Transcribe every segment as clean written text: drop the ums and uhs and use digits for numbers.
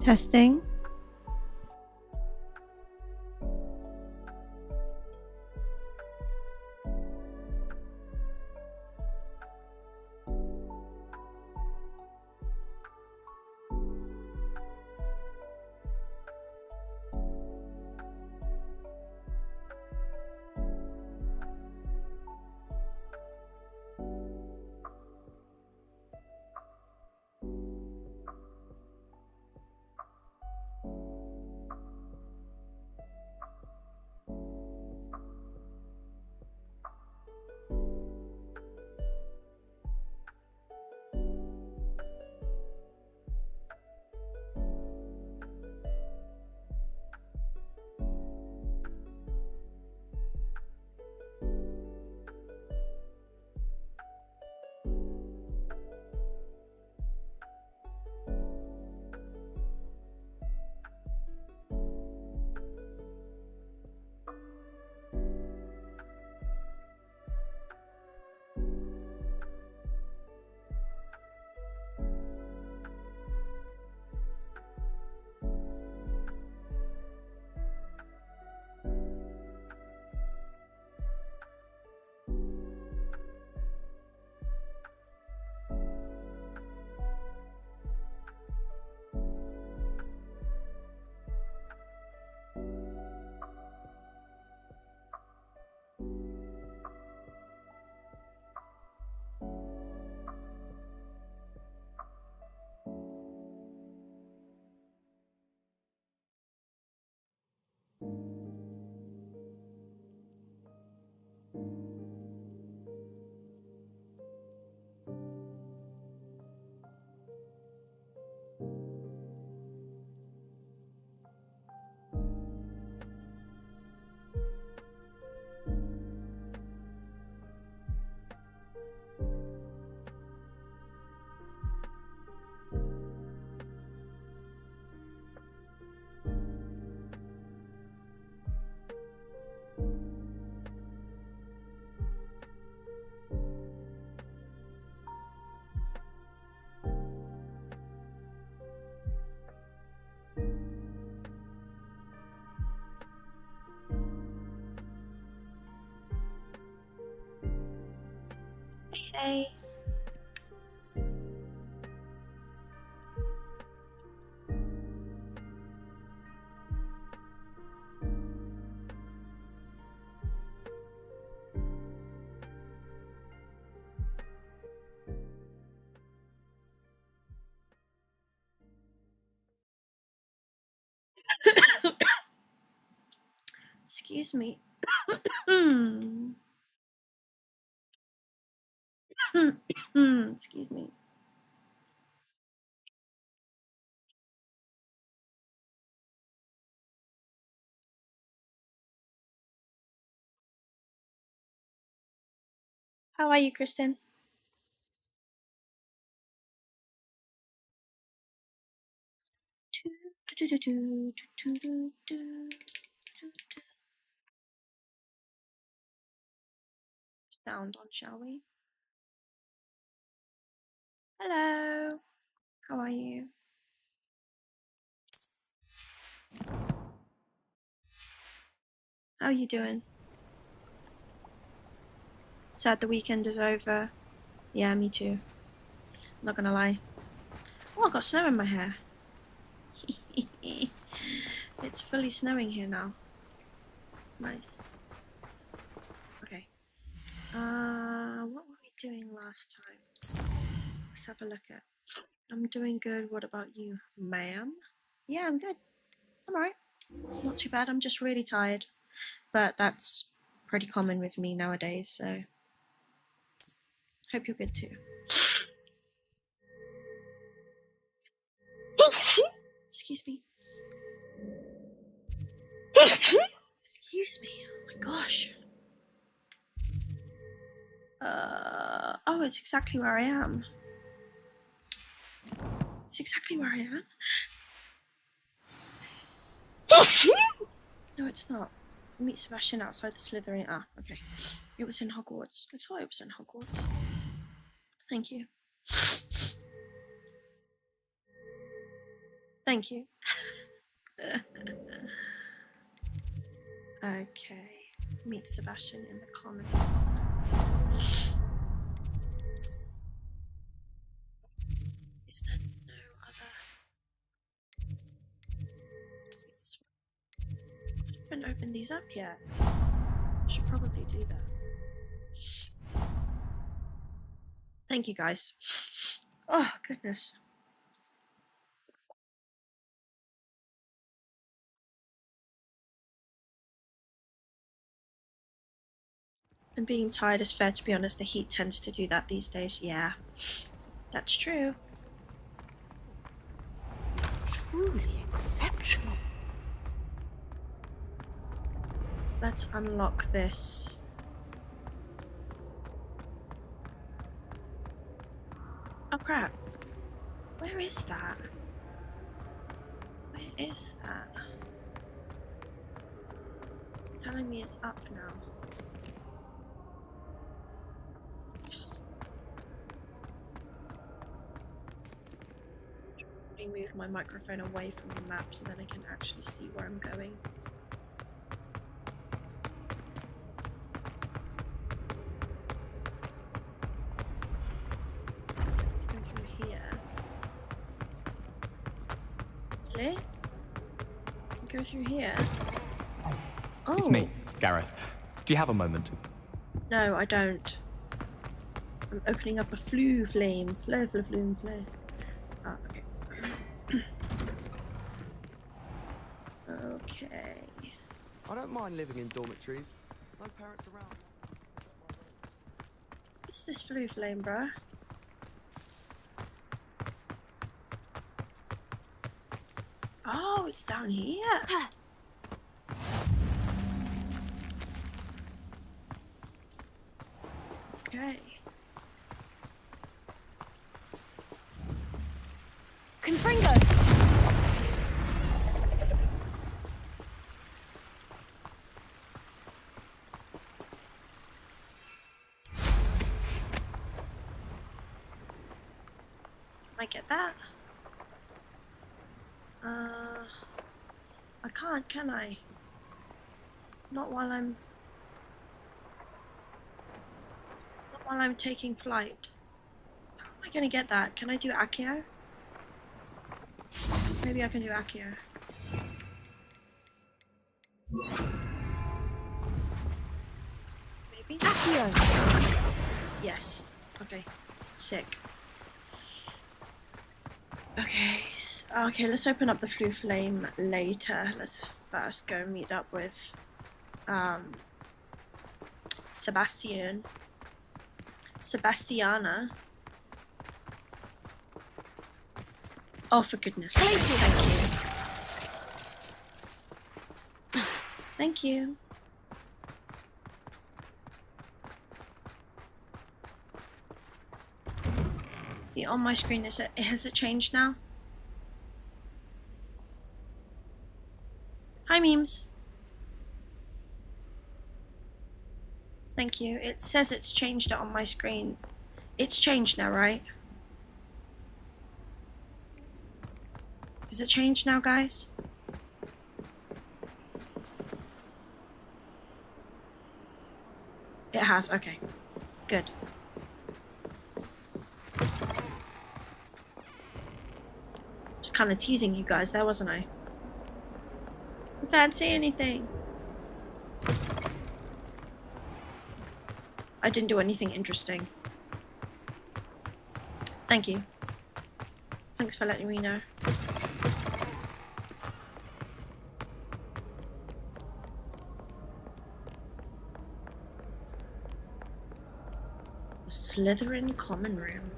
Testing. Hey. Excuse me. Excuse me. How are you, Kristen? Sound on, shall we? Hello. How are you? How are you doing? Sad the weekend is over. Yeah, me too. Not gonna lie. Oh, I got snow in my hair. It's fully snowing here now. Nice. Okay. What were we doing last time? Let's have a look at. I'm doing good. What about you, ma'am? Yeah, I'm good. I'm alright. Not too bad. I'm just really tired. But that's pretty common with me nowadays, so hope you're good too. Excuse me. Excuse me. Oh my gosh. Oh, it's exactly where I am. It's exactly where I am. No, it's not. Meet Sebastian outside the Slytherin. Ah, okay. It was in Hogwarts. I thought it was in Hogwarts. Thank you. Thank you. Okay. Meet Sebastian in the common. Is there no other? I haven't opened these up yet. I should probably do that. Thank you, guys. Oh, goodness. And being tired is fair, to be honest. The heat tends to do that these days. Yeah, that's true. Truly exceptional. Let's unlock this. Oh crap. Where is that? Where is that? It's telling me it's up now. Let me move my microphone away from the map so that I can actually see where I'm going. Let's go through here. Really? Go through here. Oh. It's me, Gareth. Do you have a moment? No, I don't. I'm opening up a flue flame. Flare. Ah, okay. Okay. I don't mind living in dormitories. No parents around. What's this flue flame, bruh? Oh, it's down here. Okay. Confringo! Can I get that? I can't, can I? Not while I'm taking flight. How am I gonna get that? Can I do Accio? Maybe I can do Accio. Maybe? Accio! Yes. Okay. Sick. Okay, okay, let's open up the flue flame later. Let's first go meet up with Sebastiana. Oh, for goodness sake, thank you. Thank you. The on my screen, has it changed now? Hi, memes. Thank you. It says it's changed it on my screen. It's changed now, right? Is it changed now, guys? It has, okay. Good. Just kind of teasing you guys there, wasn't I? I can't see anything. I didn't do anything interesting. Thank you. Thanks for letting me know. A Slytherin common room.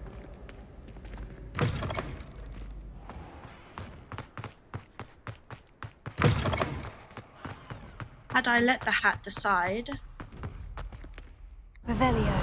Had I let the hat decide... Revelio.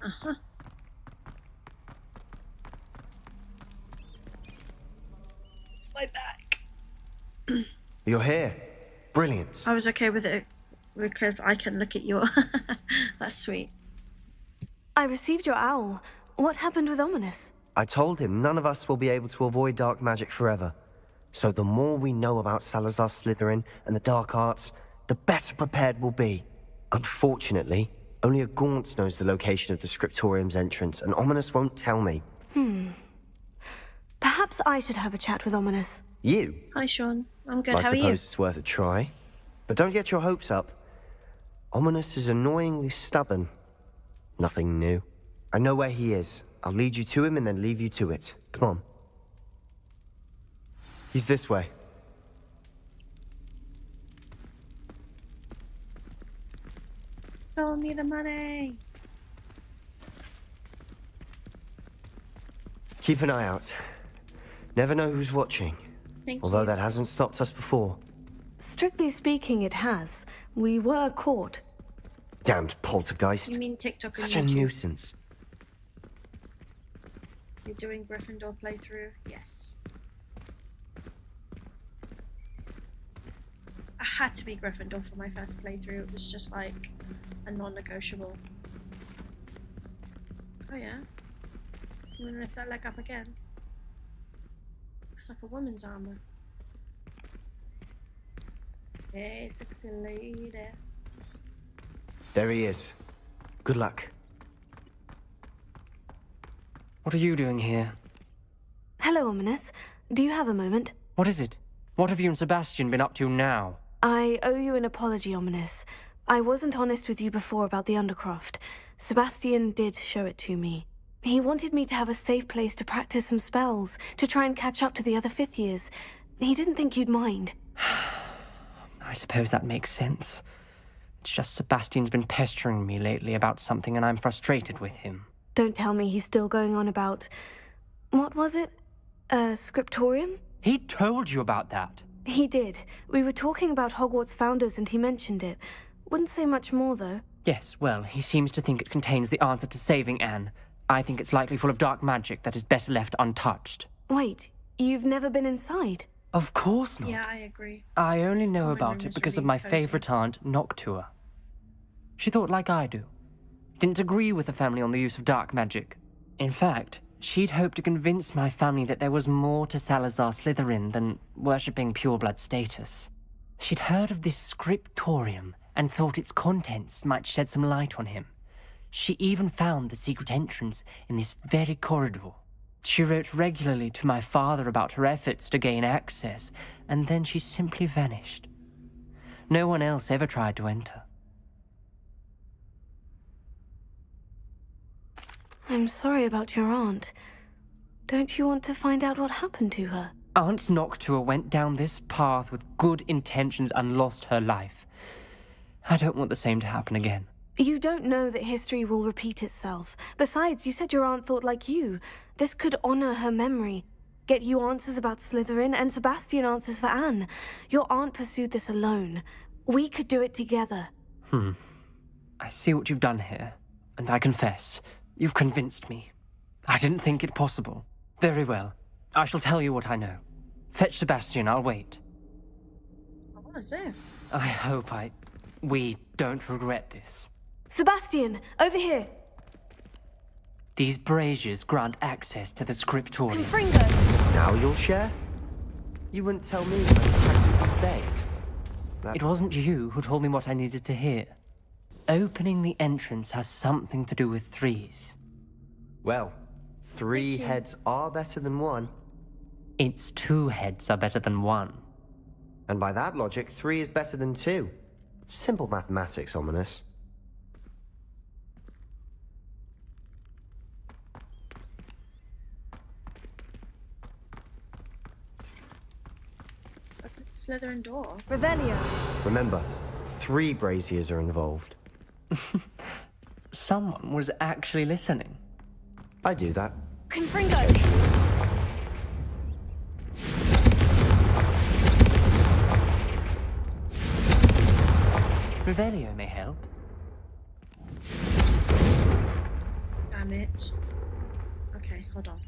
Uh-huh. My back. You're here. Brilliant. I was okay with it because I can look at you. That's sweet. I received your owl. What happened with Ominous? I told him none of us will be able to avoid dark magic forever. So the more we know about Salazar Slytherin and the dark arts, the better prepared we'll be. Unfortunately, only a Gaunt knows the location of the Scriptorium's entrance, and Ominous won't tell me. Perhaps I should have a chat with Ominous. You? Hi, Sean. I'm good. I How are you? suppose it's worth a try. But don't get your hopes up. Ominous is annoyingly stubborn. Nothing new. I know where he is. I'll lead you to him and then leave you to it. Come on. He's this way. Show me the money. Keep an eye out. Never know who's watching. Thank Although you. that hasn't stopped us before. Strictly speaking, it has. We were caught. Damned poltergeist. You mean TikTok and Such a YouTube? nuisance. You're doing Gryffindor playthrough? Yes. I had to be Gryffindor for my first playthrough. It was just like a non-negotiable. Oh yeah? You wanna lift that leg up again? Looks like a woman's armor. Hey, sexy lady. There he is. Good luck. What are you doing here? Hello, Ominous. Do you have a moment? What is it? What have you and Sebastian been up to now? I owe you an apology, Ominous. I wasn't honest with you before about the Undercroft. Sebastian did show it to me. He wanted me to have a safe place to practice some spells, to try and catch up to the other fifth years. He didn't think you'd mind. I suppose that makes sense. It's just Sebastian's been pestering me lately about something and I'm frustrated with him. Don't tell me he's still going on about... What was it? Scriptorium? He told you about that. He did. We were talking about Hogwarts founders and he mentioned it. Wouldn't say much more, though. Yes, well, he seems to think it contains the answer to saving Anne. I think it's likely full of dark magic that is better left untouched. Wait, you've never been inside? Of course not. Yeah, I agree. I only know Common about room it is because of really my cozy. favourite aunt, Noctua. She thought like I do. Didn't agree with the family on the use of dark magic. In fact, she'd hoped to convince my family that there was more to Salazar Slytherin than worshipping pureblood status. She'd heard of this scriptorium and thought its contents might shed some light on him. She even found the secret entrance in this very corridor. She wrote regularly to my father about her efforts to gain access, and then she simply vanished. No one else ever tried to enter. I'm sorry about your aunt. Don't you want to find out what happened to her? Aunt Noctua went down this path with good intentions and lost her life. I don't want the same to happen again. You don't know that history will repeat itself. Besides, you said your aunt thought like you. This could honor her memory. Get you answers about Slytherin and Sebastian answers for Anne. Your aunt pursued this alone. We could do it together. I see what you've done here, and I confess, you've convinced me. I didn't think it possible. Very well. I shall tell you what I know. Fetch Sebastian, I'll wait. What is it? I hope we don't regret this. Sebastian, over here. These braziers grant access to the scriptorium. Confringo. Now you'll share? You wouldn't tell me when I practically begged. It wasn't you who told me what I needed to hear. Opening the entrance has something to do with threes. Well, 3 heads are better than 1. It's 2 heads are better than 1. And by that logic, 3 is better than 2. Simple mathematics, Ominous. Open the Slytherin door. Revelio. Remember, 3 braziers are involved. Someone was actually listening. I do that. Confringo. Revelio may help. Damn it. Okay, hold on.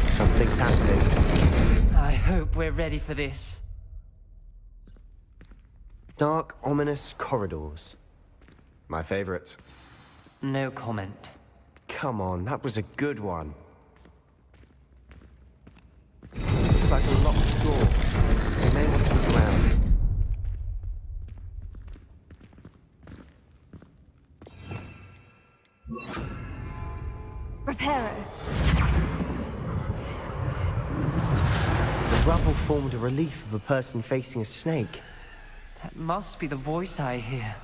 Something's happening. I hope we're ready for this. Dark, ominous corridors. My favorite. No comment. Come on, that was a good one. Looks like a locked door. We may want to look around. Reparo. The rubble formed a relief of a person facing a snake. That must be the voice I hear.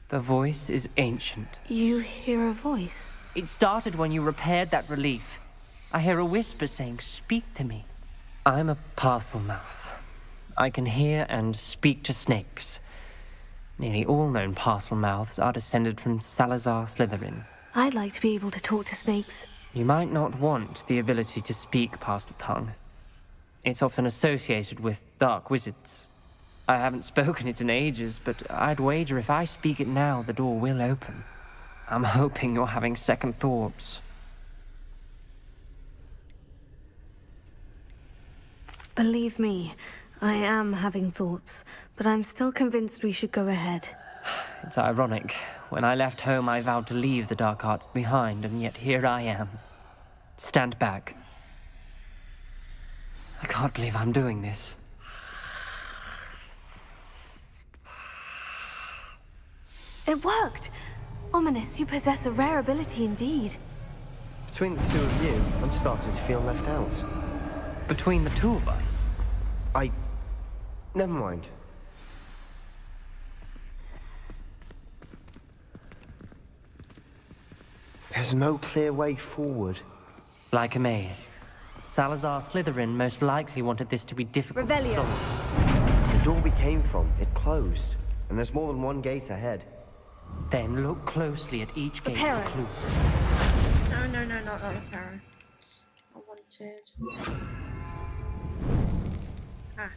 The voice is ancient. You hear a voice? It started when you repaired that relief. I hear a whisper saying, "Speak to me." I'm a parcel mouth. I can hear and speak to snakes. Nearly all known parcel mouths are descended from Salazar Slytherin. I'd like to be able to talk to snakes. You might not want the ability to speak parcel tongue. It's often associated with dark wizards. I haven't spoken it in ages, but I'd wager if I speak it now, the door will open. I'm hoping you're having second thoughts. Believe me, I am having thoughts, but I'm still convinced we should go ahead. It's ironic. When I left home, I vowed to leave the dark arts behind, and yet here I am. Stand back. I can't believe I'm doing this. It worked! Ominous, you possess a rare ability indeed. Between the two of you, I'm starting to feel left out. Between the two of us? Never mind. There's no clear way forward. Like a maze. Salazar Slytherin most likely wanted this to be difficult to Revelio. solve. The door we came from, it closed. And there's more than one gate ahead. Then look closely at each gate for Reparo. clues. No, not Reparo. I wanted... Ah.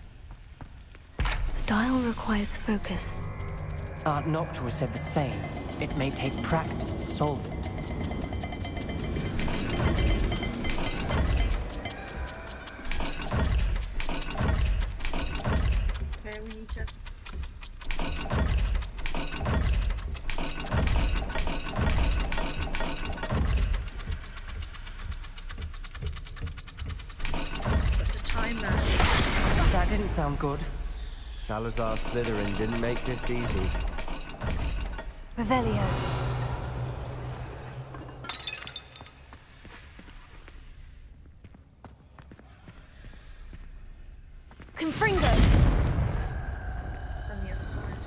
The dial requires focus. Art Noctua said the same. It may take practice to solve it. Okay, we need to... What's a timer? That didn't sound good. Salazar Slytherin didn't make this easy. Revelio. Confringo. On the other side.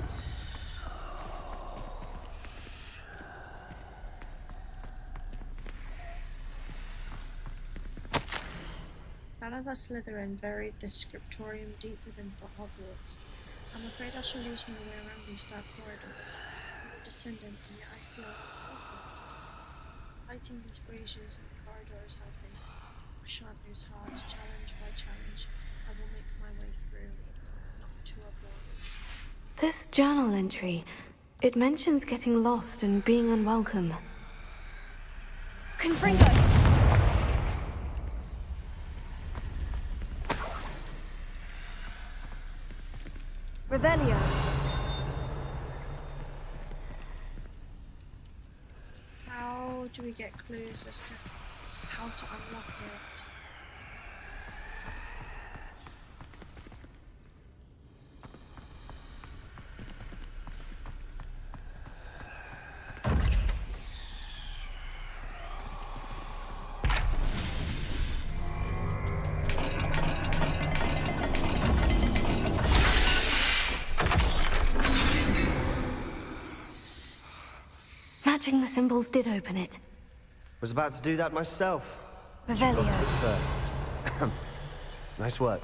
Salazar Slytherin buried the scriptorium deep within Hogwarts. I'm afraid I shall lose my way around these dark corridors. I'm a descendant, and yet I feel unwelcome. Fighting these braziers in the corridors helping. I shan't lose heart, challenge by challenge. I will make my way through, not to avoid. This journal entry, it mentions getting lost and being unwelcome. Confringo! Revelio. How do we get clues as to how to unlock it? Matching the symbols did open it. Was about to do that myself. Revelio. Got to it first. Nice work.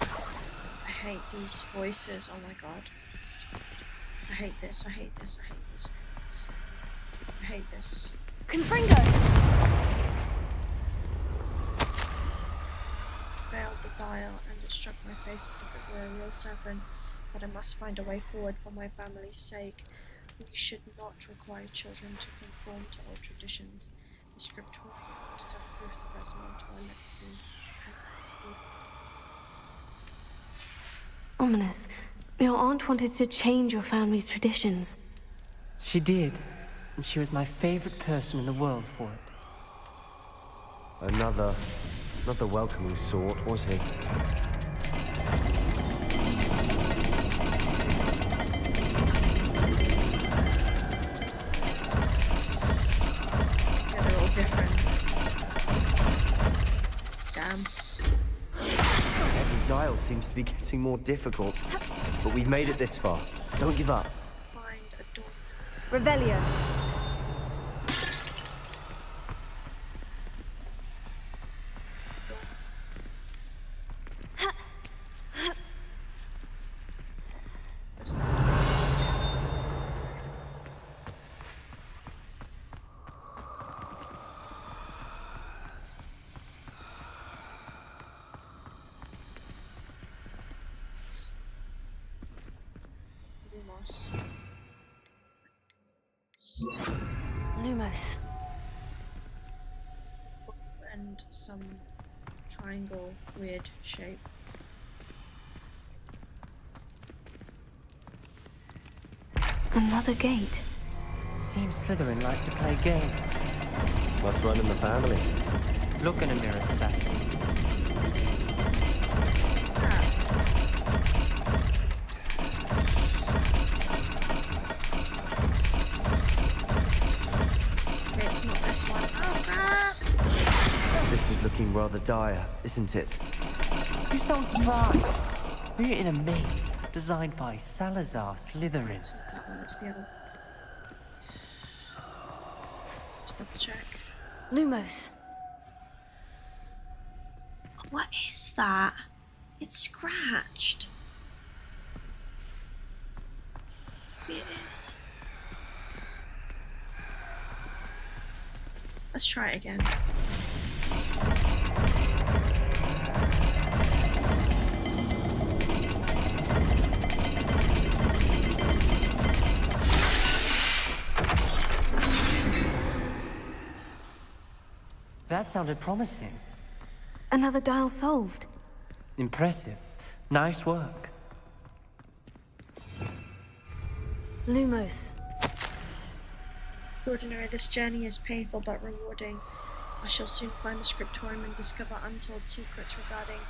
I hate these voices, oh my god. I hate this, I hate this, I hate this, I hate this. I hate this. Confringo! Failed the dial and it struck my face as if it were a real serpent, but I must find a way forward for my family's sake. We should not require children to conform to old traditions. The scriptorium must have proof that there's more to our legacy. And that's the... Ominous. Your aunt wanted to change your family's traditions. She did, and she was my favorite person in the world for it. Another welcoming sort, was he? Yeah, they're all different. Damn. Every dial seems to be getting more difficult. But we've made it this far. Don't give up. Find a door. Revelio. There's no doors. Lumos. Lumos. And some triangle weird shape. Another gate. Seems Slytherin like to play games. Must run in the family. Look in a mirror, Sebastian. Okay, it's not this one. Oh crap! This is looking rather dire, isn't it? You sound surprised. We're in a maze designed by Salazar Slytherin. It's not that one, it's the other one. Just double check. Lumos. What is that? It's scratched. It is. Let's try it again. That sounded promising. Another dial solved. Impressive. Nice work. Lumos. Ordinary, this journey is painful but rewarding. I shall soon find the scriptorium and discover untold secrets regarding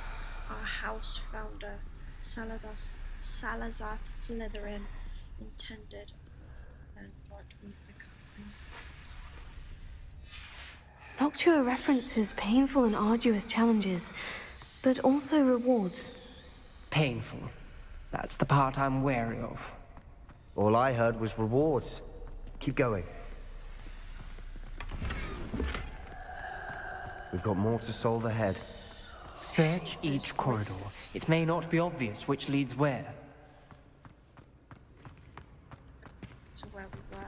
our house founder, Salazar Slytherin, intended than what we've become. Noctua references painful and arduous challenges, but also rewards. Painful. That's the part I'm wary of. All I heard was rewards. Keep going. We've got more to solve ahead. Search each corridor. It may not be obvious which leads where. To where we were.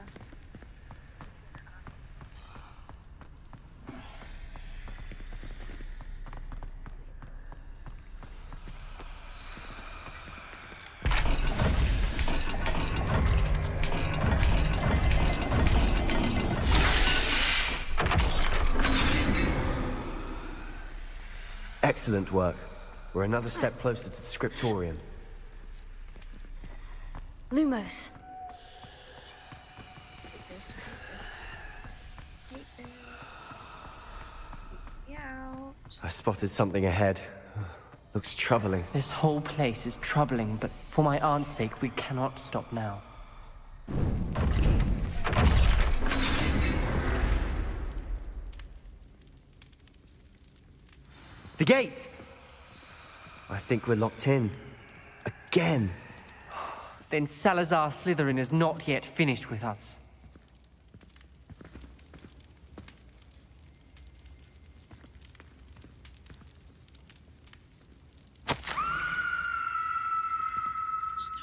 Excellent work. We're another step closer to the scriptorium. Lumos. Hate this, hate this. Hate this. Get me out. I spotted something ahead. Looks troubling. This whole place is troubling, but for my aunt's sake, we cannot stop now. The gate! I think we're locked in. Again. Then Salazar Slytherin is not yet finished with us. Just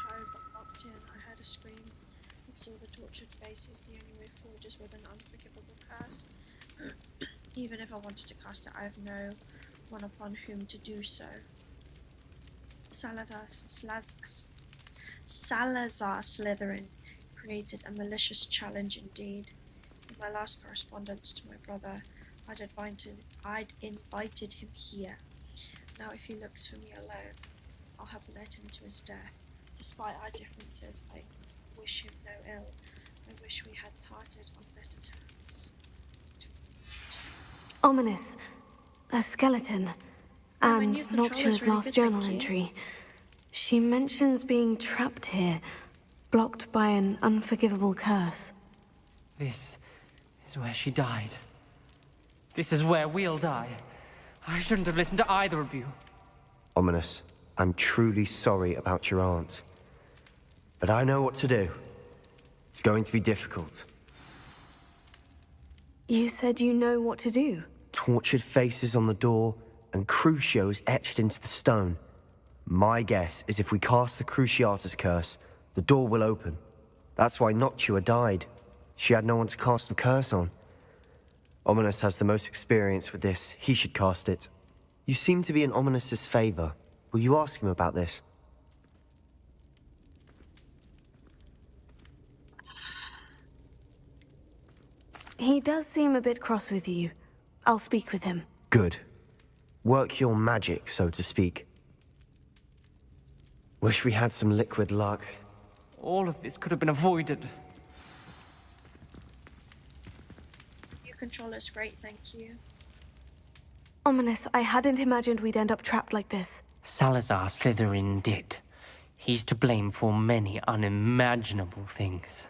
home, but locked in. I heard a scream and saw the tortured faces. The only way forward is with an unforgivable curse. Even if I wanted to cast it, I have no one upon whom to do so. Salazar Slytherin created a malicious challenge indeed. In my last correspondence to my brother, I'd invited him here. Now if he looks for me alone, I'll have led him to his death. Despite our differences, I wish him no ill. I wish we had parted on better terms. Ominous. A skeleton. Oh, my And new controller's Noctua's really last good, thank journal you. entry. She mentions being trapped here, blocked by an unforgivable curse. This is where she died. This is where we'll die. I shouldn't have listened to either of you. Ominous, I'm truly sorry about your aunt. But I know what to do. It's going to be difficult. You said you know what to do. Tortured faces on the door, and Crucios etched into the stone. My guess is if we cast the Cruciatus curse, the door will open. That's why Noctua died. She had no one to cast the curse on. Ominous has the most experience with this. He should cast it. You seem to be in Ominous's favor. Will you ask him about this? He does seem a bit cross with you. I'll speak with him. Good. Work your magic, so to speak. Wish we had some liquid luck. All of this could have been avoided. New controller's great, thank you. Ominous, I hadn't imagined we'd end up trapped like this. Salazar Slytherin did. He's to blame for many unimaginable things.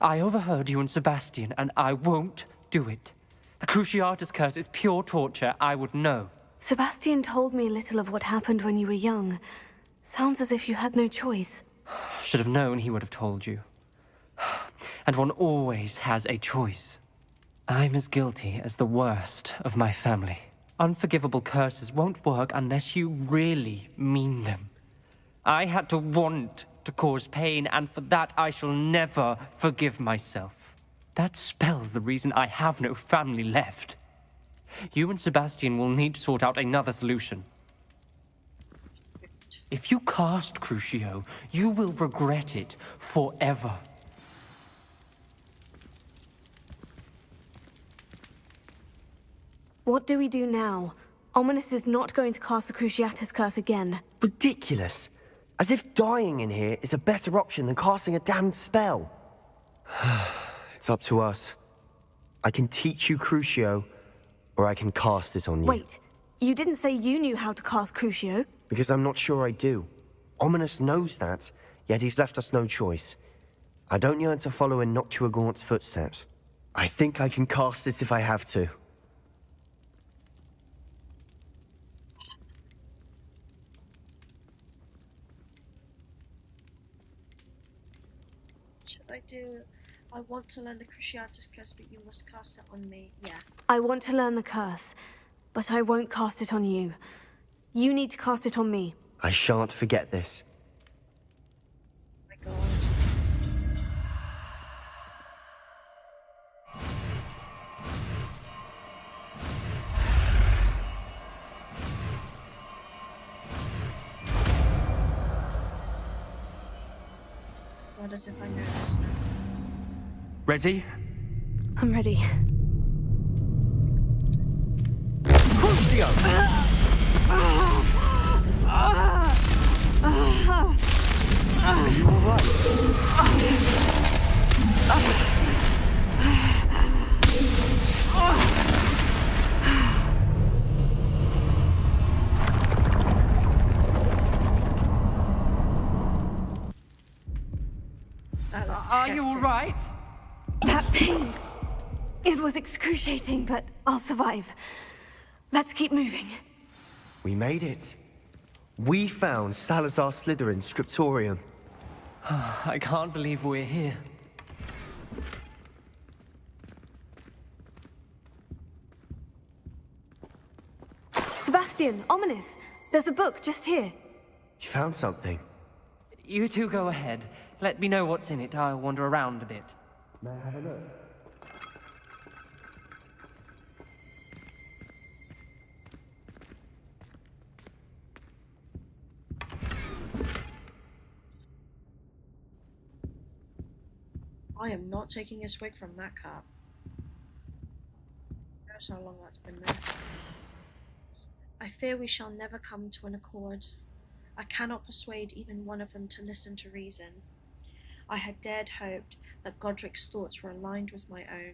I overheard you and Sebastian, and I won't do it. The Cruciatus curse is pure torture, I would know. Sebastian told me a little of what happened when you were young. Sounds as if you had no choice. Should have known he would have told you. And one always has a choice. I'm as guilty as the worst of my family. Unforgivable curses won't work unless you really mean them. I had to want to cause pain, and for that I shall never forgive myself. That spells the reason I have no family left. You and Sebastian will need to sort out another solution. If you cast Crucio, you will regret it forever. What do we do now? Ominous is not going to cast the Cruciatus curse again. Ridiculous. As if dying in here is a better option than casting a damned spell. It's up to us. I can teach you Crucio, or I can cast it on you. Wait, you didn't say you knew how to cast Crucio? Because I'm not sure I do. Ominous knows that, yet he's left us no choice. I don't yearn to follow in Noctua Gaunt's footsteps. I think I can cast it if I have to. Should I do... I want to learn the Cruciatus curse, but you must cast it on me. Yeah. I want to learn the curse, but I won't cast it on you. You need to cast it on me. I shan't forget this. Oh my god. What as if I know this now? Ready? I'm ready. Crucio! Are you all right? That looked Are you all hectic. right? That pain. It was excruciating, but I'll survive. Let's keep moving. We made it. We found Salazar Slytherin's scriptorium. I can't believe we're here. Sebastian, ominous. There's a book just here. You found something. You two go ahead. Let me know what's in it. I'll wander around a bit. May I have a look? I am not taking a swig from that cup. Who knows how long that's been there. I fear we shall never come to an accord. I cannot persuade even one of them to listen to reason. I had dared hoped that Godric's thoughts were aligned with my own,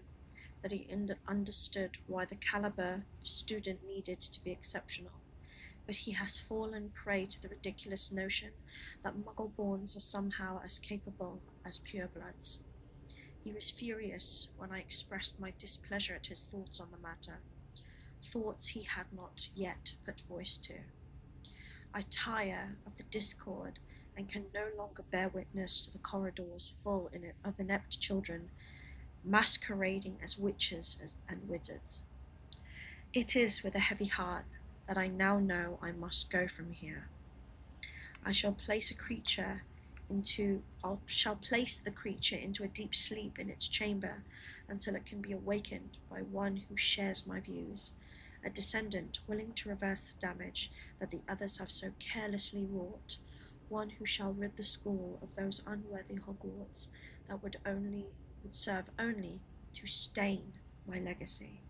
that he understood why the caliber of student needed to be exceptional. But he has fallen prey to the ridiculous notion that Muggle-borns are somehow as capable as purebloods. He was furious when I expressed my displeasure at his thoughts on the matter, thoughts he had not yet put voice to. I tire of the discord and can no longer bear witness to the corridors full of inept children masquerading as witches and wizards. It is with a heavy heart that I now know I must go from here. I shall place the creature into a deep sleep in its chamber until it can be awakened by one who shares my views, a descendant willing to reverse the damage that the others have so carelessly wrought, one who shall rid the school of those unworthy Hogwarts that would serve only to stain my legacy.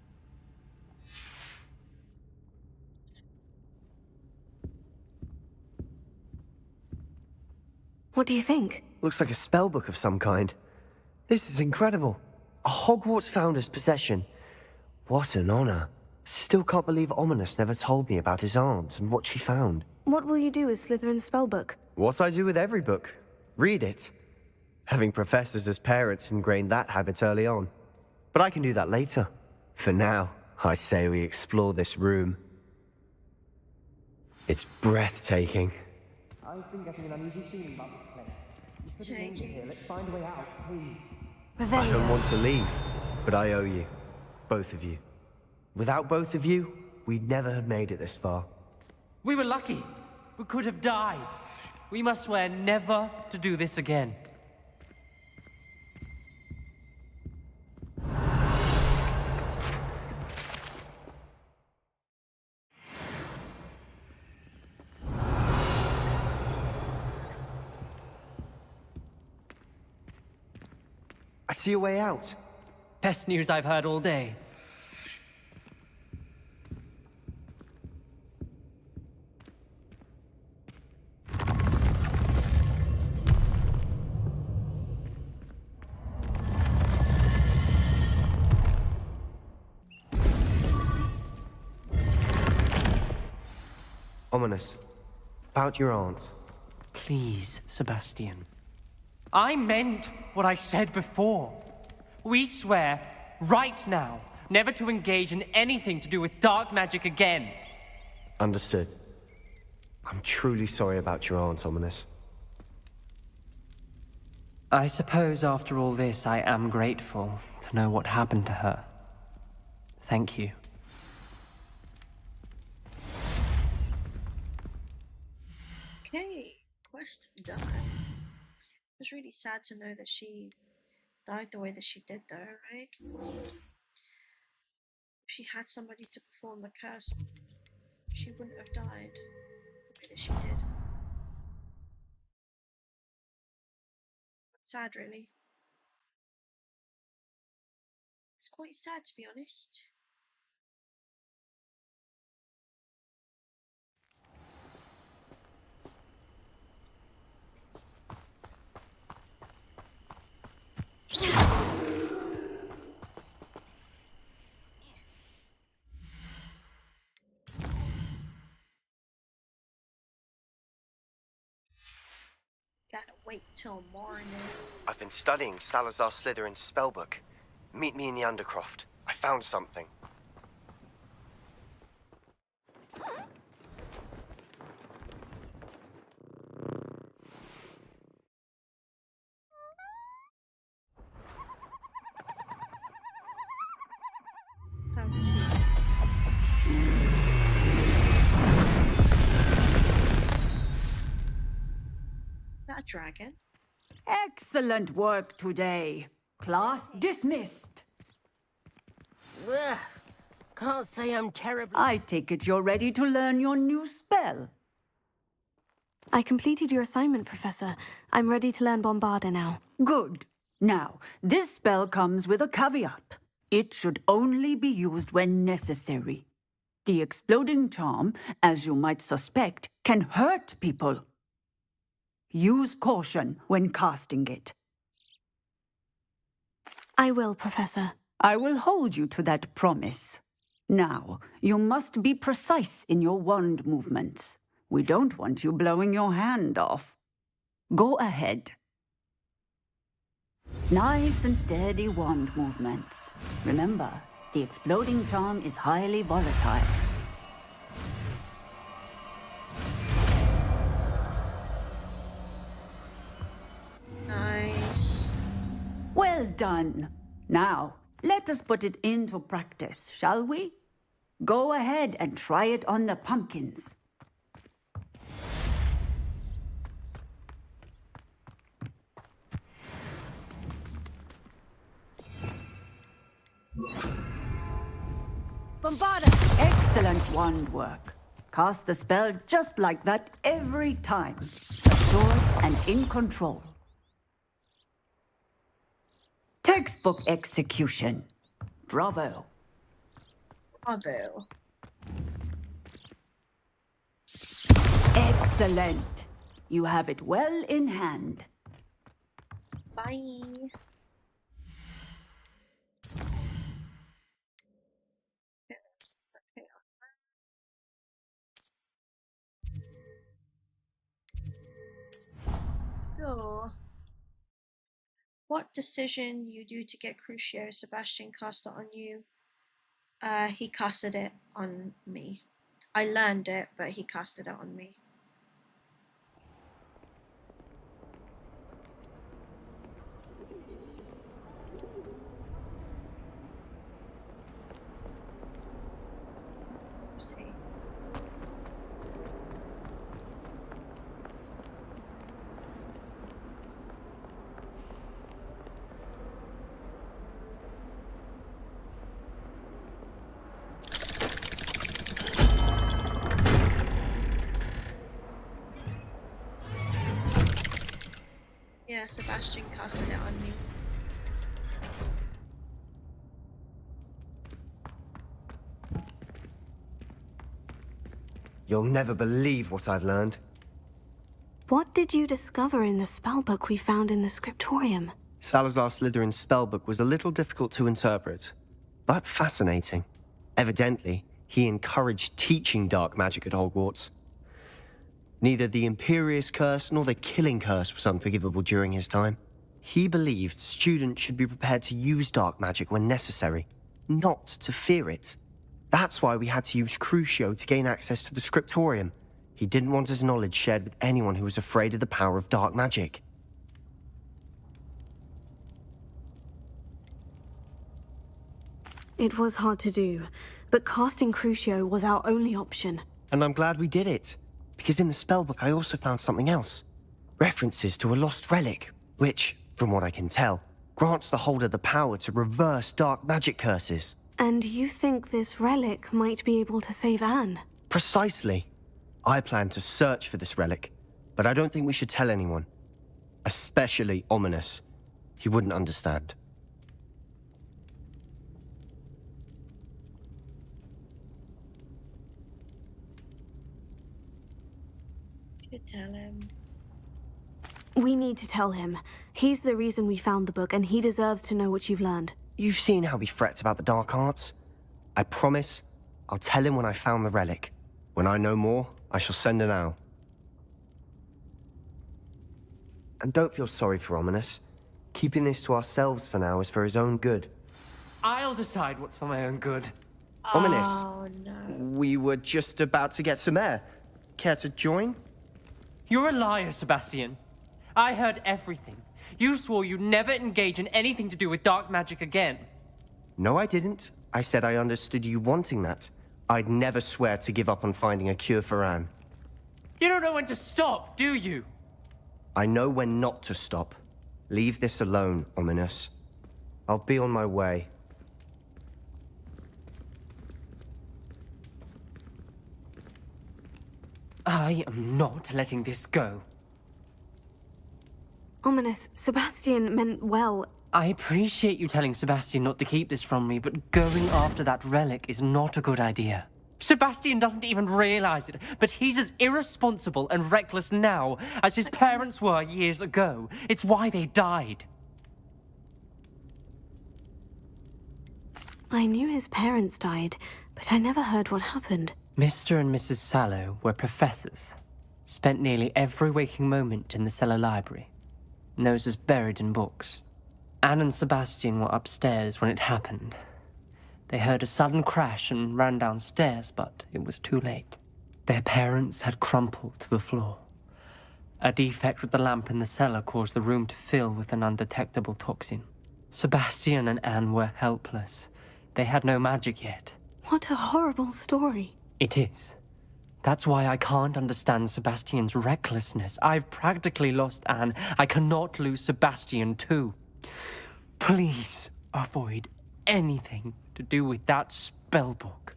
What do you think? Looks like a spellbook of some kind. This is incredible. A Hogwarts founder's possession. What an honor. Still can't believe Ominous never told me about his aunt and what she found. What will you do with Slytherin's spellbook? What I do with every book. Read it. Having professors as parents ingrained that habit early on. But I can do that later. For now, I say we explore this room. It's breathtaking. I've been getting an uneasy feeling about this place. It's taking. Let's find a way out, please. I don't Revelio. want to leave, but I owe you. Both of you. Without both of you, we'd never have made it this far. We were lucky. We could have died. We must swear never to do this again. I see a way out. Best news I've heard all day. Ominous. About your aunt. Please, Sebastian. I meant what I said before. We swear, right now, never to engage in anything to do with dark magic again. Understood. I'm truly sorry about your aunt, Ominous. I suppose after all this, I am grateful to know what happened to her. Thank you. Okay, quest done. It was really sad to know that she died the way that she did, though, right? If she had somebody to perform the curse, she wouldn't have died the way that she did. Sad, really. It's quite sad, to be honest. wait till morning. I've been studying Salazar Slytherin's spellbook. Meet me in the Undercroft. I found something. How cute. Is that a dragon? Excellent work today. Class dismissed. Ugh. Can't say I'm terribly... I take it you're ready to learn your new spell. I completed your assignment, Professor. I'm ready to learn Bombarda now. Good. Now, this spell comes with a caveat. It should only be used when necessary. The exploding charm, as you might suspect, can hurt people. Use caution when casting it. I will, Professor. I will hold you to that promise. Now, you must be precise in your wand movements. We don't want you blowing your hand off. Go ahead. Nice and steady wand movements. Remember, the exploding charm is highly volatile. Nice. Well done. Now, let us put it into practice, shall we? Go ahead and try it on the pumpkins. Bombarda! Excellent wand work. Cast the spell just like that every time. Assured and in control. Textbook execution. Bravo. Bravo. Excellent. You have it well in hand. Bye. Let's go. What decision you do to get Crucio? Sebastian cast it on you. He casted it on me. I learned it, but he casted it on me. Let's see. Yeah, Sebastian casted it on me. You'll never believe what I've learned. What did you discover in the spellbook we found in the scriptorium? Salazar Slytherin's spellbook was a little difficult to interpret, but fascinating. Evidently, he encouraged teaching dark magic at Hogwarts. Neither the Imperious Curse nor the Killing Curse was unforgivable during his time. He believed students should be prepared to use dark magic when necessary, not to fear it. That's why we had to use Crucio to gain access to the scriptorium. He didn't want his knowledge shared with anyone who was afraid of the power of dark magic. It was hard to do, but casting Crucio was our only option. And I'm glad we did it, because in the spellbook I also found something else. References to a lost relic, which, from what I can tell, grants the holder the power to reverse dark magic curses. And you think this relic might be able to save Anne? Precisely. I plan to search for this relic, but I don't think we should tell anyone. Especially Ominous. He wouldn't understand. Should tell him. We need to tell him. He's the reason we found the book, and he deserves to know what you've learned. You've seen how he frets about the dark arts. I promise I'll tell him when I found the relic. When I know more, I shall send an owl. And don't feel sorry for Ominous. Keeping this to ourselves for now is for his own good. I'll decide what's for my own good. Ominous, Oh no. we were just about to get some air. Care to join? You're a liar, Sebastian. I heard everything. You swore you'd never engage in anything to do with dark magic again. No, I didn't. I said I understood you wanting that. I'd never swear to give up on finding a cure for Anne. You don't know when to stop, do you? I know when not to stop. Leave this alone, Ominous. I'll be on my way. I am not letting this go. Ominous, Sebastian meant well. I appreciate you telling Sebastian not to keep this from me, but going after that relic is not a good idea. Sebastian doesn't even realize it, but he's as irresponsible and reckless now as his parents were years ago. It's why they died. I knew his parents died, but I never heard what happened. Mr. and Mrs. Sallow were professors. Spent nearly every waking moment in the cellar library. Noses buried in books. Anne and Sebastian were upstairs when it happened. They heard a sudden crash and ran downstairs, but it was too late. Their parents had crumpled to the floor. A defect with the lamp in the cellar caused the room to fill with an undetectable toxin. Sebastian and Anne were helpless. They had no magic yet. What a horrible story. It is. That's why I can't understand Sebastian's recklessness. I've practically lost Anne. I cannot lose Sebastian too. Please avoid anything to do with that spellbook.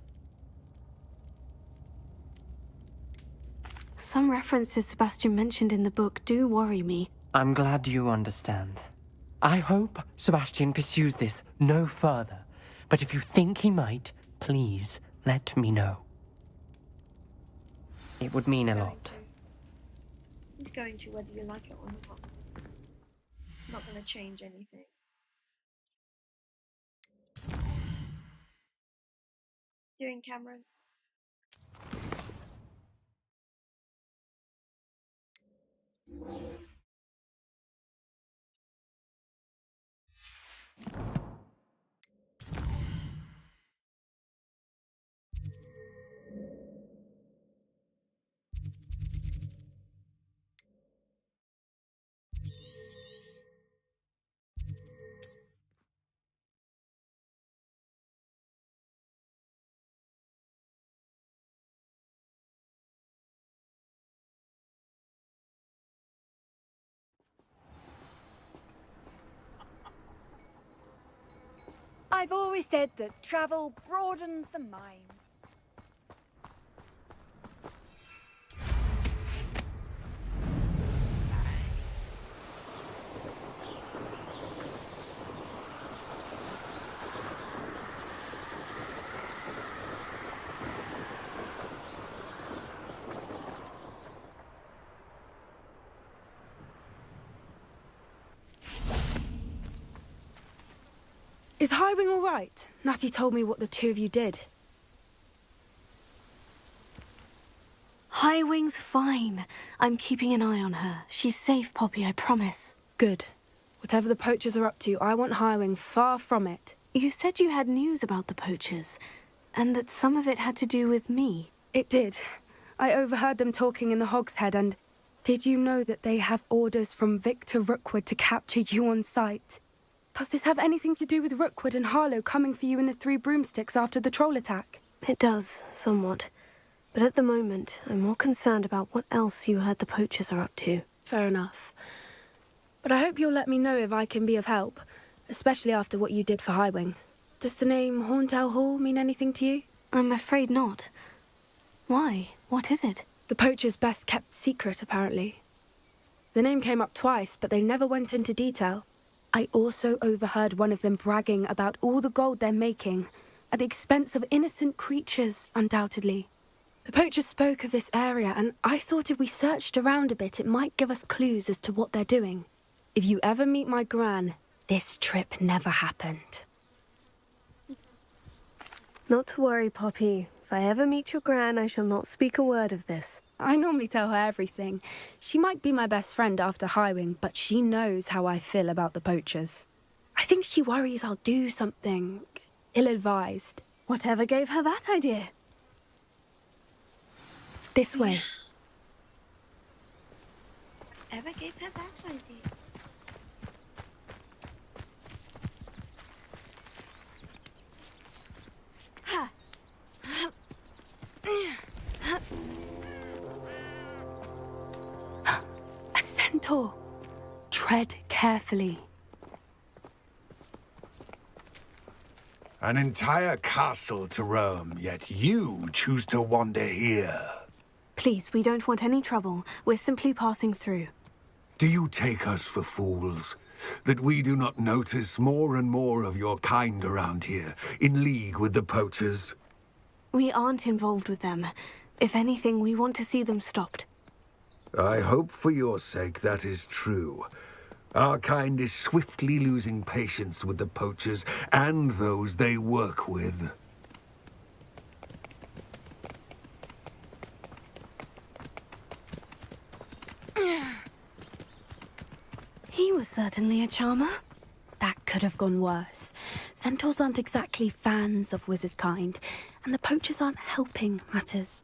Some references Sebastian mentioned in the book do worry me. I'm glad you understand. I hope Sebastian pursues this no further. But if you think he might, please let me know. It would mean a lot. He's going to, whether you like it or not. It's not going to change anything. Doing Cameron. I've always said that travel broadens the mind. Is Highwing all right? Natty told me what the two of you did. Highwing's fine. I'm keeping an eye on her. She's safe, Poppy, I promise. Good. Whatever the poachers are up to, I want Highwing far from it. You said you had news about the poachers, and that some of it had to do with me. It did. I overheard them talking in the Hogshead, and did you know that they have orders from Victor Rookwood to capture you on sight? Does this have anything to do with Rookwood and Harlow coming for you in the Three Broomsticks after the troll attack? It does, somewhat. But at the moment, I'm more concerned about what else you heard the poachers are up to. Fair enough. But I hope you'll let me know if I can be of help, especially after what you did for Highwing. Does the name Horndown Hall mean anything to you? I'm afraid not. Why? What is it? The poachers' best-kept secret, apparently. The name came up twice, but they never went into detail. I also overheard one of them bragging about all the gold they're making, at the expense of innocent creatures, undoubtedly. The poachers spoke of this area, and I thought if we searched around a bit, it might give us clues as to what they're doing. If you ever meet my gran, this trip never happened. Not to worry, Poppy. If If I ever meet your gran, I shall not speak a word of this. I normally tell her everything. She might be my best friend after Highwing, but she knows how I feel about the poachers. I think she worries I'll do something ill-advised. Whatever gave her that idea? This way. Ever gave her that idea? A centaur. Tread carefully. An entire castle to roam, yet you choose to wander here. Please, we don't want any trouble. We're simply passing through. Do you take us for fools? That we do not notice more and more of your kind around here, in league with the poachers? We aren't involved with them. If anything, we want to see them stopped. I hope for your sake that is true. Our kind is swiftly losing patience with the poachers and those they work with. He was certainly a charmer. That could have gone worse. Centaurs aren't exactly fans of wizard kind, and the poachers aren't helping matters.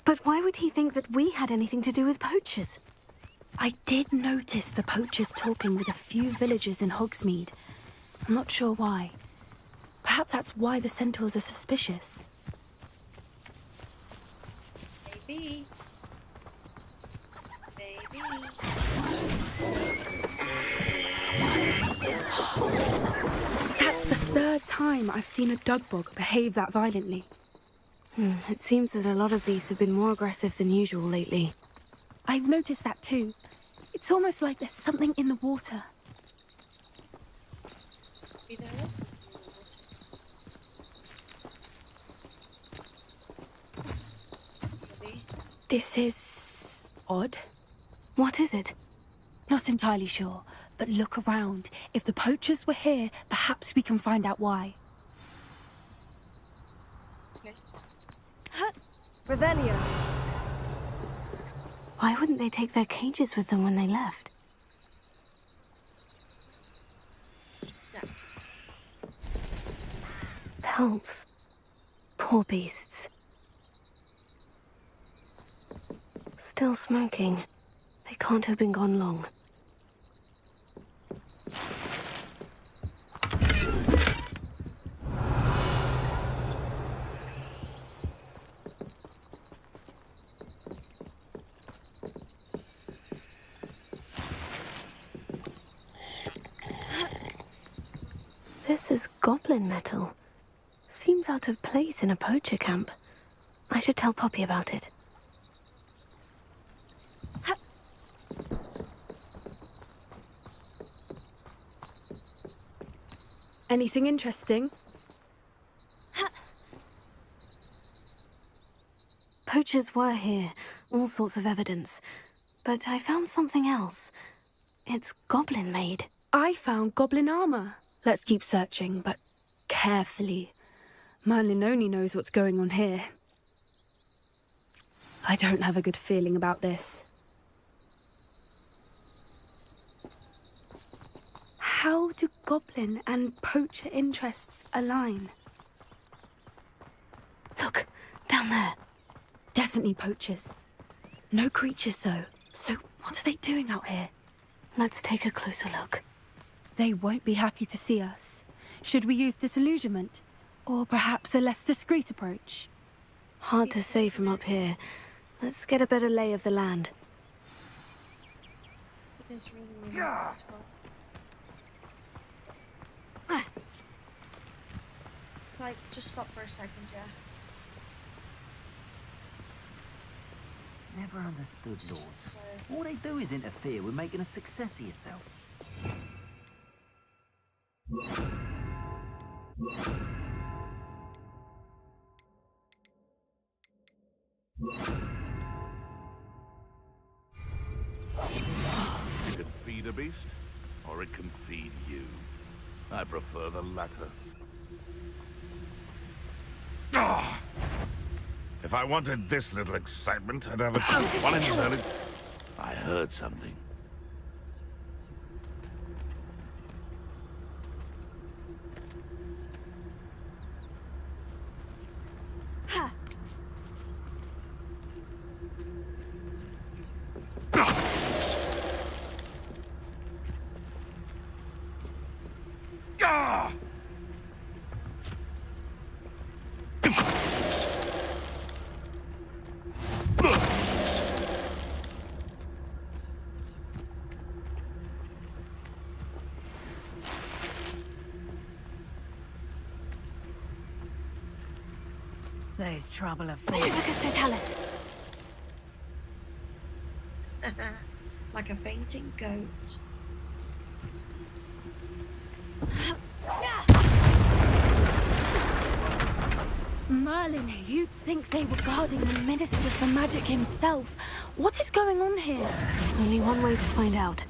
But why would he think that we had anything to do with poachers? I did notice the poachers talking with a few villagers in Hogsmeade. I'm not sure why. Perhaps that's why the centaurs are suspicious. Maybe. Maybe. That's the third time I've seen a dugbog behave that violently. It seems that a lot of beasts have been more aggressive than usual lately. I've noticed that too. It's almost like there's something in the water. Maybe there is something in the water. Maybe. This is odd. What is it? Not entirely sure, but look around. If the poachers were here, perhaps we can find out why. Okay. Revelio. Why wouldn't they take their cages with them when they left? No. Pelts. Poor beasts. Still smoking. They can't have been gone long. This is goblin metal. Seems out of place in a poacher camp. I should tell Poppy about it. Anything interesting? Poachers were here, all sorts of evidence. But I found something else. It's goblin made. I found goblin armor. Let's keep searching, but carefully. Merlin only knows what's going on here. I don't have a good feeling about this. How do goblin and poacher interests align? Look, down there. Definitely poachers. No creatures, though. So what are they doing out here? Let's take a closer look. They won't be happy to see us. Should we use disillusionment? Or perhaps a less discreet approach? Hard to say from up here. Let's get a better lay of the land. It is really this spot. It's like, just stop for a second, yeah. Never understood Just Lords. so... All they do is interfere with making a success of yourself. You can feed a beast, or it can feed you. I prefer the latter. Ah! If I wanted this little excitement, I'd have a one in early. I heard something. There's trouble afoot. Oedipus totalis. Like a fainting goat. Merlin, you'd think they were guarding the Minister for Magic himself. What is going on here? There's only one way to find out.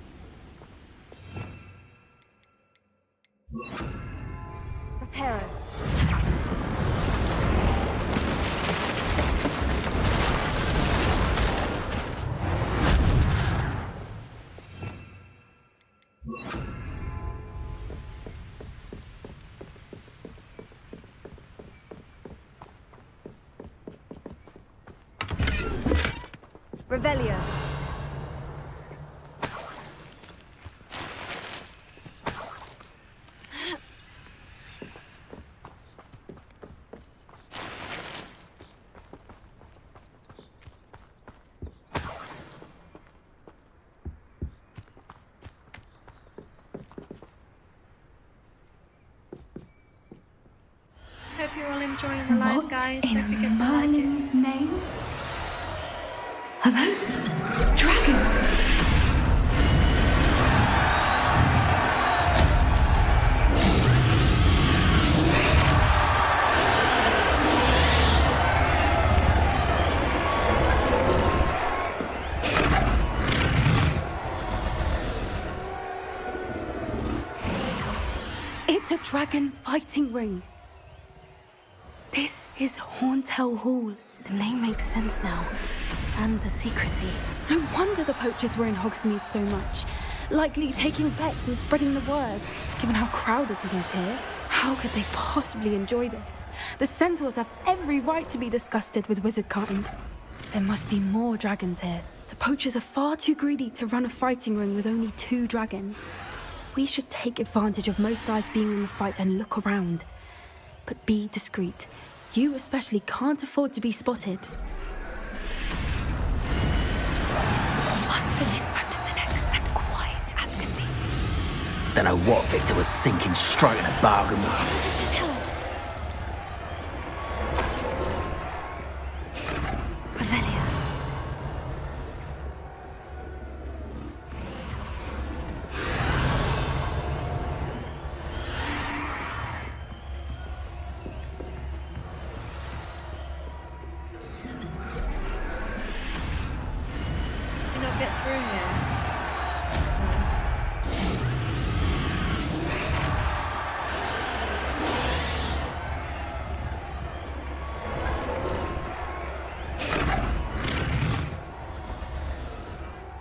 Reparo. Revelio. Hope you're all enjoying the live, guys. Don't What forget in to like it. Merlin's name? Are those dragons? It's a dragon fighting ring. This is Hauntel Hall. The name makes sense now. And the secrecy. No wonder the poachers were in Hogsmeade so much. Likely taking bets and spreading the word. Given how crowded it is here, how could they possibly enjoy this? The centaurs have every right to be disgusted with wizardkind. There must be more dragons here. The poachers are far too greedy to run a fighting ring with only 2 dragons. We should take advantage of most eyes being in the fight and look around. But be discreet. You especially can't afford to be spotted. One foot in front of the next and quiet as can be. Don't know what Victor was sinking straight in a bargain with. Mr. Tellus. Revelio. Can you not get through here?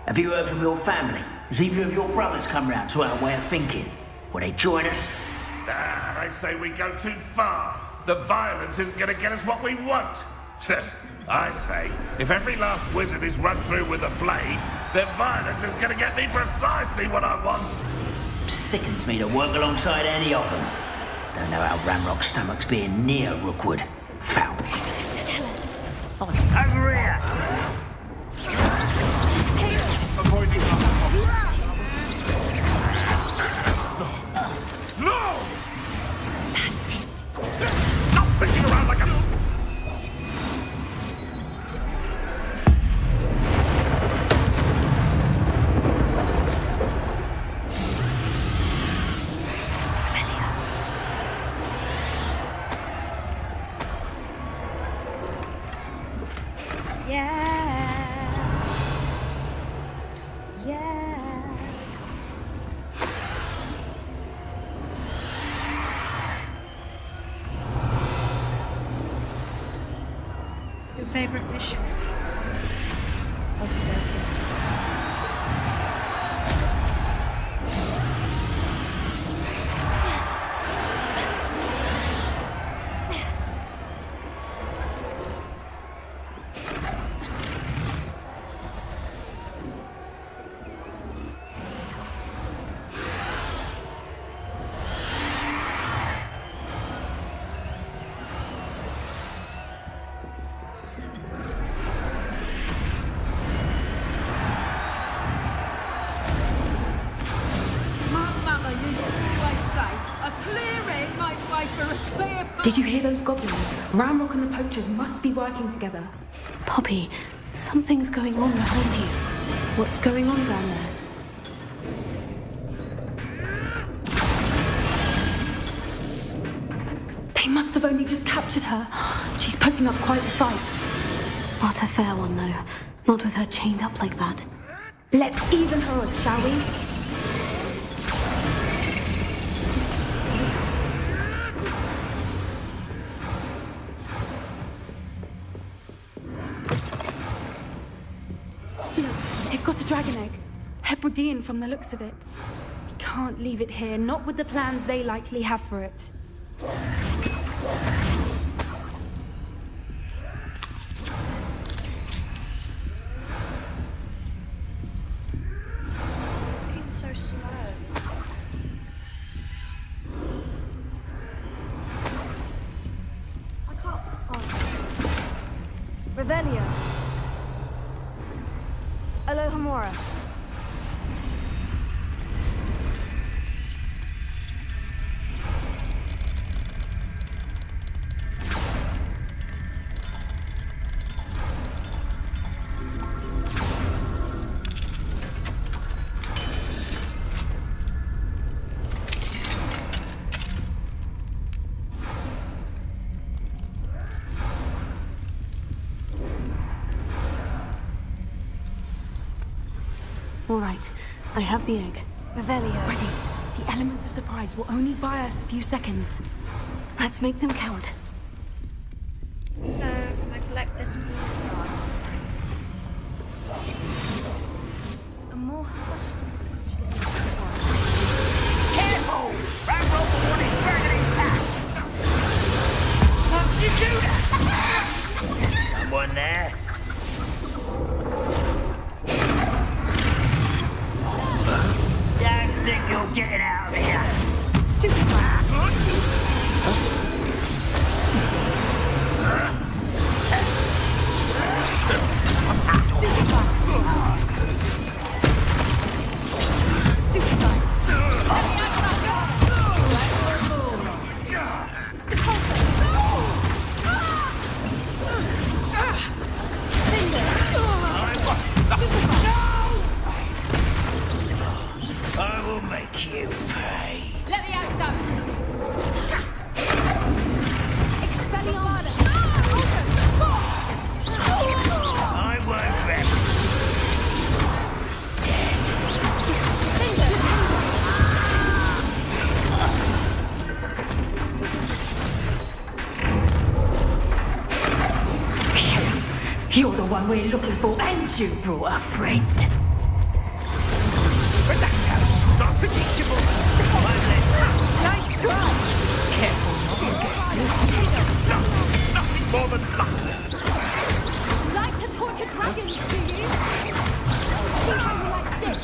Have you heard from your family? Has either of your brothers come round to our way of thinking? Will they join us? Ah, I say we go too far. The violence isn't going to get us what we want. I say, if every last wizard is run through with a blade, then violence is going to get me precisely what I want. Sickens me to work alongside any of them. Don't know how Ramrock's stomach's being near Rookwood. Foul. Mr. Tellus. Over here! No! That's it. Stop sticking around like a... Yeah. Yeah. Your favourite mission? Okay, okay. Did you hear those goblins? Ramrock and the poachers must be working together. Poppy, something's going on behind you. What's going on down there? They must have only just captured her. She's putting up quite the fight. Not a fair one, though. Not with her chained up like that. Let's even her up, shall we? Look, they've got a dragon egg. Hebridean from the looks of it. We can't leave it here, not with the plans they likely have for it. Looking so slow. I can't. Oh. Revelio. Alohomora. All right, I have the egg. Revelio. Ready. The elements of surprise will only buy us a few seconds. Let's make them count. Can I collect this please? A more hushed approach is important. Careful! Ramrock will want his dragon intact! How did you do that? Someone there? Don't think you'll get it out of here! Stupid man! I will make you pay. Let me out, son! Expelliarmus! I won't rest. You're the one we're looking for, and you brought a friend. Stop predictable! Nice try! Careful not to get Nothing more than luck. Like to torture dragons, do you? See how you like this?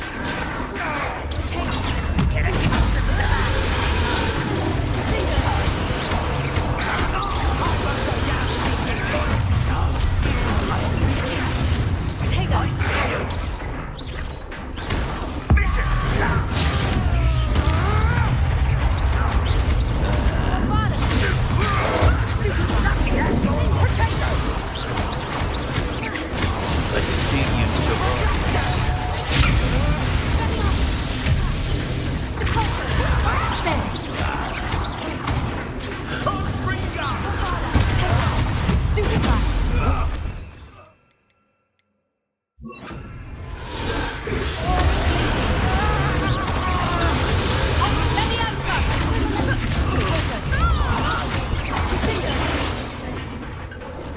Let's see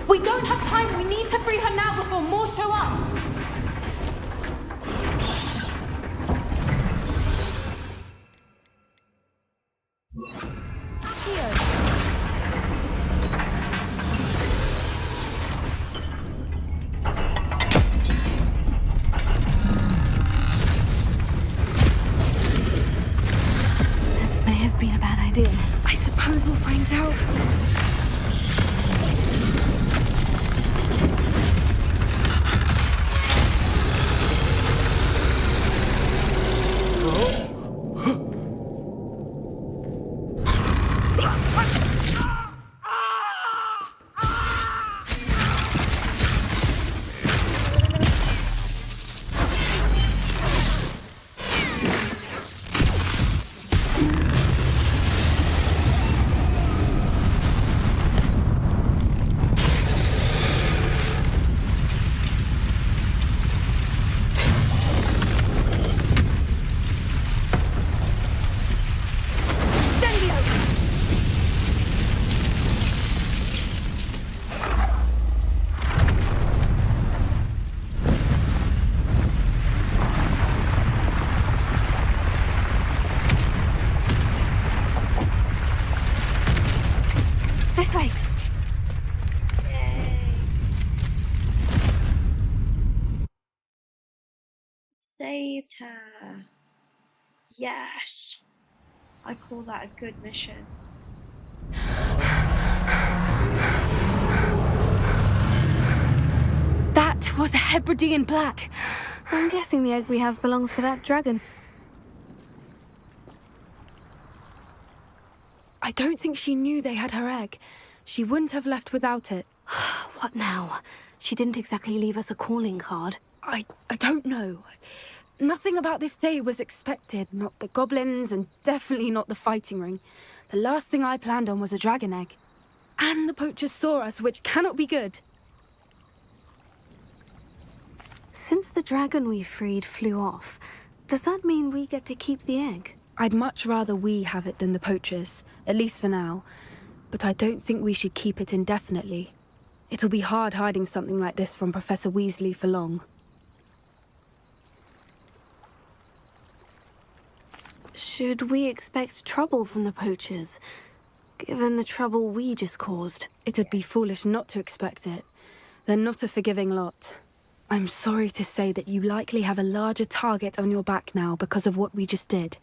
We don't have time. We need to free her now before more show up. This may have been a bad idea. I suppose we'll find out. This way. Yay. Saved her. Yes. I call that a good mission. That was a Hebridean black. I'm guessing the egg we have belongs to that dragon. I don't think she knew they had her egg. She wouldn't have left without it. What now? She didn't exactly leave us a calling card. I don't know. Nothing about this day was expected. Not the goblins, and definitely not the fighting ring. The last thing I planned on was a dragon egg. And the poachers saw us, which cannot be good. Since the dragon we freed flew off, does that mean we get to keep the egg? I'd much rather we have it than the poachers, at least for now. But I don't think we should keep it indefinitely. It'll be hard hiding something like this from Professor Weasley for long. Should we expect trouble from the poachers, given the trouble we just caused? It'd be foolish not to expect it. They're not a forgiving lot. I'm sorry to say that you likely have a larger target on your back now because of what we just did.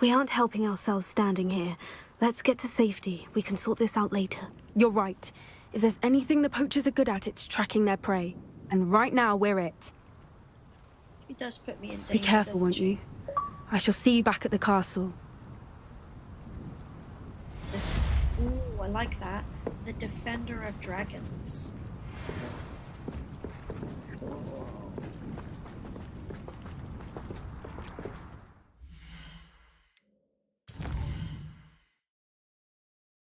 We aren't helping ourselves standing here. Let's get to safety. We can sort this out later. You're right. If there's anything the poachers are good at, it's tracking their prey. And right now, we're it. It does put me in danger. Be careful, won't doesn't you? I shall see you back at the castle. Ooh, I like that. The Defender of Dragons. Cool.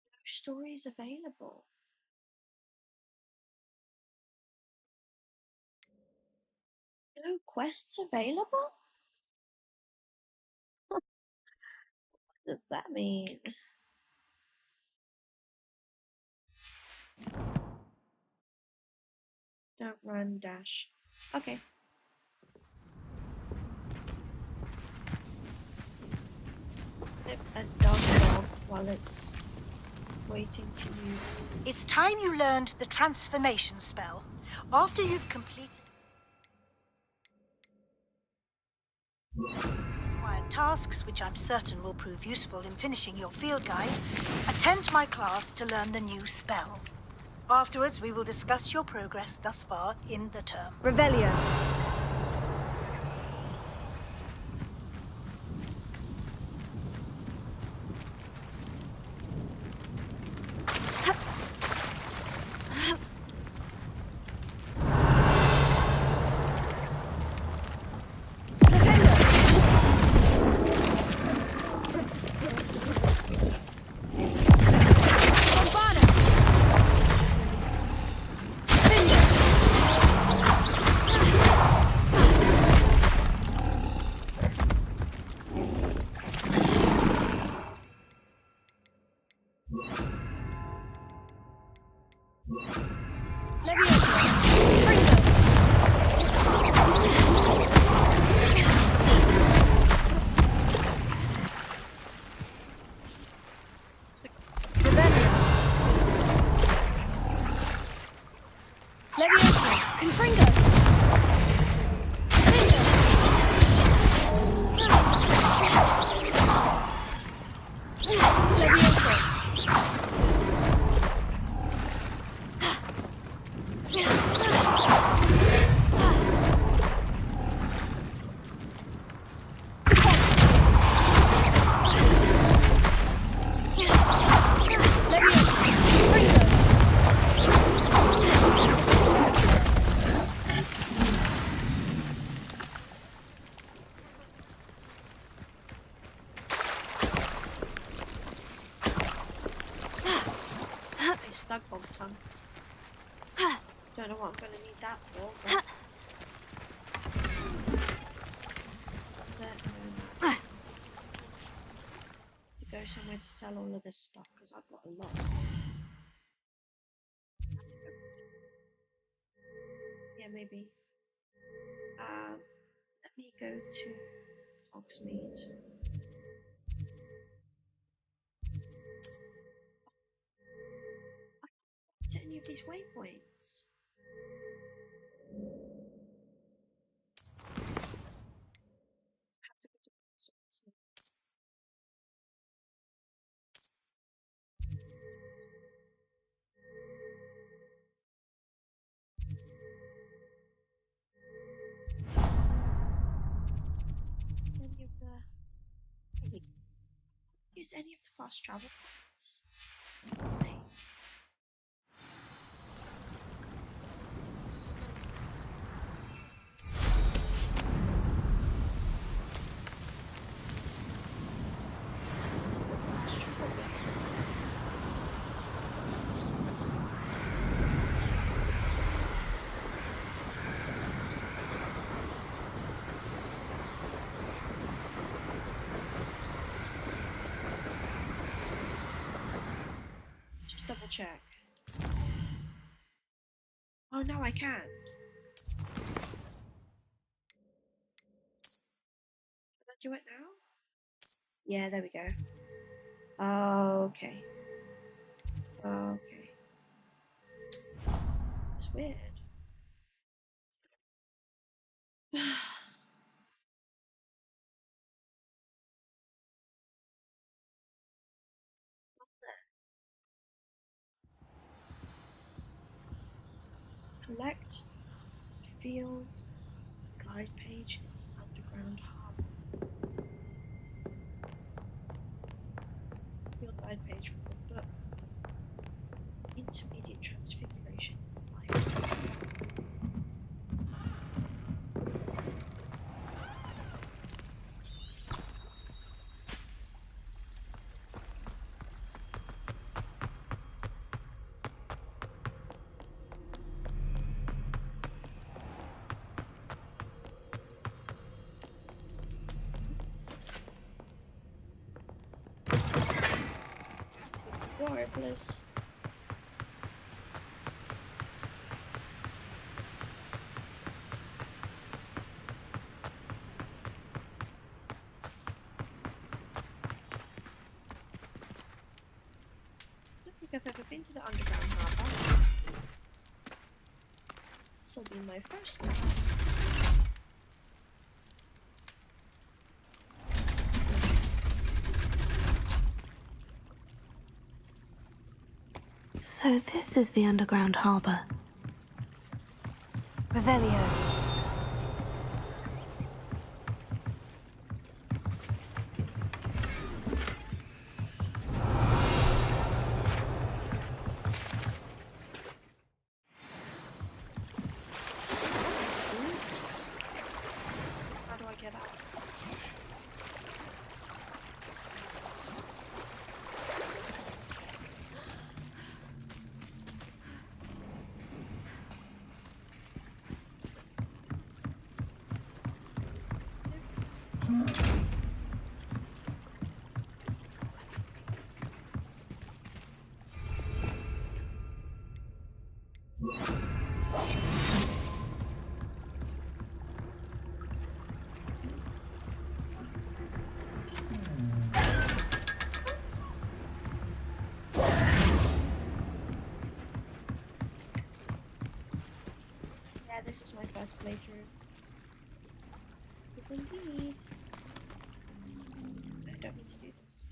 No stories available. No quests available? What does that mean? Don't run, dash. Okay. And dog while it's waiting to use. It's time you learned the transformation spell. After you've completed required tasks, which I'm certain will prove useful in finishing your field guide, attend my class to learn the new spell. Afterwards, we will discuss your progress thus far in the term. Revelio. Stug bog tongue. Don't know what I'm gonna need that for, but that's it. No. To go somewhere to sell all of this stuff because I've got a lot of stuff. Yeah, maybe. Let me go to Hogsmeade. To any of these waypoints. Have to go to any of the use any of the fast travel points. Just double check. Oh, no, I can. Can I do it now? Yeah, there we go. Okay. Okay. It's weird. Collect field guide page in the underground harbour. Field guide page from the book. Intermediate transfiguration of the life. Warblers. I don't think I've ever been to the underground harbour. This will be my first time. So this is the underground harbour. Revelio. Oops. How do I get out? this is my first playthrough. Yes, indeed. I don't need to do this.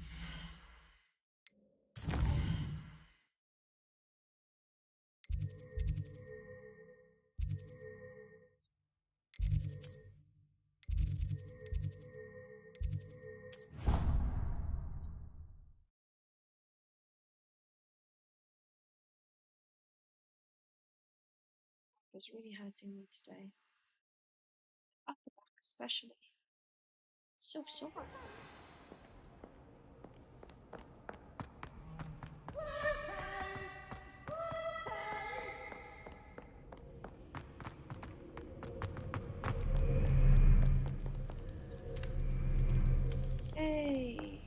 It's really hurting me today. Upper back especially. So sore. Hey.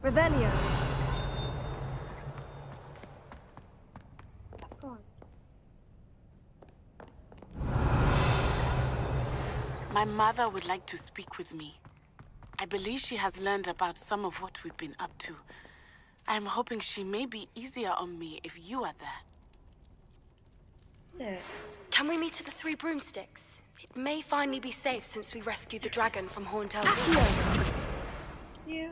Revelio. Back on. My mother would like to speak with me. I believe she has learned about some of what we've been up to. I'm hoping she may be easier on me if you are there. There. Can we meet at the Three Broomsticks? It may finally be safe since we rescued the dragon from Horntail. You.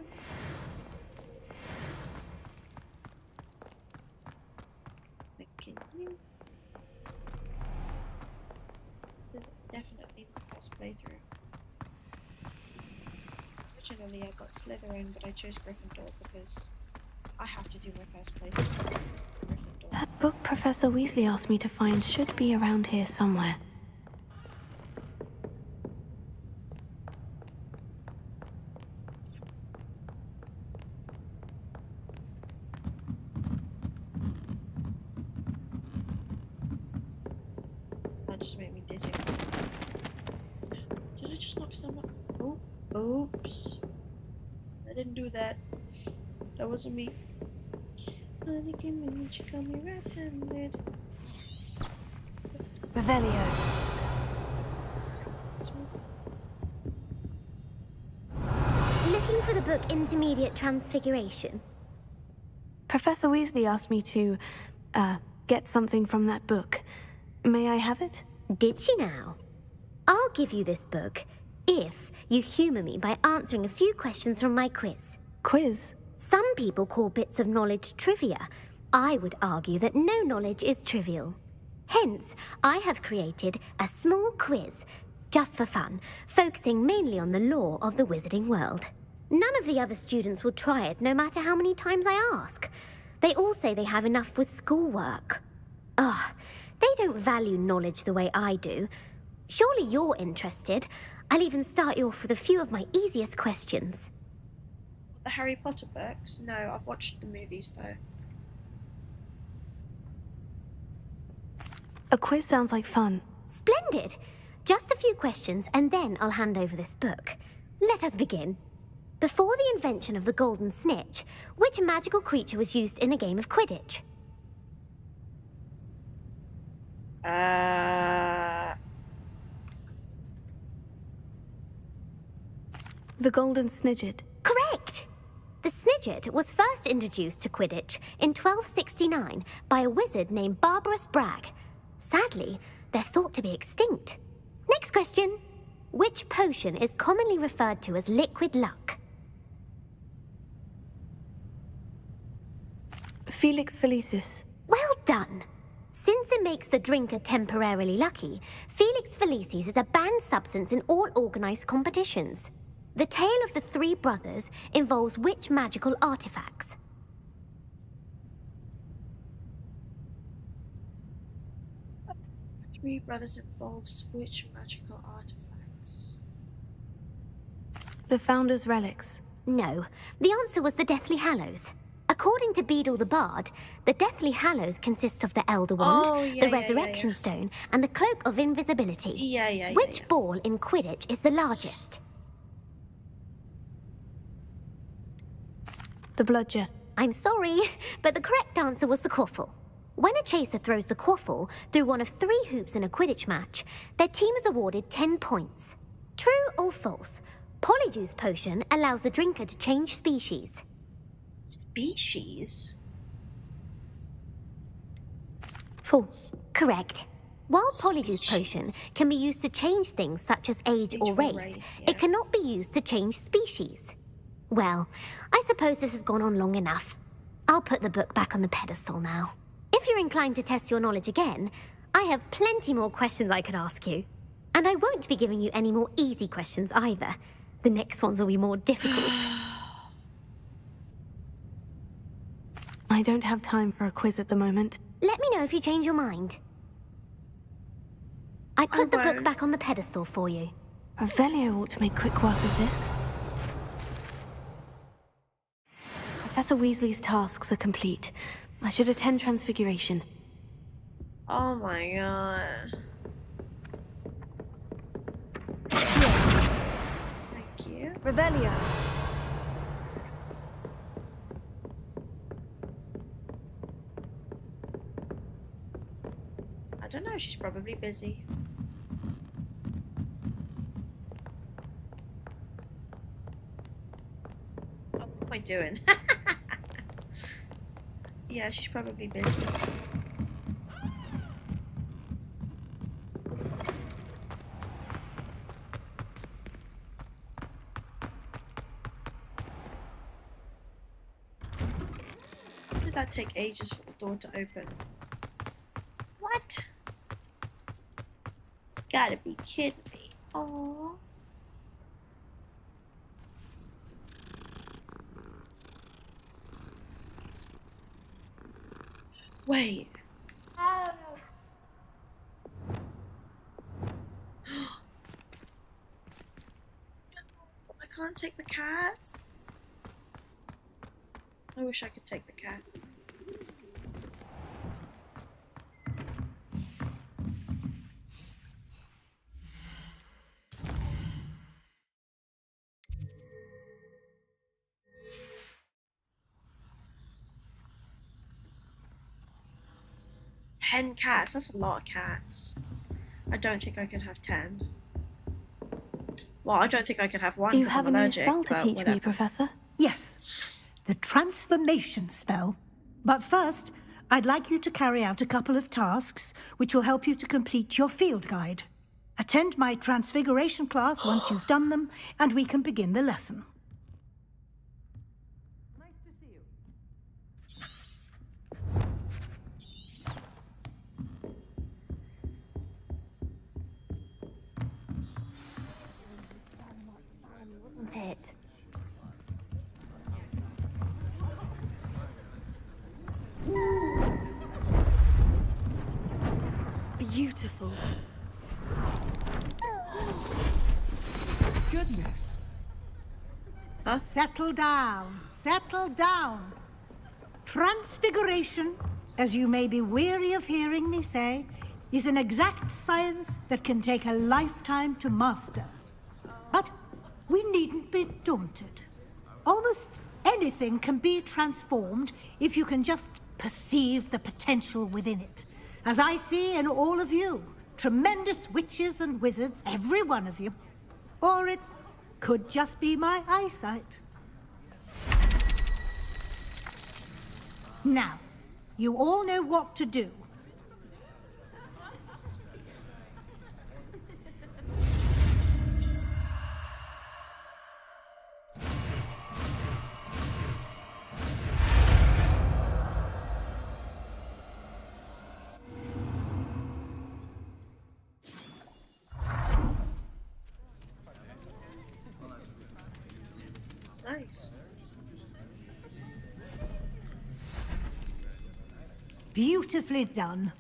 Continue. This is definitely my first playthrough. Originally I got Slytherin, but I chose Gryffindor because I have to do my first playthrough. Gryffindor. That book Professor Weasley asked me to find should be around here somewhere. That just made me dizzy. Did I just knock someone? Oh, oops. I didn't do that. That wasn't me. Honey came in, she caught me red-handed. Revelio. Looking for the book Intermediate Transfiguration? Professor Weasley asked me to, get something from that book. May I have it? Did she now? I'll give you this book if you humour me by answering a few questions from my quiz. Quiz? Some people call bits of knowledge trivia. I would argue that no knowledge is trivial. Hence, I have created a small quiz, just for fun, focusing mainly on the lore of the wizarding world. None of the other students will try it, no matter how many times I ask. They all say they have enough with schoolwork. Ugh, they don't value knowledge the way I do. Surely you're interested. I'll even start you off with a few of my easiest questions. The Harry Potter books? No, I've watched the movies though. A quiz sounds like fun. Splendid! Just a few questions and then I'll hand over this book. Let us begin. Before the invention of the golden snitch, which magical creature was used in a game of Quidditch? The golden snidget. Correct! The snidget was first introduced to Quidditch in 1269 by a wizard named Barbarous Bragg. Sadly, they're thought to be extinct. Next question. Which potion is commonly referred to as liquid luck? Felix Felicis. Well done! Since it makes the drinker temporarily lucky, Felix Felicis is a banned substance in all organised competitions. The tale of the three brothers involves which magical artifacts? Three Brothers involves which magical artifacts? The Founder's Relics. No, the answer was the Deathly Hallows. According to Beadle the Bard, the Deathly Hallows consist of the Elder Wand, the Resurrection Stone, and the Cloak of Invisibility. Which ball in Quidditch is the largest? The Bludger. I'm sorry, but the correct answer was the Quaffle. When a chaser throws the Quaffle through one of 3 hoops in a Quidditch match, their team is awarded 10 points. True or false? Polyjuice potion allows the drinker to change species. Species? False. Correct. While Polyjuice potion can be used to change things such as age or race, it cannot be used to change species. Well, I suppose this has gone on long enough. I'll put the book back on the pedestal now. If you're inclined to test your knowledge again, I have plenty more questions I could ask you. And I won't be giving you any more easy questions either. The next ones will be more difficult. I don't have time for a quiz at the moment. Let me know if you change your mind. I put the book back on the pedestal for you. Revelio ought to make quick work of this. Professor Weasley's tasks are complete. I should attend Transfiguration. Oh my god. Thank you. Revelio. I don't know, she's probably busy. Oh, what am I doing? Yeah, she's probably busy. Why did that take ages for the door to open? What? Gotta be kidding me. Aww. Wait. I can't take the cat. I wish I could take the cat. Ten cats, that's a lot of cats. I don't think I could have 10. Well, I don't think I could have one. You 'Cause have I'm a new allergic, spell to but teach whatever. me, Professor? Yes, the transformation spell. But first, I'd like you to carry out a couple of tasks which will help you to complete your field guide. Attend my transfiguration class once you've done them, and we can begin the lesson. It. Beautiful. Goodness. Huh? Settle down. Settle down. Transfiguration, as you may be weary of hearing me say, is an exact science that can take a lifetime to master. But we needn't be daunted. Almost anything can be transformed if you can just perceive the potential within it. As I see in all of you, tremendous witches and wizards, every one of you. Or it could just be my eyesight. Now, you all know what to do. Nice. Beautifully done.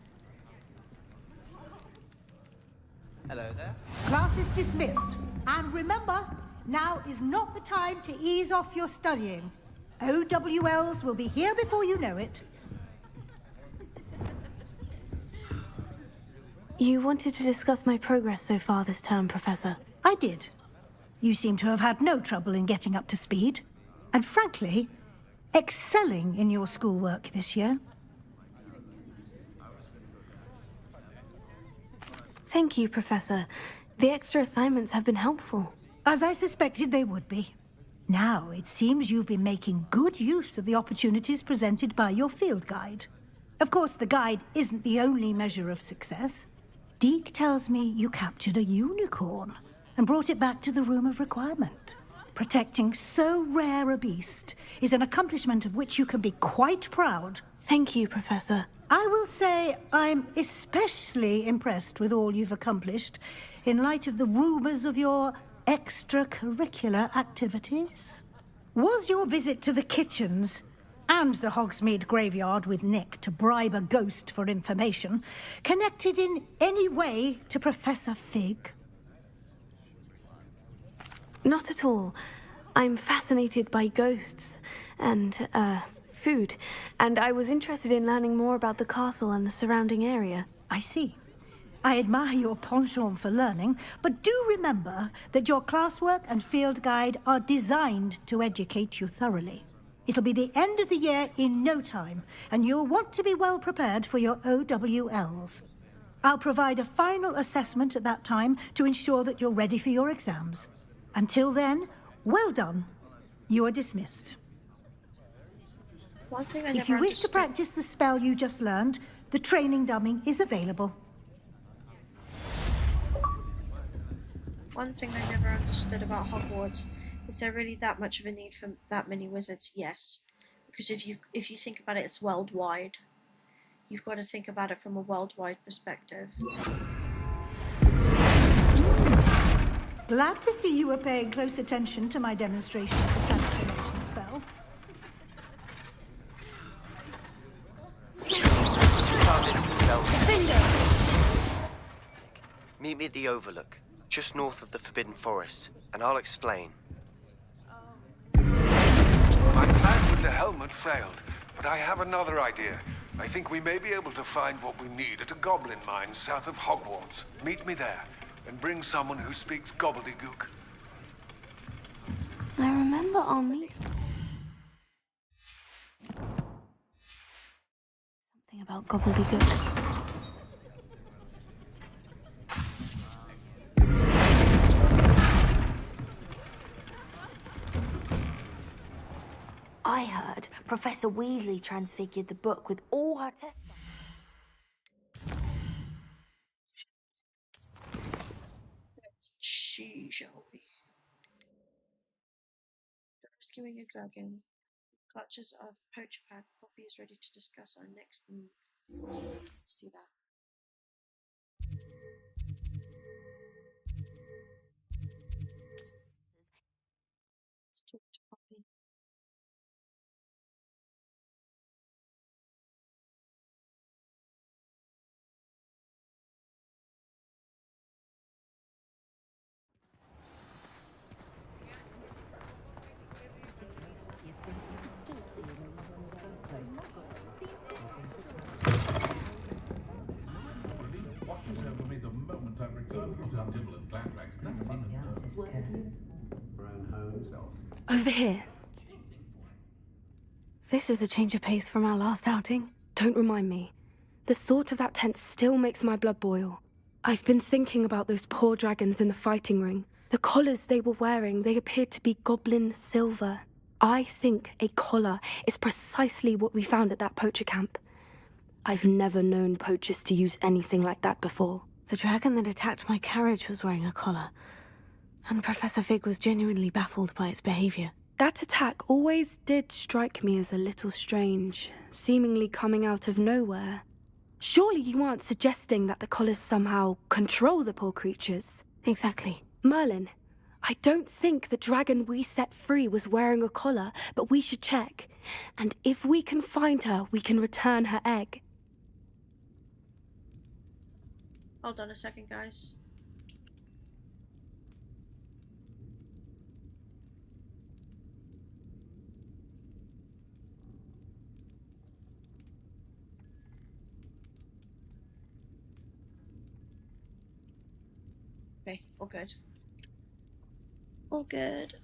Hello there. Class is dismissed. And remember, now is not the time to ease off your studying. OWLs will be here before you know it. You wanted to discuss my progress so far this term, Professor. I did. You seem to have had no trouble in getting up to speed. And frankly, excelling in your schoolwork this year. Thank you, Professor. The extra assignments have been helpful. As I suspected they would be. Now, it seems you've been making good use of the opportunities presented by your field guide. Of course, the guide isn't the only measure of success. Deke tells me you captured a unicorn and brought it back to the Room of Requirement. Protecting so rare a beast is an accomplishment of which you can be quite proud. Thank you, Professor. I will say I'm especially impressed with all you've accomplished in light of the rumors of your extracurricular activities. Was your visit to the kitchens and the Hogsmeade graveyard with Nick to bribe a ghost for information connected in any way to Professor Fig? Not at all. I'm fascinated by ghosts and, food, and I was interested in learning more about the castle and the surrounding area. I see. I admire your penchant for learning, but do remember that your classwork and field guide are designed to educate you thoroughly. It'll be the end of the year in no time, and you'll want to be well prepared for your OWLs. I'll provide a final assessment at that time to ensure that you're ready for your exams. Until then, well done. You are dismissed. One thing I If you wish to practice the spell you just learned, the training dummy is available. One thing I never understood about Hogwarts, is there really that much of a need for that many wizards? Yes. Because if you think about it, it's worldwide. You've got to think about it from a worldwide perspective. Glad to see you are paying close attention to my demonstration of the transformation spell. Meet me at the Overlook, just north of the Forbidden Forest, and I'll explain. My plan with the helmet failed, but I have another idea. I think we may be able to find what we need at a goblin mine south of Hogwarts. Meet me there, and bring someone who speaks gobbledygook. I remember our meeting. Something about gobbledygook. I heard Professor Weasley transfigured the book with all her tests. Let's see, shall we? Rescuing a dragon. Clutches of poacher pad. Poppy is ready to discuss our next move. Let's do that. Let's talk to Poppy. Over here. This is a change of pace from our last outing. Don't remind me. The thought of that tent still makes my blood boil. I've been thinking about those poor dragons in the fighting ring. The collars they were wearing, they appeared to be goblin silver. I think a collar is precisely what we found at that poacher camp. I've never known poachers to use anything like that before. The dragon that attacked my carriage was wearing a collar, and Professor Fig was genuinely baffled by its behavior. That attack always did strike me as a little strange, seemingly coming out of nowhere. Surely you aren't suggesting that the collars somehow control the poor creatures? Exactly. Merlin, I don't think the dragon we set free was wearing a collar, but we should check. And if we can find her, we can return her egg. Hold on a second, guys. Okay, all good. All good.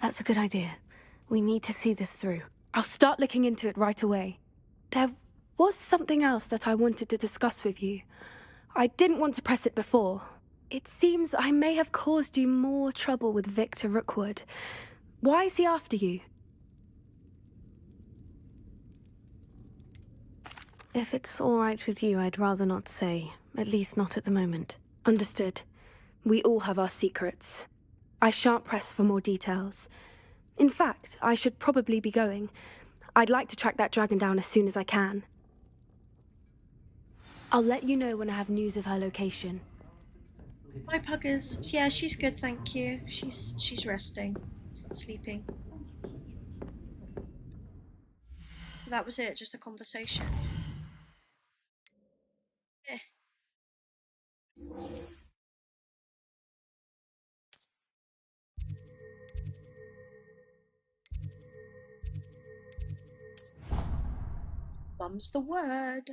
That's a good idea. We need to see this through. I'll start looking into it right away. There was something else that I wanted to discuss with you. I didn't want to press it before, It seems I may have caused you more trouble with Victor Rookwood. Why is he after you? If it's all right with you, I'd rather not say. At least not at the moment. Understood. We all have our secrets. I shan't press for more details. In fact, I should probably be going. I'd like to track that dragon down as soon as I can. I'll let you know when I have news of her location. My puggers. Yeah, she's good, thank you. She's resting. Sleeping. That was it, just a conversation. Eh. Mum's the word.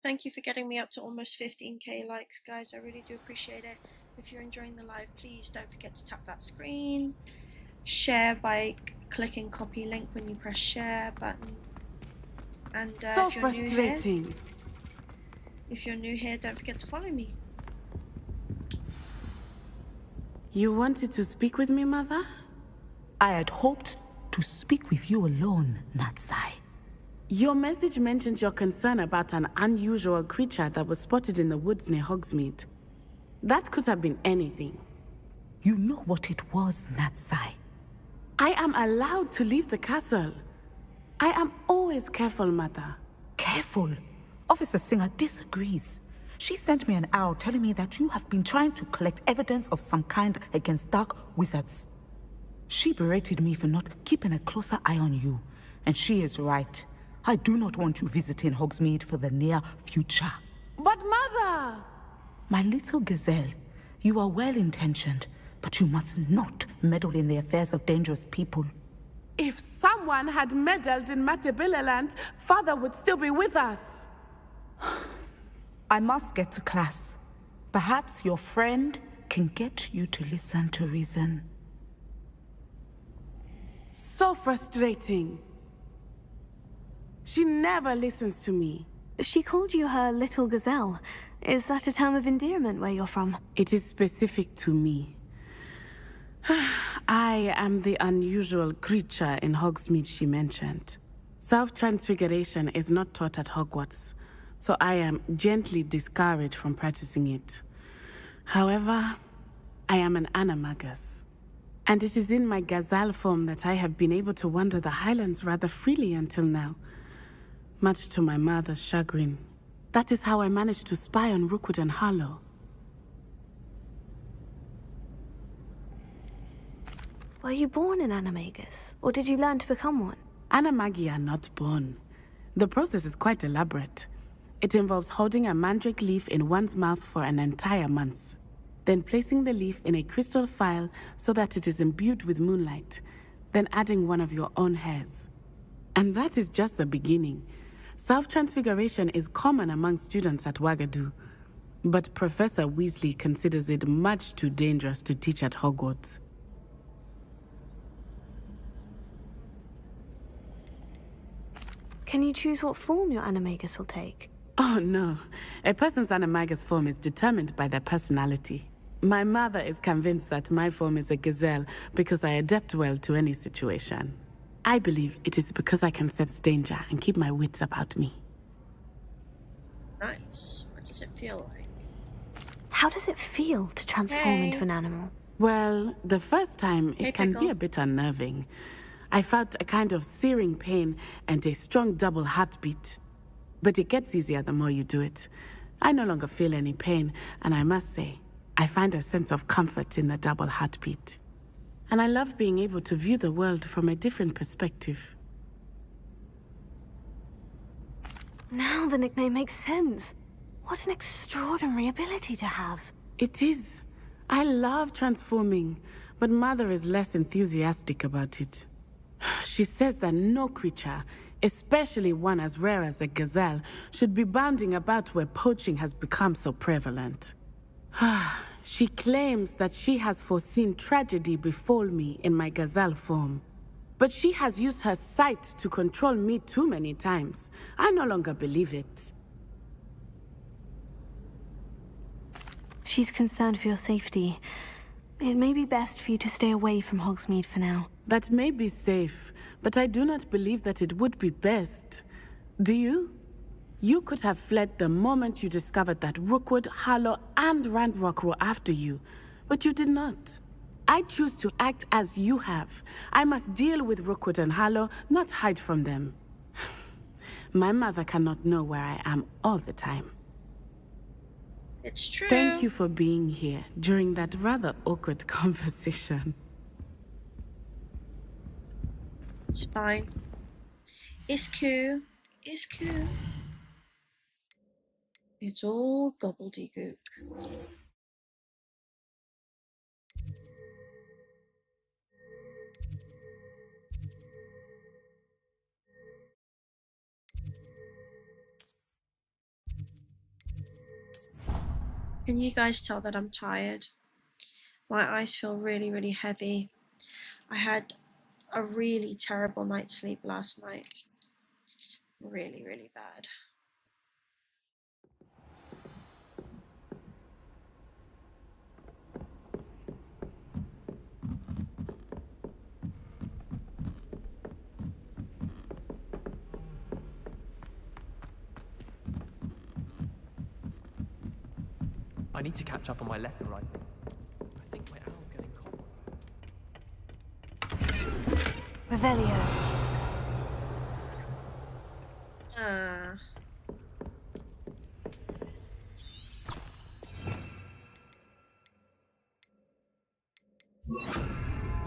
Thank you for getting me up to almost 15k likes, guys. I really do appreciate it. If you're enjoying the live, please don't forget to tap that screen. Share by clicking copy link when you press share button. And So frustrating. If you're new here, don't forget to follow me. You wanted to speak with me, Mother? I had hoped to speak with you alone, Natsai. Your message mentioned your concern about an unusual creature that was spotted in the woods near Hogsmeade. That could have been anything. You know what it was, Natsai. I am allowed to leave the castle. I am always careful, Mother. Careful? Officer Singer disagrees. She sent me an owl telling me that you have been trying to collect evidence of some kind against dark wizards. She berated me for not keeping a closer eye on you, and she is right. I do not want you visiting Hogsmeade for the near future. But Mother! My little gazelle, you are well-intentioned, but you must not meddle in the affairs of dangerous people. If someone had meddled in Matabeleland, Father would still be with us. I must get to class. Perhaps your friend can get you to listen to reason. So frustrating. She never listens to me. She called you her little gazelle. Is that a term of endearment where you're from? It is specific to me. I am the unusual creature in Hogsmeade she mentioned. Self-transfiguration is not taught at Hogwarts, so I am gently discouraged from practicing it. However, I am an animagus, and it is in my gazelle form that I have been able to wander the Highlands rather freely until now, much to my mother's chagrin. That is how I managed to spy on Rookwood and Harlow. Were you born an animagus, or did you learn to become one? Animagi are not born. The process is quite elaborate. It involves holding a mandrake leaf in one's mouth for an entire month, then placing the leaf in a crystal phial so that it is imbued with moonlight, then adding one of your own hairs. And that is just the beginning. Self-transfiguration is common among students at Wagadu, but Professor Weasley considers it much too dangerous to teach at Hogwarts. Can you choose what form your animagus will take? Oh no, a person's animagus form is determined by their personality. My mother is convinced that my form is a gazelle because I adapt well to any situation. I believe it is because I can sense danger and keep my wits about me. Nice. What does it feel like? How does it feel to transform into an animal? Well, the first time Hey, it can be Pickle. a bit unnerving. I felt a kind of searing pain and a strong double heartbeat. But it gets easier the more you do it. I no longer feel any pain, and I must say, I find a sense of comfort in the double heartbeat. And I love being able to view the world from a different perspective. Now the nickname makes sense. What an extraordinary ability to have. It is. I love transforming, but Mother is less enthusiastic about it. She says that no creature, especially one as rare as a gazelle, should be bounding about where poaching has become so prevalent. She claims that she has foreseen tragedy befall me in my gazelle form. But she has used her sight to control me too many times. I no longer believe it. She's concerned for your safety. It may be best for you to stay away from Hogsmeade for now. That may be safe, but I do not believe that it would be best. Do you? You could have fled the moment you discovered that Rookwood, Harlow, and Ranrock were after you, but you did not. I choose to act as you have. I must deal with Rookwood and Harlow, not hide from them. My mother cannot know where I am all the time. It's true. Thank you for being here during that rather awkward conversation. It's fine. It's cool. It's cool. It's all gobbledygook. Can you guys tell that I'm tired? My eyes feel really, really heavy. I had a really terrible night's sleep last night. Really, really bad. I need to catch up on my letter writing. I think my owl's getting cold. Revelio.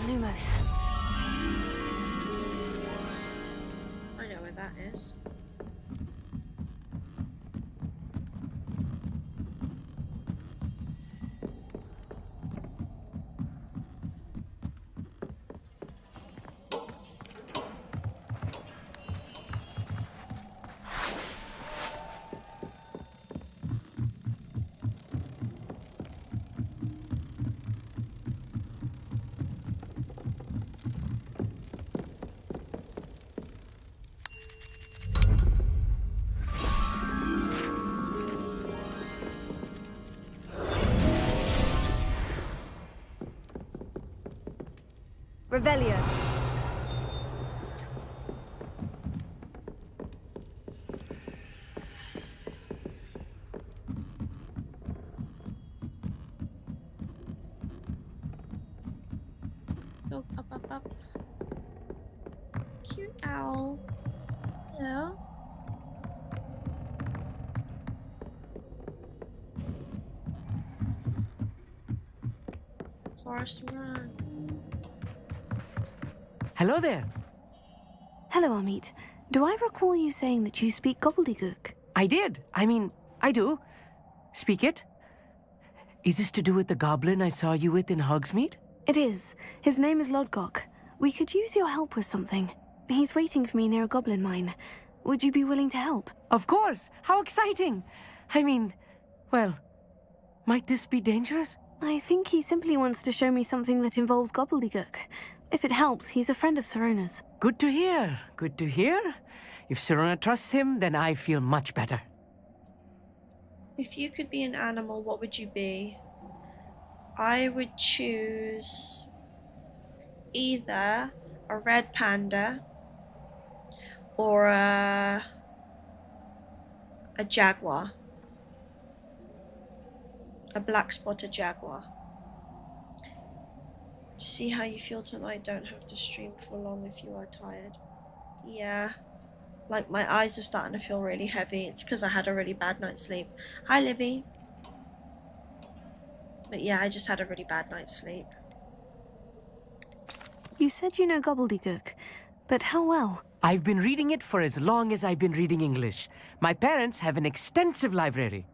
Lumos. I know where that is. Revelio. Go up, up, up. Cute owl. Hello. Forest run. Hello there. Hello, Amit. Do I recall you saying that you speak gobbledygook? I did. I do. Speak it. Is this to do with the goblin I saw you with in Hogsmeade? It is. His name is Lodgok. We could use your help with something. He's waiting for me near a goblin mine. Would you be willing to help? Of course! How exciting! Well, might this be dangerous? I think he simply wants to show me something that involves gobbledygook. If it helps, he's a friend of Sirona's. Good to hear. Good to hear. If Sirona trusts him, then I feel much better. If you could be an animal, what would you be? I would choose either a red panda or a jaguar. A black spotted jaguar. To see how you feel tonight, don't have to stream for long if you are tired. Yeah. Like, my eyes are starting to feel really heavy. It's because I had a really bad night's sleep. Hi, Livy. But yeah, I just had a really bad night's sleep. You said you know gobbledygook, but how well? I've been reading it for as long as I've been reading English. My parents have an extensive library.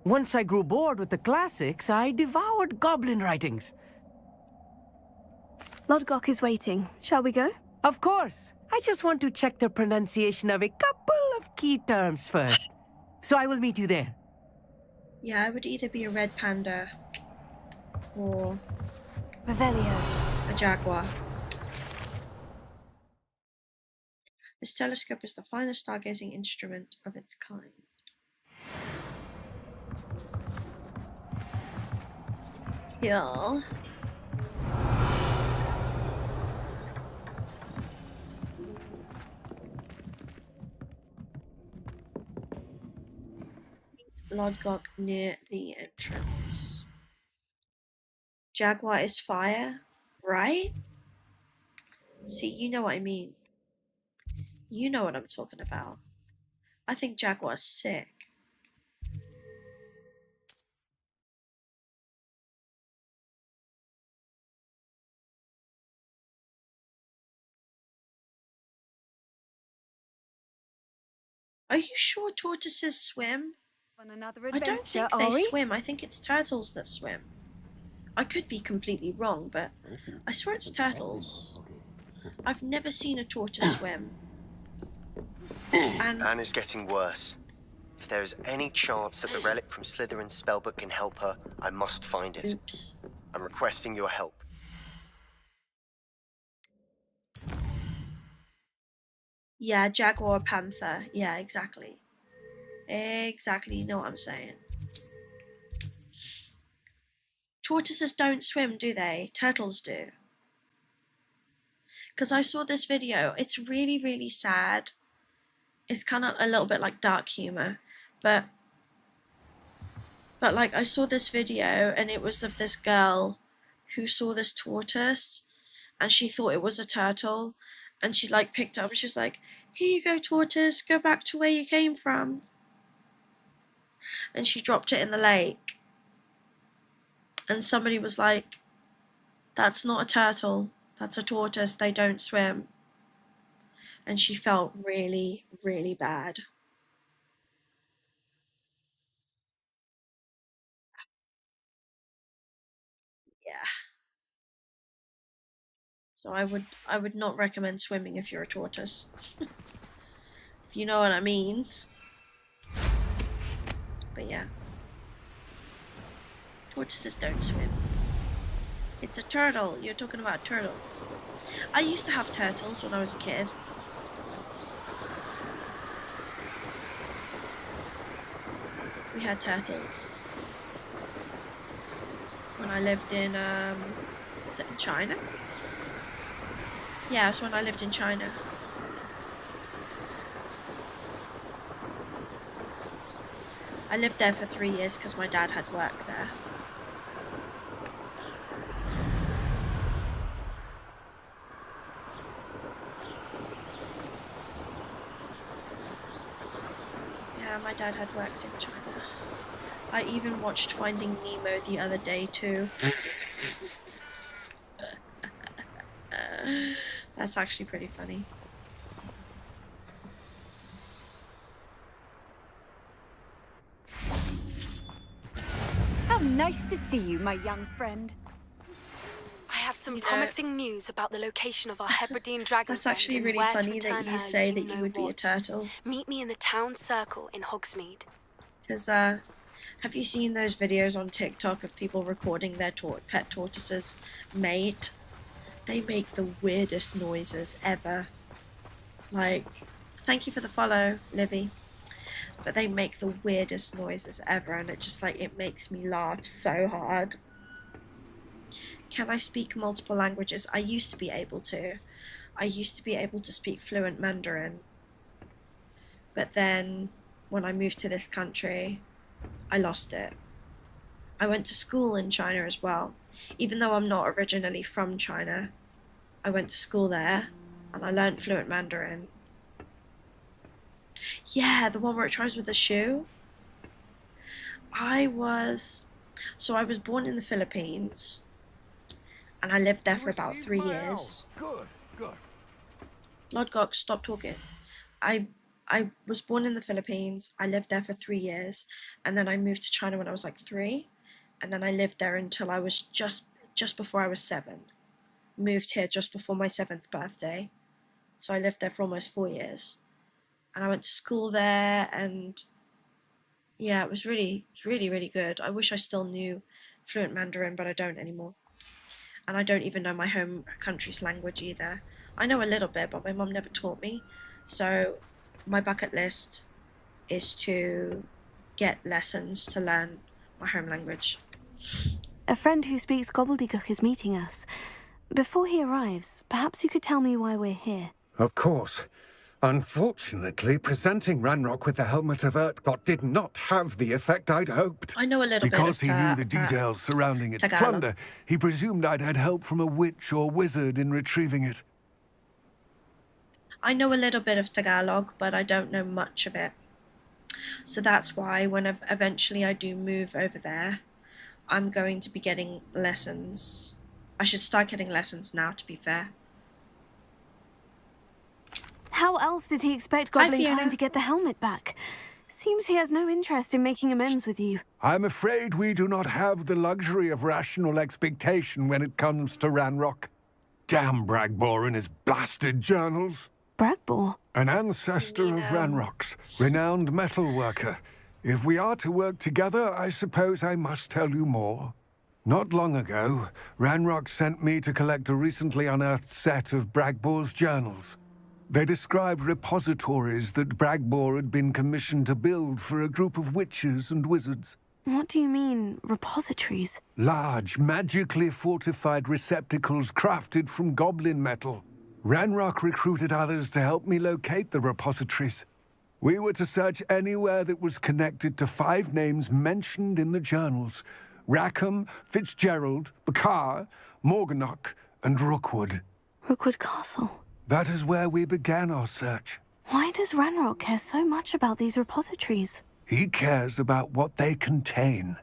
Once I grew bored with the classics, I devoured goblin writings. Lodgok is waiting. Shall we go? Of course. I just want to check the pronunciation of a couple of key terms first. So I will meet you there. Yeah, I would either be a red panda or Revelio. a jaguar. This telescope is the finest stargazing instrument of its kind. Yeah. Lodgok near the entrance. Jaguar is fire, right? See, you know what I mean. You know what I'm talking about. I think Jaguar's sick. Are you sure tortoises swim? On another I don't adventure, think they are we? swim. I think it's turtles that swim. I could be completely wrong, but I swear it's turtles. I've never seen a tortoise swim. And Anna's getting worse. If there is any chance that the relic from Slytherin's spellbook can help her, I must find it. Oops. I'm requesting your help. yeah, jaguar, panther. Yeah, exactly. Exactly, you know what I'm saying. Tortoises don't swim, do they? Turtles do. Because I saw this video. It's really, really sad. It's kind of a little bit like dark humor, but like I saw this video and it was of this girl who saw this tortoise and she thought it was a turtle and she like picked it up and she's like, here you go, tortoise, go back to where you came from. And she dropped it in the lake. And somebody was like, that's not a turtle, that's a tortoise, they don't swim. And she felt really, really bad. Yeah. So I would not recommend swimming if you're a tortoise. If you know what I mean. But yeah. Tortoises don't swim. It's a turtle. You're talking about a turtle. I used to have turtles when I was a kid. We had turtles. When I lived in, was it in China? Yeah, it's when I lived in China. I lived there for 3 years because my dad had work there. Yeah, my dad had worked in China. I even watched Finding Nemo the other day too. That's actually pretty funny. How nice to see you, my young friend. I have some promising news about the location of our Hebridean dragon. That's actually friend and really where to funny that return you her, say that know you would be a what. turtle. Meet me in the town circle in Hogsmeade. Because, have you seen those videos on TikTok of people recording their pet tortoises mate? They make the weirdest noises ever. Like, thank you for the follow, Livy. But they make the weirdest noises ever, and it just like, it makes me laugh so hard. Can I speak multiple languages? I used to be able to. I used to be able to speak fluent Mandarin. But then, when I moved to this country, I lost it. I went to school in China as well. Even though I'm not originally from China, I went to school there, and I learned fluent Mandarin. Yeah, the one where it tries with a shoe. I was born in the Philippines, and I lived there for about 3 years. Good, good. Lodgok, stop talking. I was born in the Philippines. I lived there for 3 years, and then I moved to China when I was like 3, and then I lived there until I was just before I was 7. Moved here just before my 7th birthday, so I lived there for almost 4 years, and I went to school there, and yeah, it was really, really good. I wish I still knew fluent Mandarin, but I don't anymore. And I don't even know my home country's language either. I know a little bit, but my mum never taught me. So my bucket list is to get lessons to learn my home language. A friend who speaks gobbledygook is meeting us. Before he arrives, perhaps you could tell me why we're here. Of course. Unfortunately, presenting Ranrock with the Helmet of Urtkot did not have the effect I'd hoped. I know a little because bit he of knew the details surrounding its Tagalog. plunder, he presumed I'd had help from a witch or wizard in retrieving it. I know a little bit of Tagalog, but I don't know much of it. So that's why when eventually I do move over there, I'm going to be getting lessons. I should start getting lessons now, to be fair. How else did he expect Hi, Goblin Fiona. Kind to get the helmet back? Seems he has no interest in making amends with you. I'm afraid we do not have the luxury of rational expectation when it comes to Ranrock. Damn Bragbor and his blasted journals. Bragbor? An ancestor of Ranrock's, renowned metal worker. If we are to work together, I suppose I must tell you more. Not long ago, Ranrock sent me to collect a recently unearthed set of Bragbor's journals. They described repositories that Bragbor had been commissioned to build for a group of witches and wizards. What do you mean, repositories? Large, magically fortified receptacles crafted from goblin metal. Ranrock recruited others to help me locate the repositories. We were to search anywhere that was connected to 5 names mentioned in the journals: Rackham, Fitzgerald, Bakar, Morganach, and Rookwood. Rookwood Castle. That is where we began our search. Why does Ranrock care so much about these repositories? He cares about what they contain.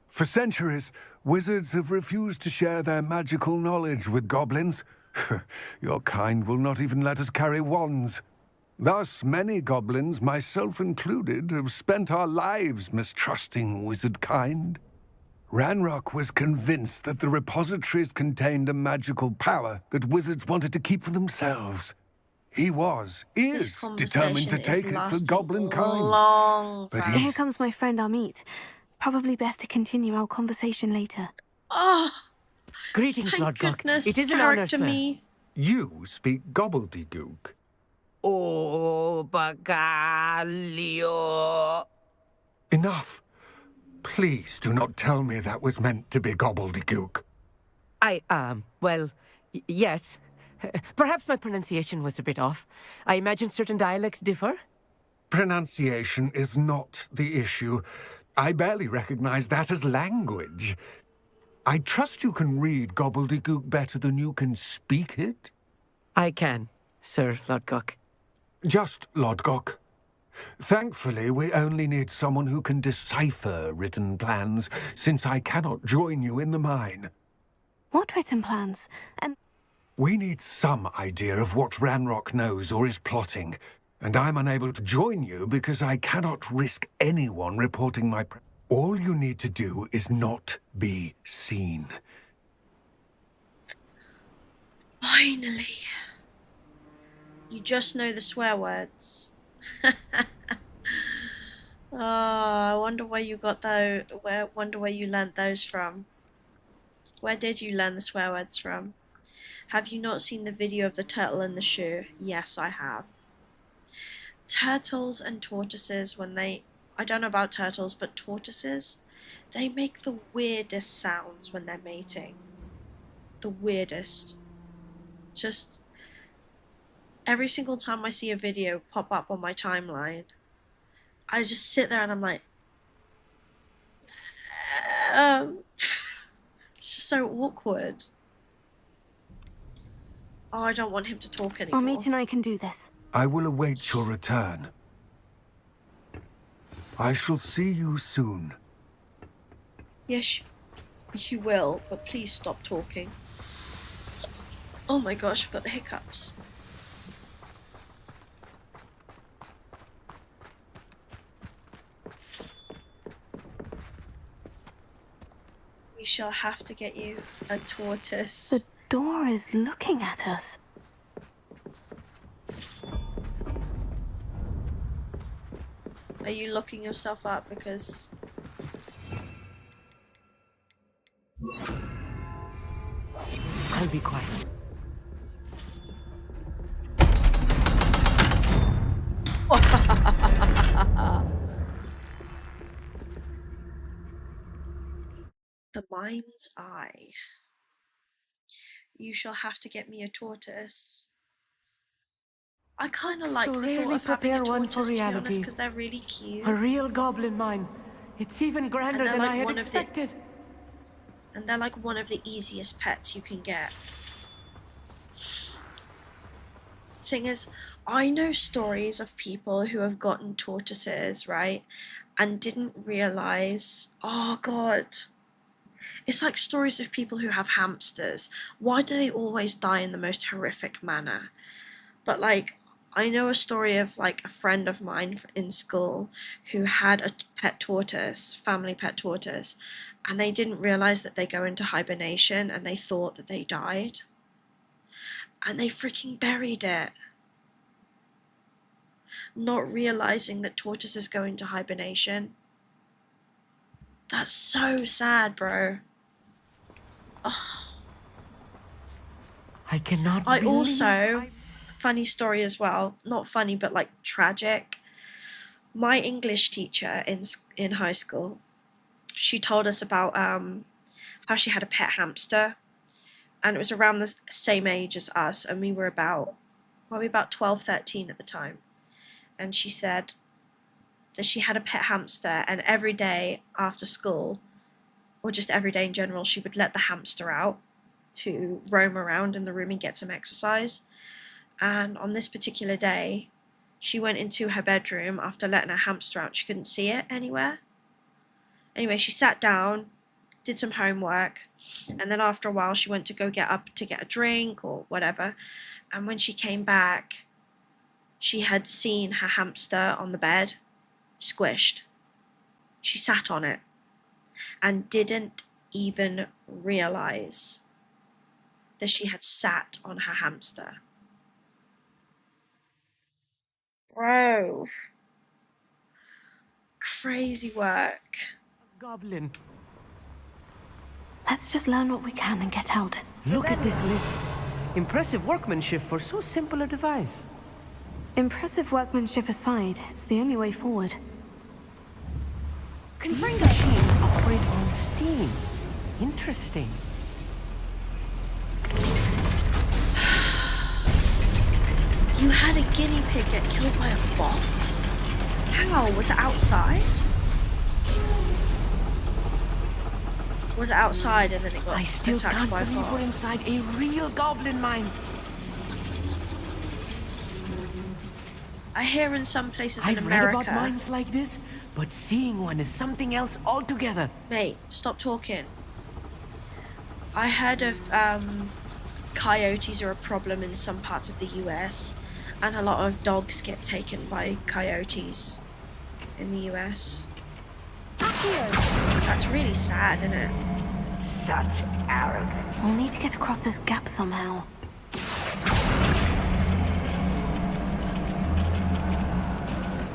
For centuries, wizards have refused to share their magical knowledge with goblins. Your kind will not even let us carry wands. Thus, many goblins, myself included, have spent our lives mistrusting wizard kind. Ranrock was convinced that the repositories contained a magical power that wizards wanted to keep for themselves. He is determined to take it for goblin kind. But Here comes my friend Amit. Probably best to continue our conversation later. Oh, Greetings, thank Lord Gok. goodness. It is an honor, Character sir. me. You speak gobbledygook. Oh, Bagalio. Enough. Please do not tell me that was meant to be gobbledygook. Well, yes. Perhaps my pronunciation was a bit off. I imagine certain dialects differ. Pronunciation is not the issue. I barely recognize that as language. I trust you can read gobbledygook better than you can speak it? I can, Sir Lord Gok. Just Lord Gok. Thankfully, we only need someone who can decipher written plans, since I cannot join you in the mine. What written plans? And we need some idea of what Ranrock knows or is plotting, and I'm unable to join you because I cannot risk anyone reporting my all you need to do is not be seen. Finally. You just know the swear words. Oh, I wonder where you got those. Wonder where you learnt those from. Where did you learn the swear words from? Have you not seen the video of the turtle and the shoe? Yes, I have. Turtles and tortoises, when they... I don't know about turtles, but tortoises, they make the weirdest sounds when they're mating. The weirdest. Just... every single time I see a video pop up on my timeline, I just sit there and I'm like... it's just so awkward. Oh, I don't want him to talk anymore. Amit and I can do this. I will await your return. I shall see you soon. Yes, you will, but please stop talking. Oh my gosh, I've got the hiccups. We shall have to get you a tortoise. The door is looking at us. Are you locking yourself up because... I'll be quiet. Mind's eye. You shall have to get me a tortoise. I kind of like so the thought rarely of having a prepare one for tortoise, to be honest, reality. because they're really cute. A real goblin mine. It's even grander than I had expected. And they're like one of the easiest pets you can get. Thing is, I know stories of people who have gotten tortoises, right? And didn't realize, oh God. It's like stories of people who have hamsters. Why do they always die in the most horrific manner? But like, I know a story of like a friend of mine in school who had a pet tortoise, family pet tortoise, and they didn't realize that they go into hibernation and they thought that they died. And they freaking buried it. Not realizing that tortoises go into hibernation. That's so sad, bro. Oh. I cannot I believe also, funny story as well, not funny but like tragic. My English teacher in high school, she told us about how she had a pet hamster, and it was around the same age as us, and we were about 12, 13 at the time. And she said that she had a pet hamster, and every day after school, or just every day in general, she would let the hamster out to roam around in the room and get some exercise. And on this particular day, she went into her bedroom after letting her hamster out. She couldn't see it anywhere. Anyway, she sat down, did some homework, and then after a while she went to go get up to get a drink or whatever. And when she came back, she had seen her hamster on the bed, squished. She sat on it and didn't even realize that she had sat on her hamster. Bro. Crazy work. Goblin. Let's just learn what we can and get out. Look at this lift. Impressive workmanship for so simple a device. Impressive workmanship aside, it's the only way forward. These machines operate on steam. Interesting. You had a guinea pig get killed by a fox? How? Was it outside? Was it outside and then it got I still attacked can't by a believe fox? we're inside a real goblin mine. I hear in some places I've in read America... about mines like this, but seeing one is something else altogether. Mate, stop talking. I heard of coyotes are a problem in some parts of the US, and a lot of dogs get taken by coyotes in the US. That's really sad, isn't it? Such arrogance. We'll need to get across this gap somehow.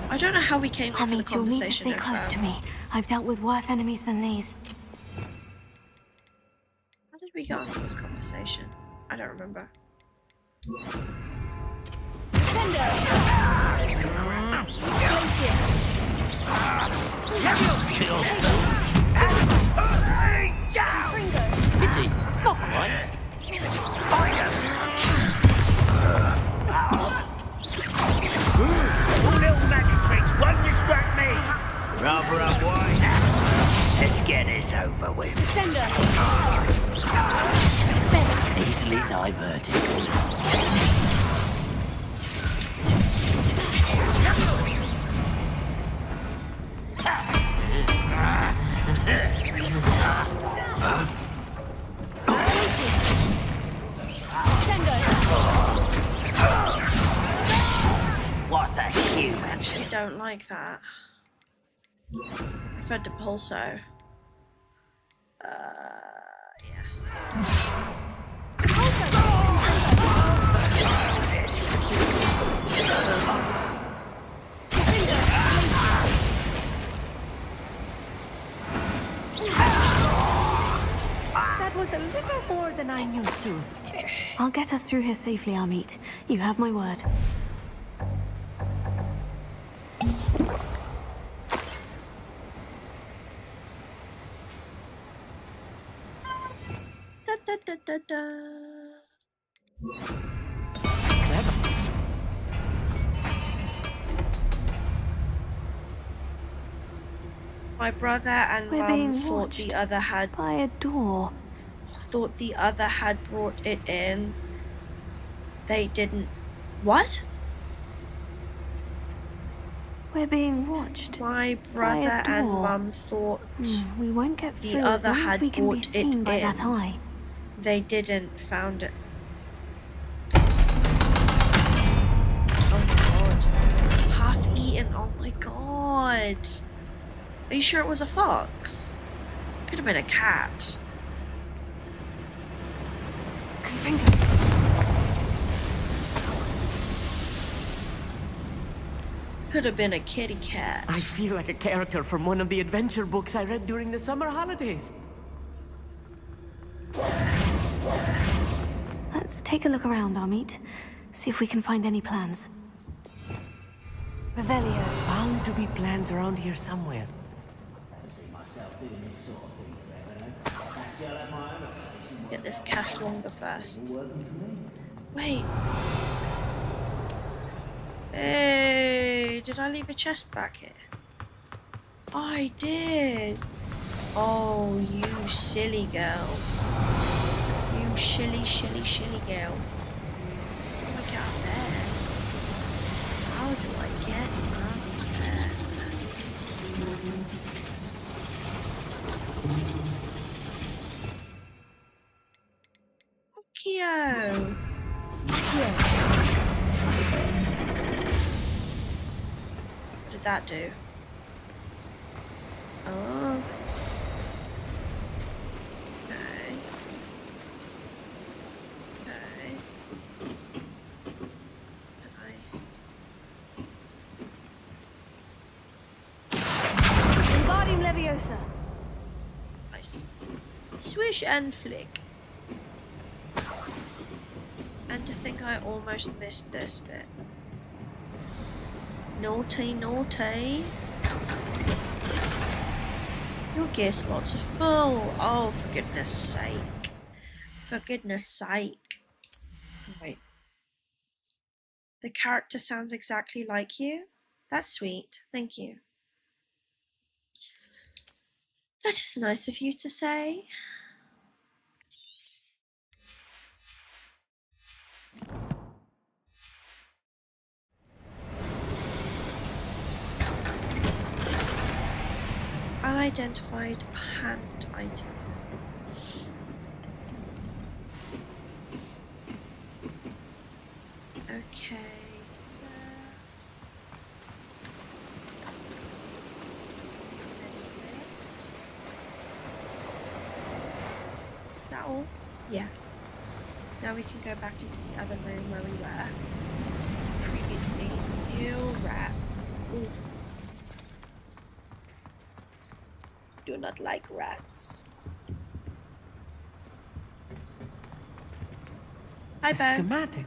I don't know how we came into the Amit, you'll need to conversation stay of, close to me. I've dealt with worse enemies than these. How did we get onto this conversation? I don't remember. Pity, not quite. All little magic tricks won't distract me. Rather unwise. Let's get this over with. Easily diverted. What's a human? I actually don't like that. I preferred to pulso. Yeah. That was a little more than I'm used to. I'll get us through here safely, Amit. You have my word. Da, da, da, da. My brother and We're Mum being thought watched the other had by a door. Brought it in. They didn't. What? We're being watched My by brother a and door. Mum thought We won't get the through as other long as had we can be brought it seen by that in. eye. They didn't found it. Oh my god. Half eaten. Oh my god. Are you sure it was a fox? Could have been a cat. Could have been a kitty cat. I feel like a character from one of the adventure books I read during the summer holidays. Let's take a look around, Amit. See if we can find any plans. Revelio. Bound to be plans around here somewhere. Get this cash longer first. Wait. Hey, did I leave a chest back here? I did. Oh, you silly girl. You shilly girl. How do I get up there? How do I get up there? Kyo. What did that do? Oh. Okay. Okay. Wingardium Leviosa. Nice. Swish and flick. And to think I almost missed this bit. Naughty, naughty. Your gear slots are full. Oh, for goodness sake. For goodness sake. Wait. The character sounds exactly like you? That's sweet. Thank you. That is nice of you to say. Unidentified hand item. Okay, so next bit. Is that all? Yeah. Now we can go back into the other room where we were previously. Ew, rats. Oof. Do not like rats. Hi, A Bo. schematic.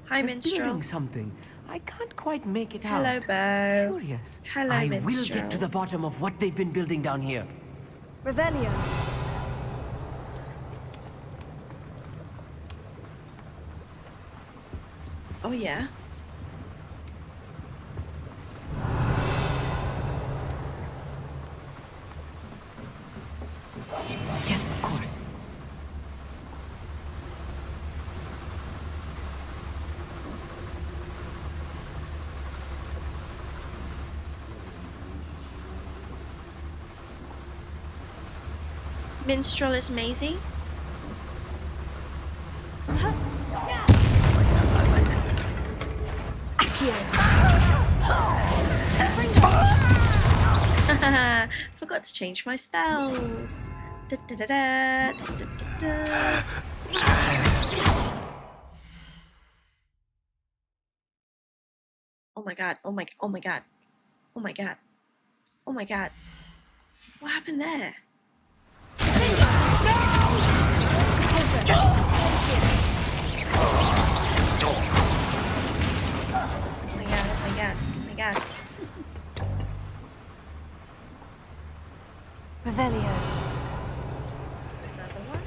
Hi, They're Minstrel. building something. I can't quite make it Hello, out. Bo. Curious. Hello, I Minstrel. will get to the bottom of what they've been building down here. Revelio. Oh, yeah. Yes, of course. Minstrel is Maisie. Forgot to change my spells. Da, da, da, da, da, da, da. Oh my god, oh my god, oh my god. Oh my god. Oh my god. What happened there? Oh my god, oh my god, oh my god. Revelio. Another one.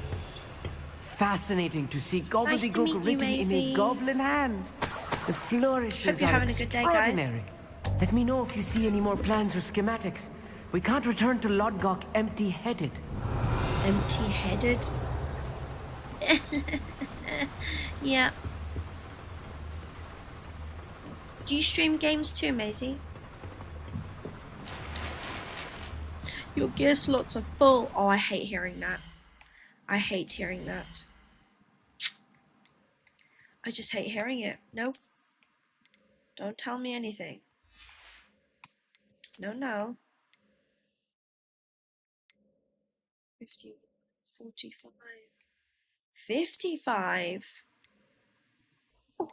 fascinating to see Nice to gobbledygook meet you, written in Maisie. a goblin hand. The flourishes Hope you're are having a good day, guys. extraordinary. Let me know if you see any more plans or schematics. We can't return to Lodgok empty-headed. Empty-headed? Yeah. Do you stream games too, Maisie? Your gear slots are full. Oh, I hate hearing that. I hate hearing that. I just hate hearing it. Nope. Don't tell me anything. No, no. 50, 45. 55. Oh.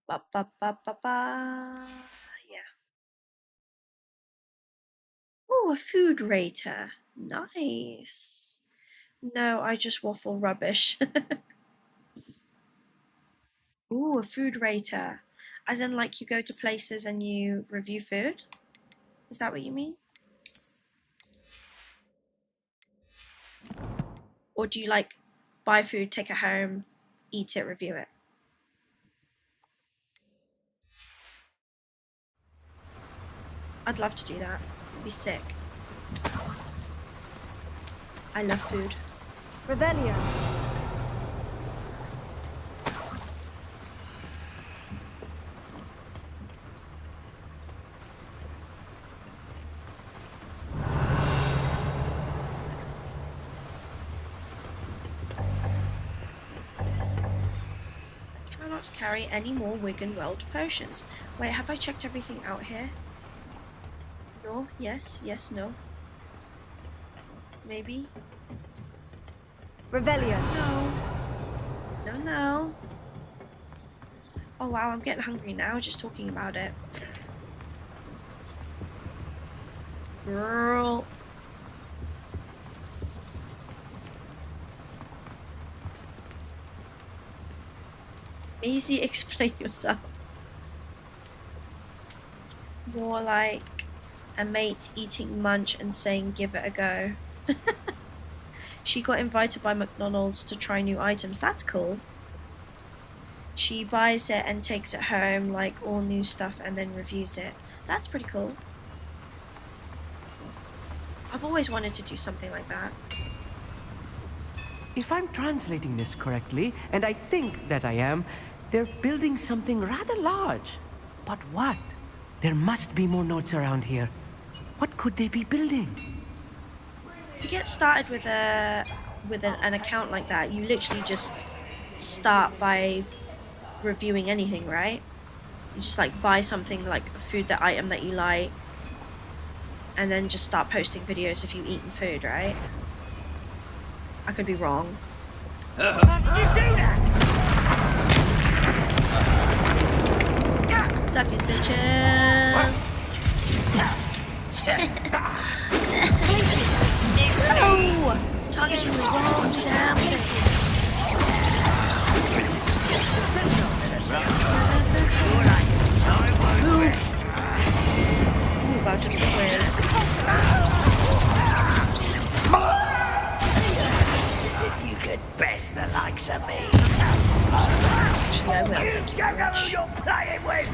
Ba ba ba ba ba. Yeah. Oh, a food rater. Nice. No, I just waffle rubbish. Ooh, a food rater. As in, like, you go to places and you review food? Is that what you mean? Or do you, like, buy food, take it home, eat it, review it? I'd love to do that. It'd be sick. I love food. Revelio. Cannot carry any more Wigan Weld potions. Wait, have I checked everything out here? No, yes, yes, no. Maybe. Revelio. No. No, no. Oh wow, I'm getting hungry now just talking about it. Girl. Maisie, explain yourself. More like a mate eating munch and saying give it a go. She got invited by McDonald's to try new items. That's cool. She buys it and takes it home, like all new stuff, and then reviews it. That's pretty cool. I've always wanted to do something like that. If I'm translating this correctly, and I think that I am, they're building something rather large. But what? There must be more notes around here. What could they be building? To get started with an account like that, you literally just start by reviewing anything, right? You just like buy something like a food, the item that you like, and then just start posting videos if you've eaten food, right? I could be wrong. How did you do that? Suck it, bitches. No! Targeting the wrong damn thing. Ooh, about to win. As if you could best the likes of me. Actually, I will. You don't know who you're playing with.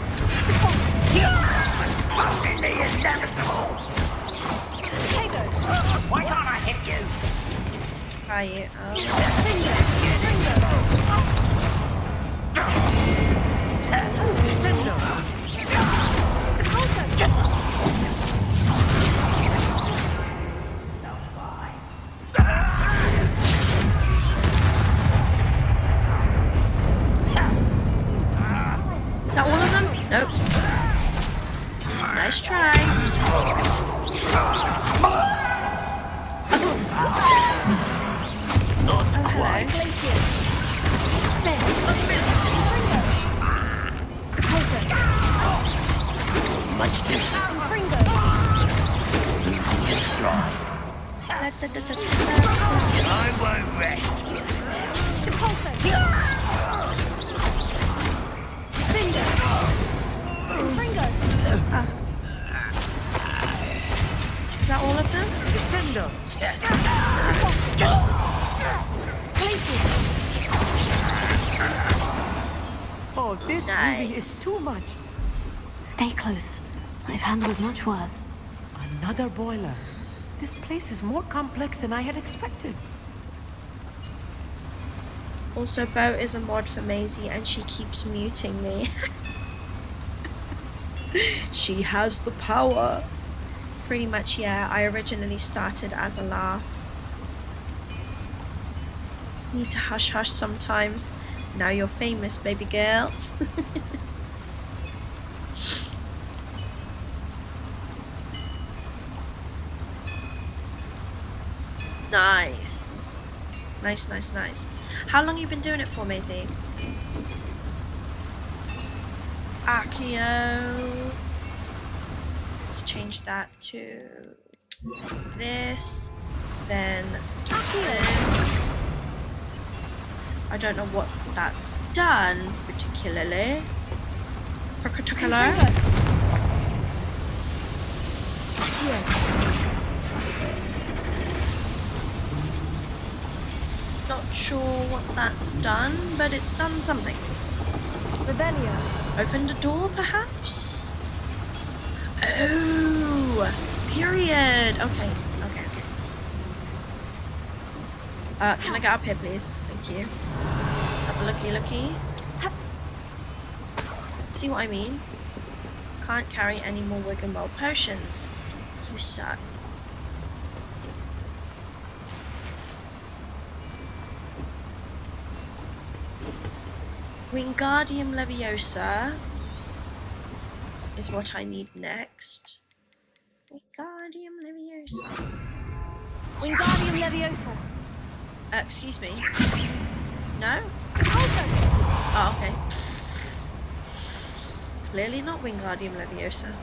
You're supposing the inevitable. Why can't I hit you? Try it. Is that all of them? Nope. Nice try. Oh, hello. Much too soon. Strong. I won't rest. This really is too much. Stay close. I've handled much worse. Another boiler. This place is more complex than I had expected. Also, Bo is a mod for Maisie and she keeps muting me. She has the power. Pretty much, yeah. I originally started as a laugh. Need to hush hush sometimes. Now you're famous, baby girl. Nice. Nice. How long you been doing it for, Maisie? Accio. Let's change that to this. Then this. I don't know what that's done particularly. Not sure what that's done, but it's done something. Revelio. Opened a door, perhaps? Oh, period. Okay. Can I get up here, please? Thank you. Let's have a looky. See what I mean? Can't carry any more Wiggenweld potions. You suck. Wingardium Leviosa is what I need next. Wingardium Leviosa. Excuse me. No? Oh, okay. Clearly not Wingardium Leviosa.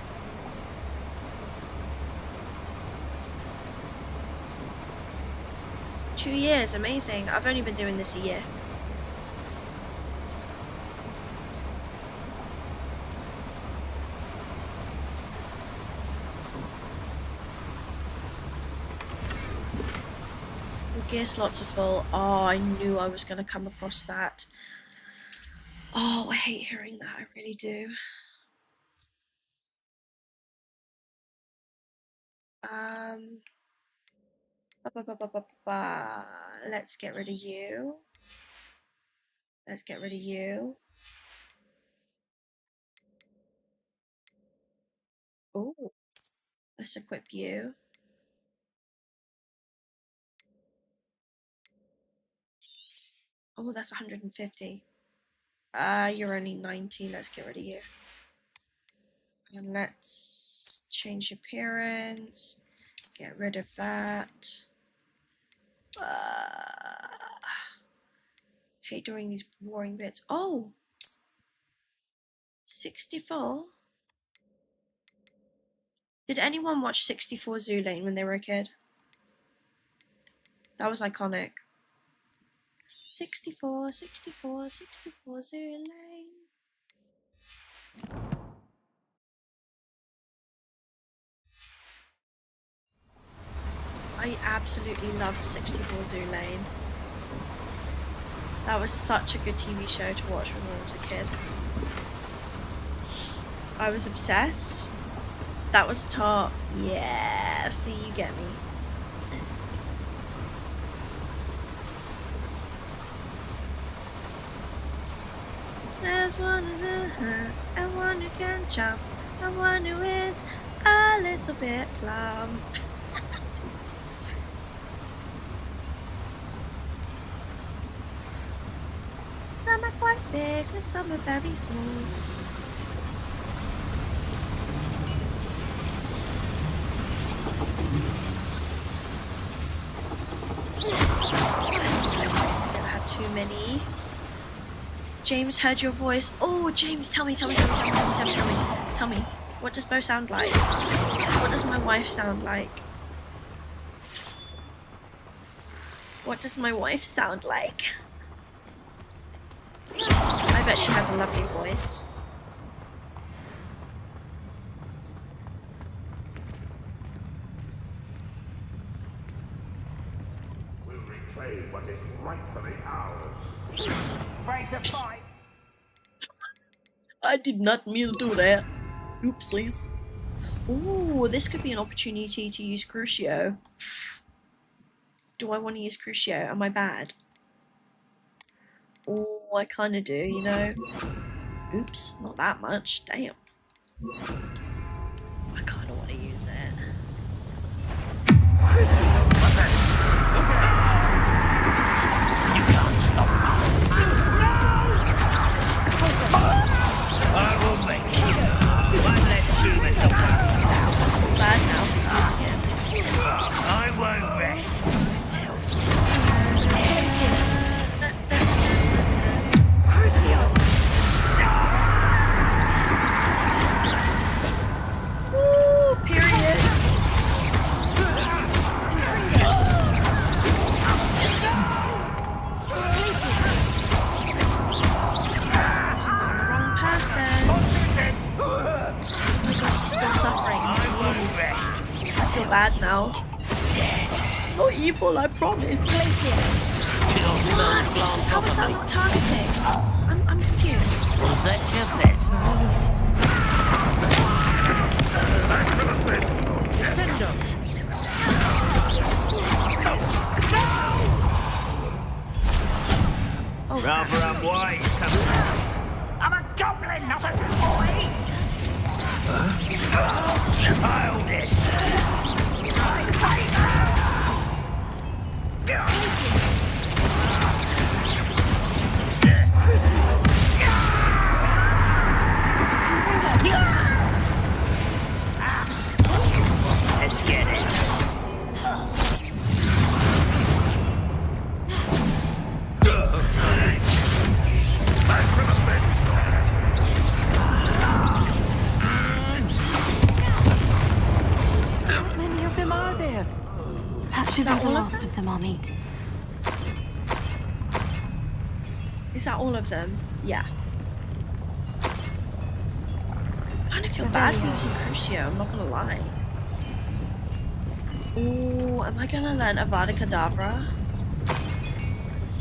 Two years, amazing. I've only been doing this a year. Gear slots are full. Oh, I knew I was going to come across that. Oh, I hate hearing that. I really do. Let's get rid of you. Oh, let's equip you. Oh, that's 150. You're only 90. Let's get rid of you. And let's change appearance. Get rid of that. Hate doing these boring bits. Oh! 64? Did anyone watch 64 Zoolane when they were a kid? That was iconic. 64 Zoolane. I absolutely loved 64 Zoolane. That was such a good TV show to watch when I was a kid. I was obsessed. That was top. Yeah, see, you get me. There's one and one who can jump, and one who is a little bit plump. Some are quite big and some are very small. Never had too many. James heard your voice. Oh, James, tell me. Tell me. What does Bo sound like? What does my wife sound like? What does my wife sound like? I bet she has a lovely voice. We'll reclaim what is rightfully ours. Afraid to fight? I did not mean to do that. Oopsies. Ooh, this could be an opportunity to use Crucio. Do I want to use Crucio? Am I bad? Oh, I kind of do, you know. Oops, not that much. Damn. I kind of want to use it. Crucio! You can't stop me. I will make you. One less human to bad now. I won't rest Crucio! Woo! Period. Still suffering. I feel bad now. Not evil, I promise. What? How is that not targeting? I'm confused. Was that just it? Oh, rather unwise. I'm a goblin, not a toy. Childish! Let's get it. That should be the last of them I'll meet. Is that all of them? Yeah. I kind of feel bad for using Crucio, I'm not gonna lie. Ooh, am I gonna learn Avada Kedavra?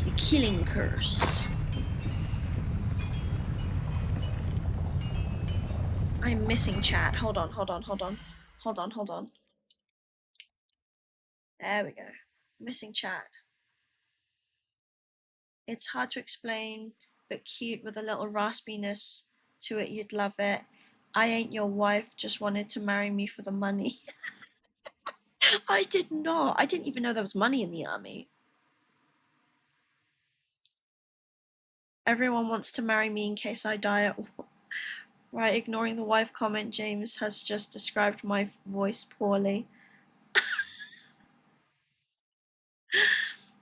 The Killing Curse. I'm missing chat. Hold on. There we go. Missing chat. It's hard to explain, but cute with a little raspiness to it. You'd love it. I ain't your wife, just wanted to marry me for the money. I did not. I didn't even know there was money in the army. Everyone wants to marry me in case I die at war. Right, ignoring the wife comment, James has just described my voice poorly.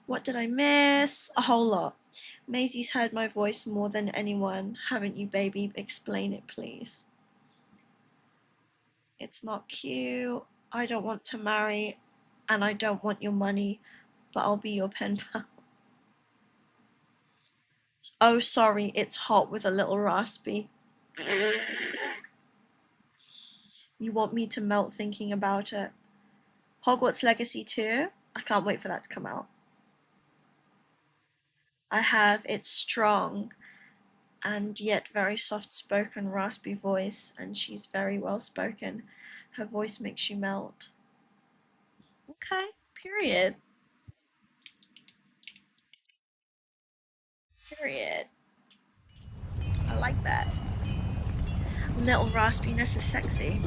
What did I miss? A whole lot. Maisie's heard my voice more than anyone. Haven't you, baby? Explain it, please. It's not cute. I don't want to marry, and I don't want your money, but I'll be your pen pal. Oh, sorry, it's hot with a little raspy. You want me to melt thinking about it. Hogwarts Legacy 2? I can't wait for that to come out. I have its strong and yet very soft-spoken raspy voice, and she's very well-spoken. Her voice makes you melt. Okay, period. Period. I like that. Little raspiness is sexy.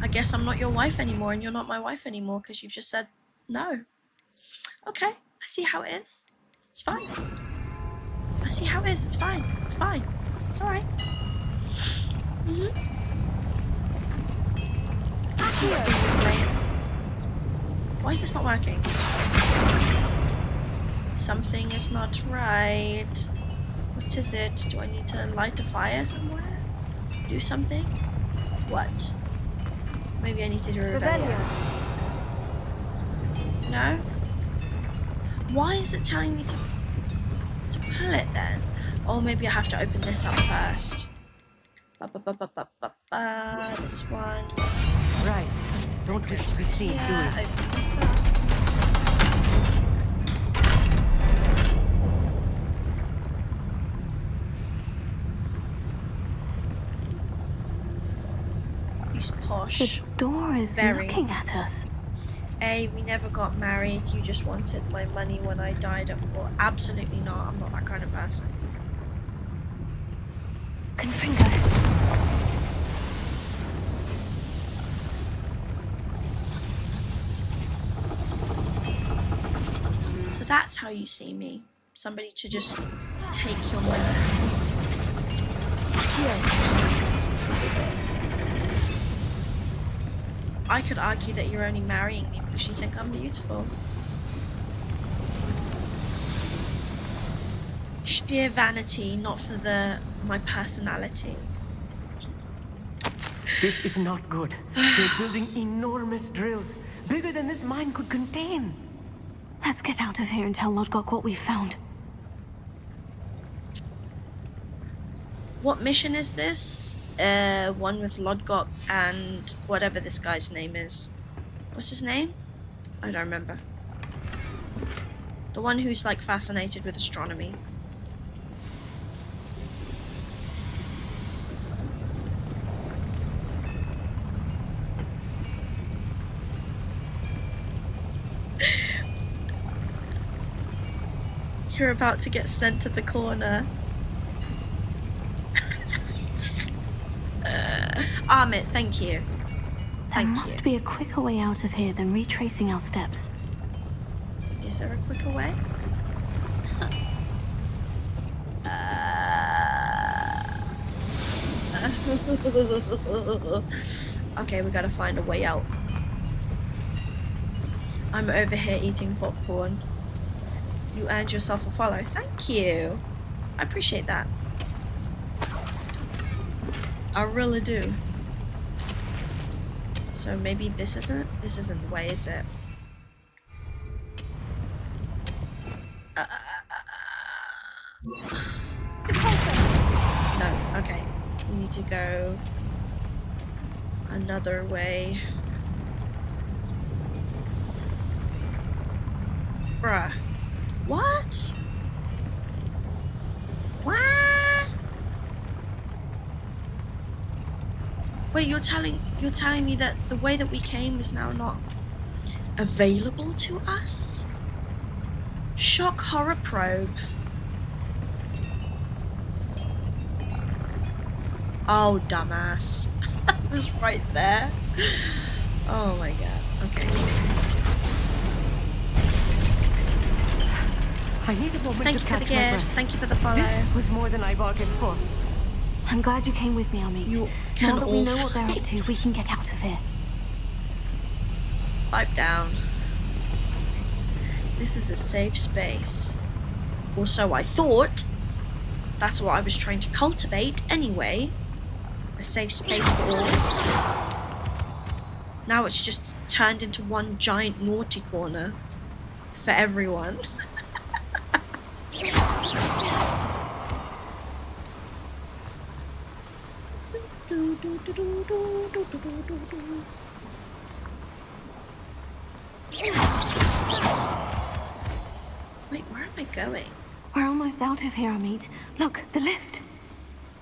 I guess I'm not your wife anymore, and you're not my wife anymore because you've just said no. Okay, I see how it is. It's fine. I see how it is. It's fine. It's fine. It's alright. Why is this not working? Something is not right. What is it? Do I need to light a fire somewhere? Do something? What? Maybe I need to do a rebellion. No? Why is it telling me to pull it then? Or maybe I have to open this up first. This one. Right. Don't wish to be seen, do you? Open this up. posh. The door is looking at us. A, we never got married. You just wanted my money when I died. Well, absolutely not. I'm not that kind of person. Confringo. So that's how you see me. Somebody to just take your money. I could argue that you're only marrying me because you think I'm beautiful. Sheer vanity, not for my personality. This is not good. They're building enormous drills, bigger than this mine could contain. Let's get out of here and tell Lodgok what we found. What mission is this? One with Lodgok and whatever this guy's name is. What's his name? I don't remember. The one who's like fascinated with astronomy. You're about to get sent to the corner. Amit, thank you. There must be a quicker way out of here than retracing our steps. Is there a quicker way? Okay, we gotta find a way out. I'm over here eating popcorn. You earned yourself a follow. Thank you. I appreciate that. I really do. So maybe this isn't the way, is it? No, okay. We need to go another way. Bruh. What? What? Wait, you're telling me that the way that we came is now not available to us? Shock horror probe. Oh, dumbass. It was right there. Oh my god. Okay. I need a moment Thank to you for the catch my gifts. breath. Thank you for the follow. This was more than I bargained for. I'm glad you came with me, Amit. Now that we know what they're up to, we can get out of here. Pipe down. This is a safe space. Or so I thought. That's what I was trying to cultivate anyway. A safe space for all. Now it's just turned into one giant naughty corner for everyone. Wait, where am I going? We're almost out of here, Amit. Look, the lift.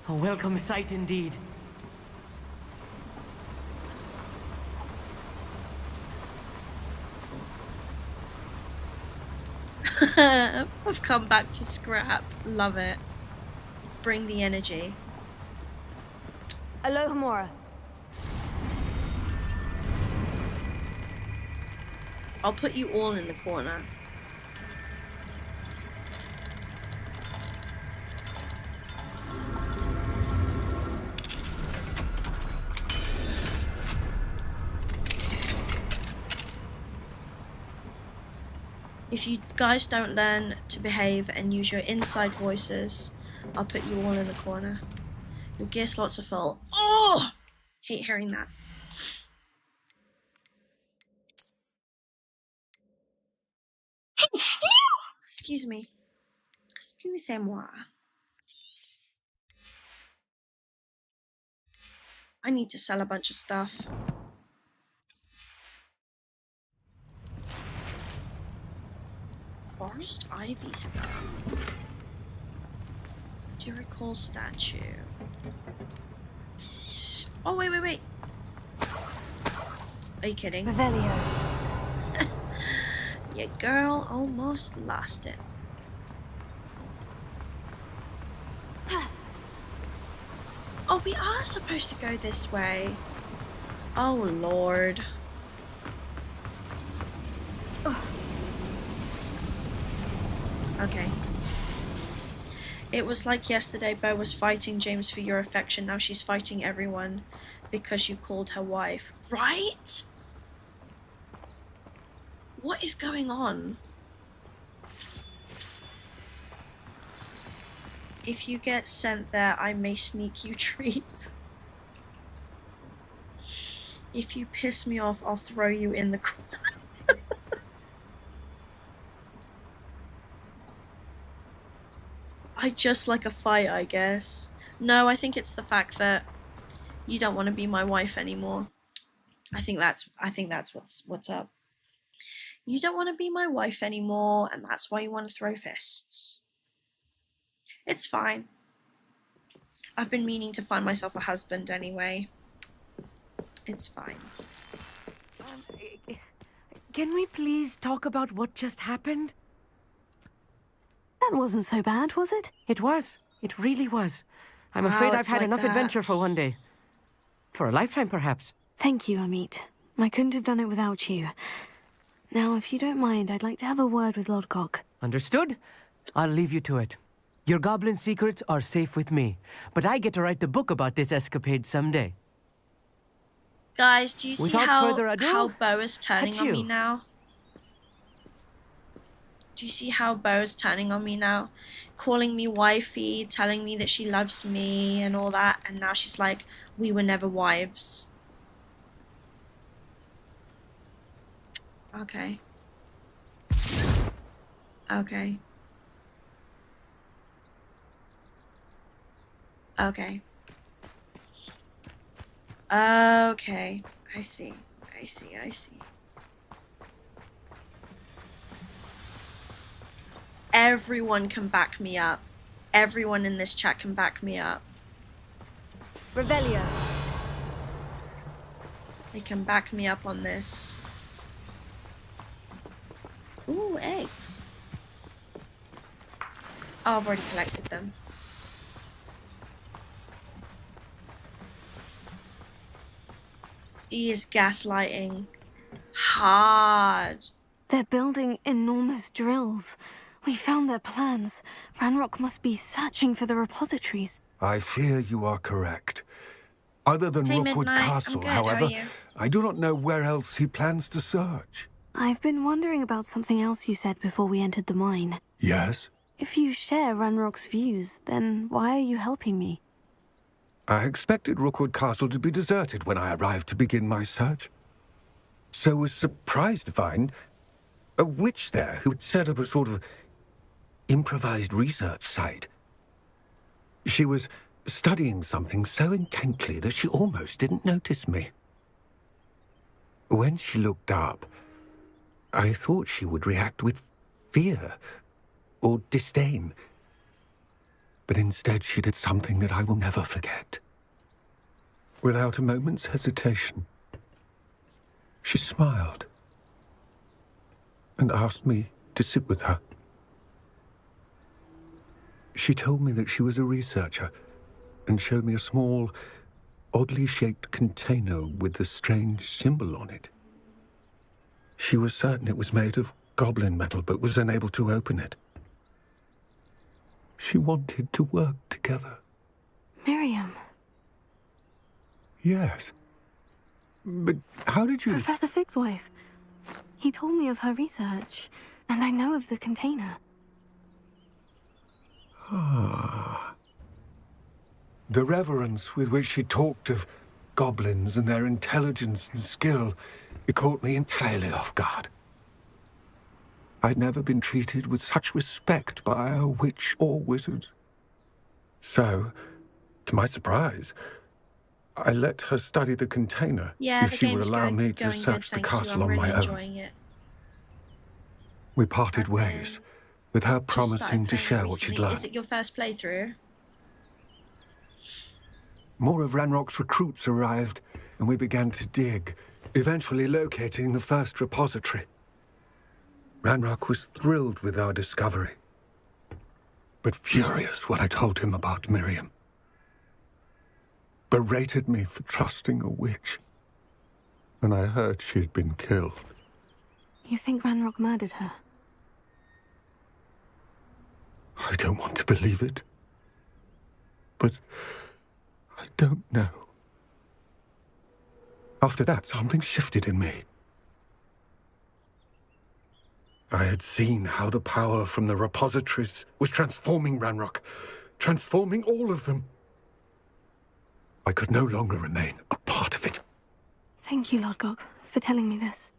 A welcome sight indeed. I've come back to scrap. Love it. Bring the energy. Aloha Mora. I'll put you all in the corner. If you guys don't learn to behave and use your inside voices, I'll put you all in the corner. Your gear slots are full. Oh! Hate hearing that. Excuse me. Excusez-moi. I need to sell a bunch of stuff. Forest ivy scarf. Do you recall statue? Oh, wait. Are you kidding? Revelio. Your girl almost lost it. Oh, we are supposed to go this way. Oh, Lord. Okay. It was like yesterday Bo was fighting James for your affection. Now she's fighting everyone because you called her wife. Right? What is going on? If you get sent there, I may sneak you treats. If you piss me off, I'll throw you in the corner. I just like a fight, I guess. No, I think it's the fact that you don't want to be my wife anymore. I think that's what's up. You don't want to be my wife anymore, and that's why you want to throw fists. It's fine. I've been meaning to find myself a husband anyway. It's fine. Can we please talk about what just happened? That wasn't so bad, was it? It was. It really was. I'm Wow, afraid I've it's had like enough that. adventure for one day. For a lifetime, perhaps. Thank you, Amit. I couldn't have done it without you. Now, if you don't mind, I'd like to have a word with Lodgok. Understood? I'll leave you to it. Your goblin secrets are safe with me, but I get to write the book about this escapade someday. Guys, do you see Without how further ado, Bo is turning on me adieu. now? Do you see how Bo is turning on me now? Calling me wifey, telling me that she loves me and all that, and now she's like, we were never wives. Okay. Okay. Okay. Okay. I see. I see. I see. Everyone can back me up. Everyone in this chat can back me up. Revelio. They can back me up on this. Ooh, eggs. Oh, I've already collected them. He is gaslighting hard. They're building enormous drills. We found their plans. Ranrock must be searching for the repositories. I fear you are correct. Other than Hey, Rookwood Midnight. I'm Castle, good. How are however, you? I do not know where else he plans to search. I've been wondering about something else you said before we entered the mine. Yes? If you share Ranrock's views, then why are you helping me? I expected Rookwood Castle to be deserted when I arrived to begin my search. So was surprised to find a witch there who had set up a sort of improvised research site. She was studying something so intently that she almost didn't notice me. When she looked up, I thought she would react with fear or disdain. But instead she did something that I will never forget. Without a moment's hesitation, she smiled and asked me to sit with her. She told me that she was a researcher and showed me a small, oddly shaped container with a strange symbol on it. She was certain it was made of goblin metal, but was unable to open it. She wanted to work together. Miriam. Yes. But how did you... Professor Fig's wife. He told me of her research, and I know of the container. Ah. The reverence with which she talked of goblins and their intelligence and skill, it caught me entirely off guard. I'd never been treated with such respect by a witch or wizard. So, to my surprise, I let her study the container Yeah, if the she would game's allow me to going good, search the thank you. castle I'm on my really own. enjoying it. We parted ways, with her Just started promising to playing share it what she'd recently. learned. Is it your first playthrough? More of Ranrock's recruits arrived, and we began to dig eventually locating the first repository. Ranrock was thrilled with our discovery, but furious when I told him about Miriam. Berated me for trusting a witch when I heard she had been killed. You think Ranrock murdered her? I don't want to believe it, but I don't know. After that, something shifted in me. I had seen how the power from the repositories was transforming Ranrock, transforming all of them. I could no longer remain a part of it. Thank you, Lord Gog, for telling me this.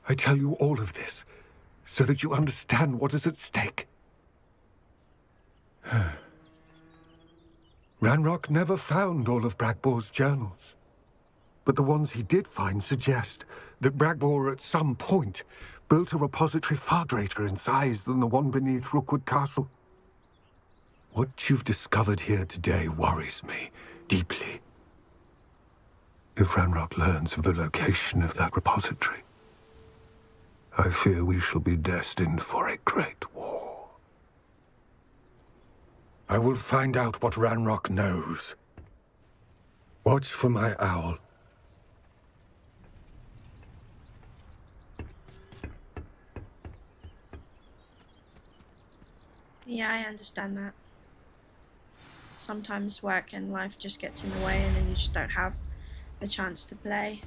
I tell you all of this so that you understand what is at stake. Ranrock never found all of Bragbor's journals, but the ones he did find suggest that Bragbor at some point built a repository far greater in size than the one beneath Rookwood Castle. What you've discovered here today worries me deeply. If Ranrock learns of the location of that repository, I fear we shall be destined for a great war. I will find out what Ranrock knows. Watch for my owl. Yeah, I understand that. Sometimes work and life just gets in the way and then you just don't have the chance to play.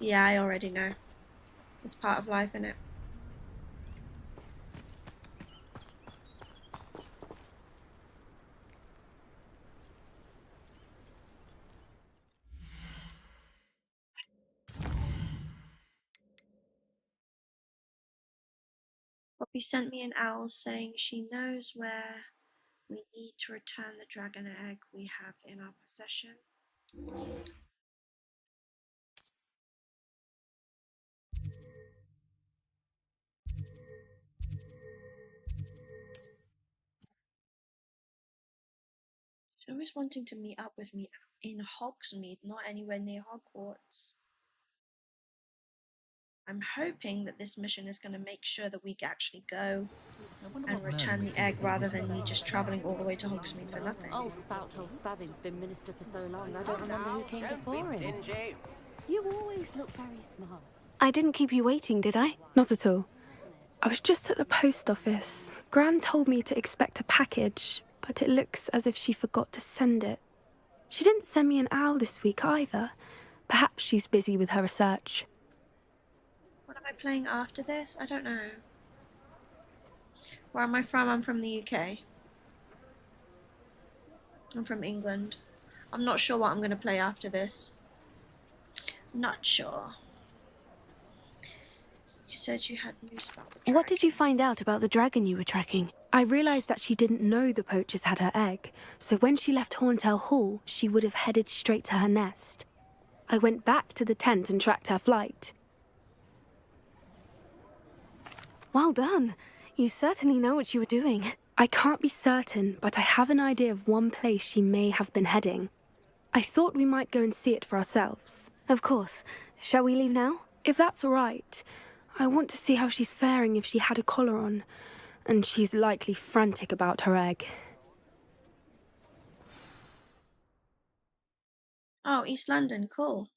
Yeah, I already know. It's part of life, innit? Poppy sent me an owl saying she knows where we need to return the dragon egg we have in our possession. She's always wanting to meet up with me in Hogsmeade, not anywhere near Hogwarts. I'm hoping that this mission is going to make sure that we actually go and return the egg rather than me just travelling all the way to Hogsmeade for nothing. Old Spout-hole Spavin's been minister for so long, I don't remember who came before him. You always look very smart. I didn't keep you waiting, did I? Not at all. I was just at the post office. Gran told me to expect a package, but it looks as if she forgot to send it. She didn't send me an owl this week either. Perhaps she's busy with her research. What am I playing after this? I don't know. Where am I from? I'm from the UK. I'm from England. I'm not sure what I'm going to play after this. Not sure. You said you had news about the dragon. What did you find out about the dragon you were tracking? I realised that she didn't know the poachers had her egg, so when she left Horntail Hall, she would have headed straight to her nest. I went back to the tent and tracked her flight. Well done. You certainly know what you were doing. I can't be certain, but I have an idea of one place she may have been heading. I thought we might go and see it for ourselves. Of course. Shall we leave now? If that's all right. I want to see how she's faring if she had a collar on. And she's likely frantic about her egg. Oh, East London, cool.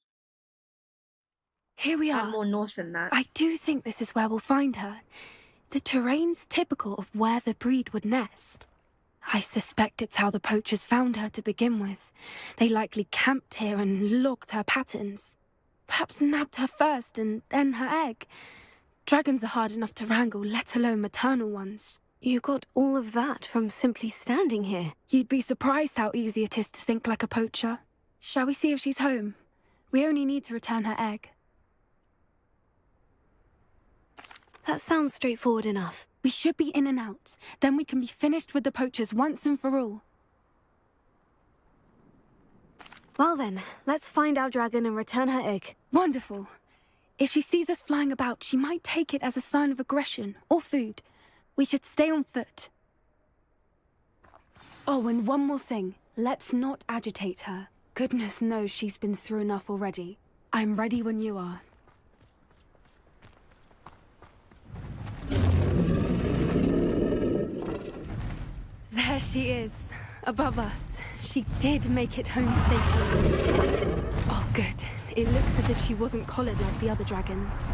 Here we are. I'm more north than that. I do think this is where we'll find her. The terrain's typical of where the breed would nest. I suspect it's how the poachers found her to begin with. They likely camped here and logged her patterns. Perhaps nabbed her first and then her egg. Dragons are hard enough to wrangle, let alone maternal ones. You got all of that from simply standing here. You'd be surprised how easy it is to think like a poacher. Shall we see if she's home? We only need to return her egg. That sounds straightforward enough. We should be in and out. Then we can be finished with the poachers once and for all. Well then, let's find our dragon and return her egg. Wonderful. If she sees us flying about, she might take it as a sign of aggression or food. We should stay on foot. Oh, and one more thing. Let's not agitate her. Goodness knows she's been through enough already. I'm ready when you are. There she is, above us. She did make it home safely. Oh, good. It looks as if she wasn't collared like the other dragons.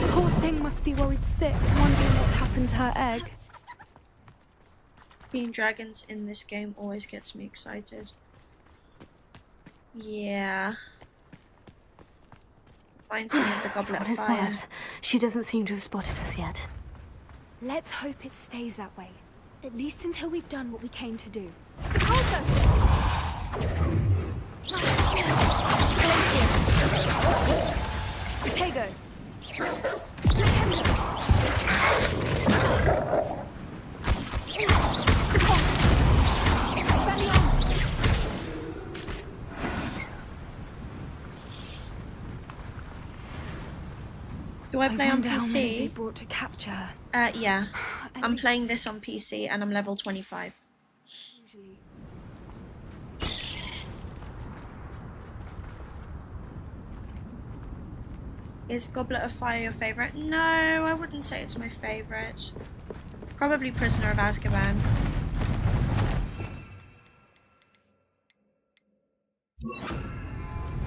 Poor thing must be worried sick, wondering what happened to her egg. Being dragons in this game always gets me excited. Yeah. Reminds me of the Goblet of Fire. She doesn't seem to have spotted us yet. Let's hope it stays that way. At least until we've done what we came to do. Protego! Do I play on wonder how many they PC? brought to capture her. Yeah. I'm playing this on PC and I'm level 25. Is Goblet of Fire your favourite? No, I wouldn't say it's my favourite. Probably Prisoner of Azkaban.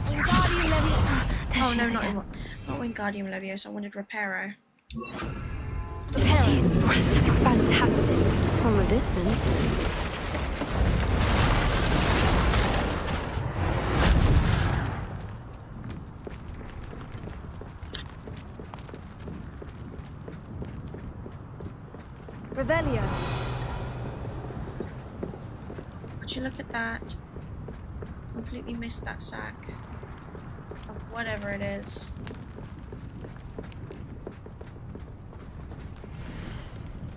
Wingardium Leviosa. Oh no, not Wingardium Leviosa. I wanted Reparo. She's fantastic. From a distance. Revelio. Would you look at that? Completely missed that sack of whatever it is.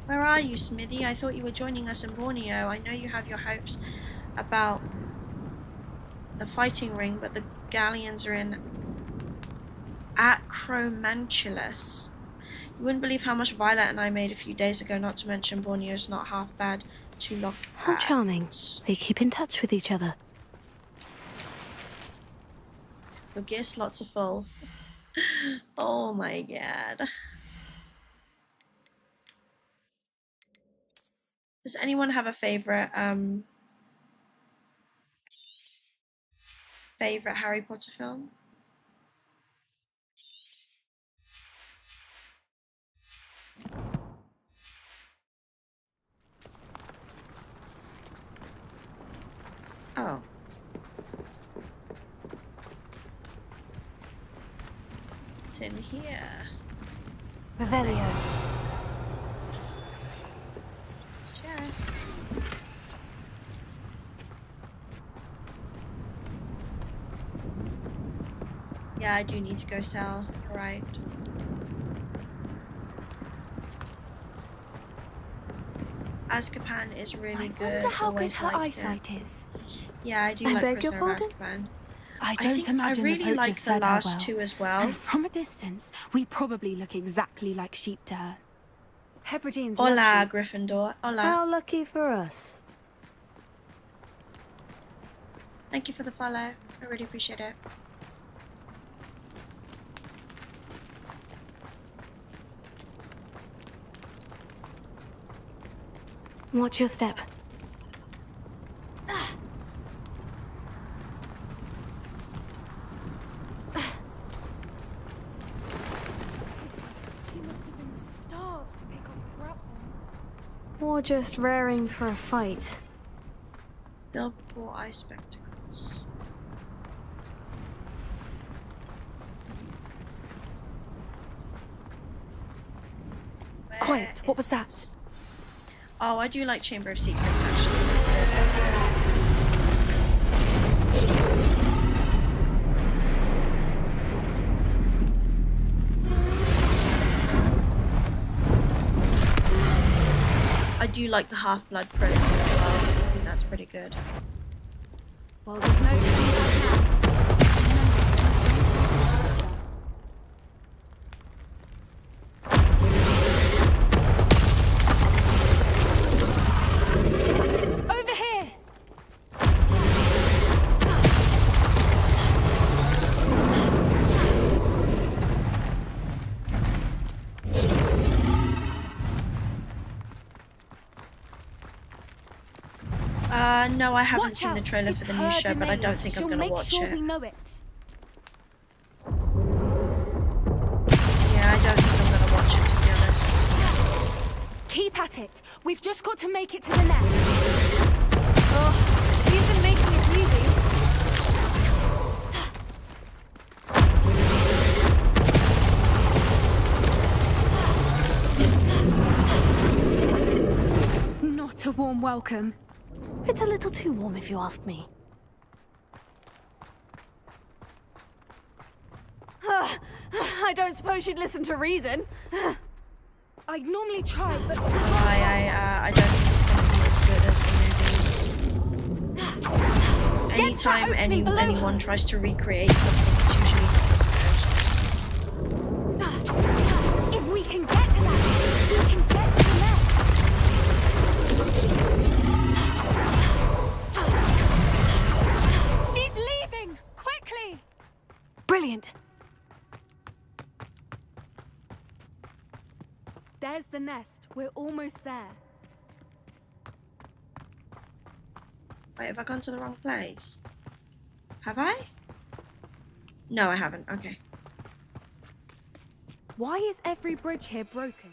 Where are you, Smithy? I thought you were joining us in Borneo. I know you have your hopes about the fighting ring, but the galleons are in Acromanchulus. You wouldn't believe how much Violet and I made a few days ago, not to mention Borneo's not half bad to look How at. charming. They keep in touch with each other. Your gear slots are full. Oh my god. Does anyone have a favorite Harry Potter film? Oh. It's in here. Revelio. Chest. Yeah, I do need to go sell. You're right. Azkaban is really good. I wonder how good Always her liked eyesight it. is. Yeah, I do I like beg your Prisoner of pardon? Azkaban. I I don't think imagine I really the like poachers the fed her last well. two as well. And from a distance, we probably look exactly like sheep to her. Hebrideans Hola, love sheep. Gryffindor. Hola. How lucky for us. Thank you for the follow. I really appreciate it. Watch your step. He must have been starved to pick up grapple. Or just raring for a fight. Billboard eye spectacles. Quiet. What was that? This? Oh, I do like Chamber of Secrets, actually. That's good. I do like the Half-Blood Prince as well. I think that's pretty good. Well, there's no turning back now. Over here! No, I haven't Watch seen the out. trailer It's for the new her show, but I domain. don't think I'm She'll gonna make watch sure it. we know it. Yeah, I don't think I'm gonna watch it, to be honest. Keep at it. We've just got to make it to the nest. Oh, she isn't making it easy. Not a warm welcome. It's a little too warm, if you ask me. I don't suppose you'd listen to reason. I'd normally try, but I don't think it's gonna be as good as the movies. Anytime anyone tries to recreate something, it's usually not as good. If we can get to that, we can get to the nest. She's leaving! Quickly! Brilliant. There's the nest. We're almost there. Wait, have I gone to the wrong place? Have I? No, I haven't. Okay. Why is every bridge here broken?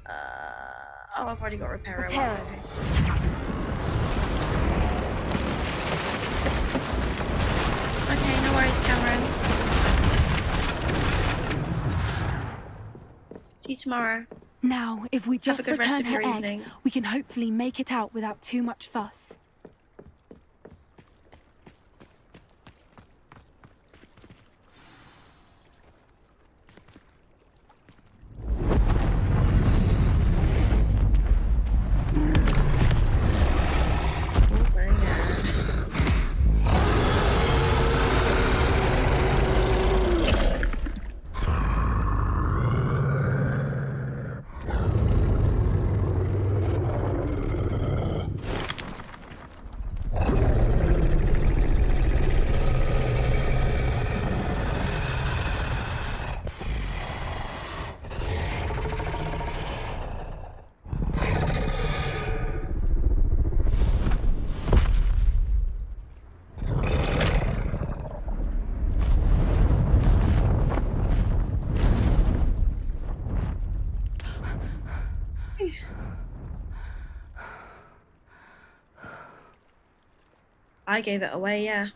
Oh, I've already got repair. Repair. Okay. Okay, no worries, Cameron. See you tomorrow. Now, if we Have a just good rest return of her your egg, evening. we can hopefully make it out without too much fuss. I gave it away, yeah.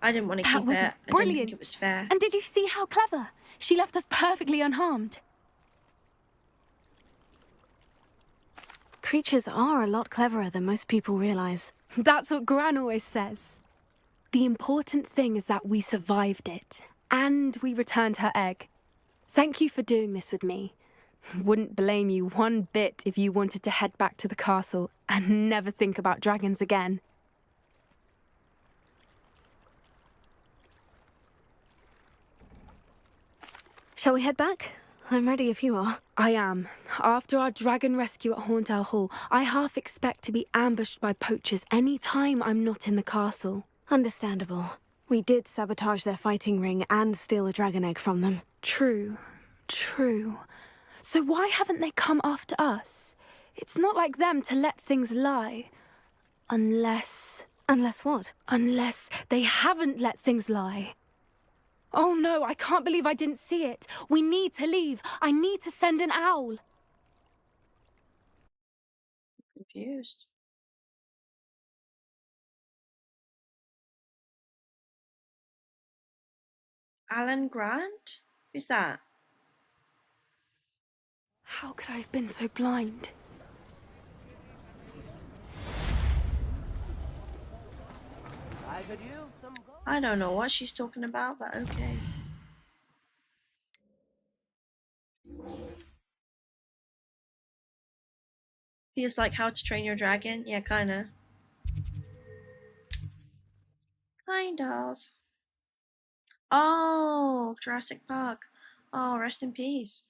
I didn't want to That keep was it. I didn't brilliant. think it was fair. And did you see how clever? She left us perfectly unharmed. Creatures are a lot cleverer than most people realize. That's what Gran always says. The important thing is that we survived it, and we returned her egg. Thank you for doing this with me. Wouldn't blame you one bit if you wanted to head back to the castle and never think about dragons again. Shall we head back? I'm ready if you are. I am. After our dragon rescue at Hauntowl Hall, I half expect to be ambushed by poachers any time I'm not in the castle. Understandable. We did sabotage their fighting ring and steal a dragon egg from them. True. So why haven't they come after us? It's not like them to let things lie. Unless... Unless what? Unless they haven't let things lie. Oh no, I can't believe I didn't see it. We need to leave. I need to send an owl. Confused. Alan Grant? Who's that? How could I have been so blind? I could use some I don't know what she's talking about, but okay. Feels like How to Train Your Dragon? Yeah, kinda. Kind of. Oh, Jurassic Park. Oh, rest in peace.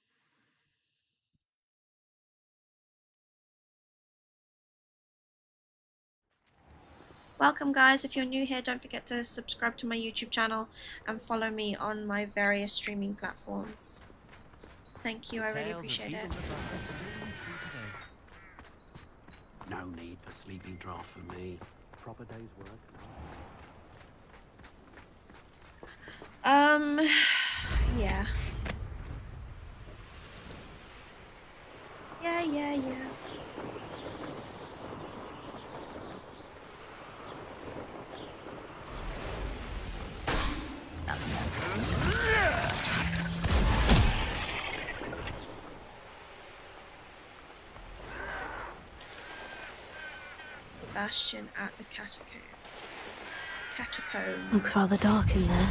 Welcome guys, if you're new here, don't forget to subscribe to my YouTube channel and follow me on my various streaming platforms. Thank you, I really appreciate it. No need for sleeping draft for me. Proper day's work. Yeah. Yeah. Bastion at the catacomb. Looks rather dark in there.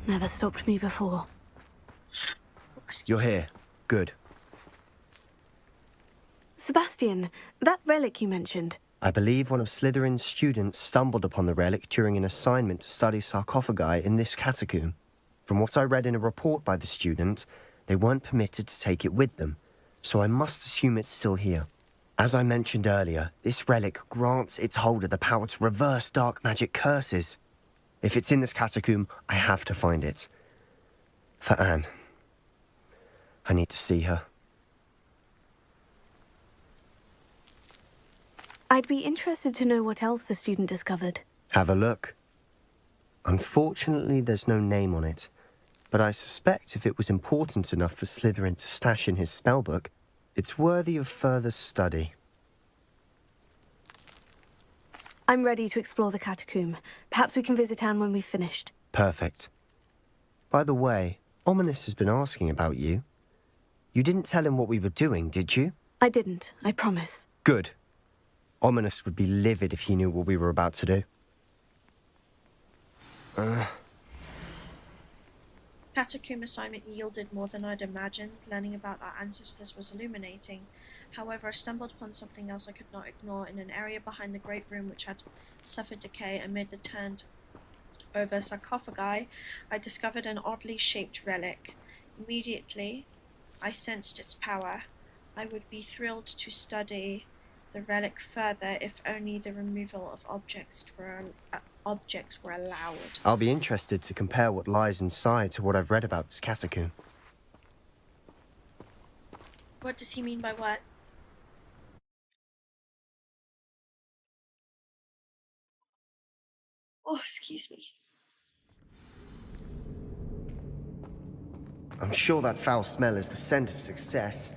Never stopped me before. You're here. Good. Sebastian, that relic you mentioned. I believe one of Slytherin's students stumbled upon the relic during an assignment to study sarcophagi in this catacomb. From what I read in a report by the student, they weren't permitted to take it with them, so I must assume it's still here. As I mentioned earlier, this relic grants its holder the power to reverse dark magic curses. If it's in this catacomb, I have to find it. For Anne. I need to see her. I'd be interested to know what else the student discovered. Have a look. Unfortunately, there's no name on it, but I suspect if it was important enough for Slytherin to stash in his spellbook, it's worthy of further study. I'm ready to explore the catacomb. Perhaps we can visit Anne when we've finished. Perfect. By the way, Ominous has been asking about you. You didn't tell him what we were doing, did you? I didn't, I promise. Good. Ominous would be livid if he knew what we were about to do. Catacomb assignment yielded more than I'd imagined. Learning about our ancestors was illuminating. However, I stumbled upon something else I could not ignore. In an area behind the great room which had suffered decay amid the turned over sarcophagi, I discovered an oddly shaped relic. Immediately, I sensed its power. I would be thrilled to study the relic further if only the removal of objects were allowed. I'll be interested to compare what lies inside to what I've read about this catacomb. What does he mean by what? Oh, excuse me. I'm sure that foul smell is the scent of success.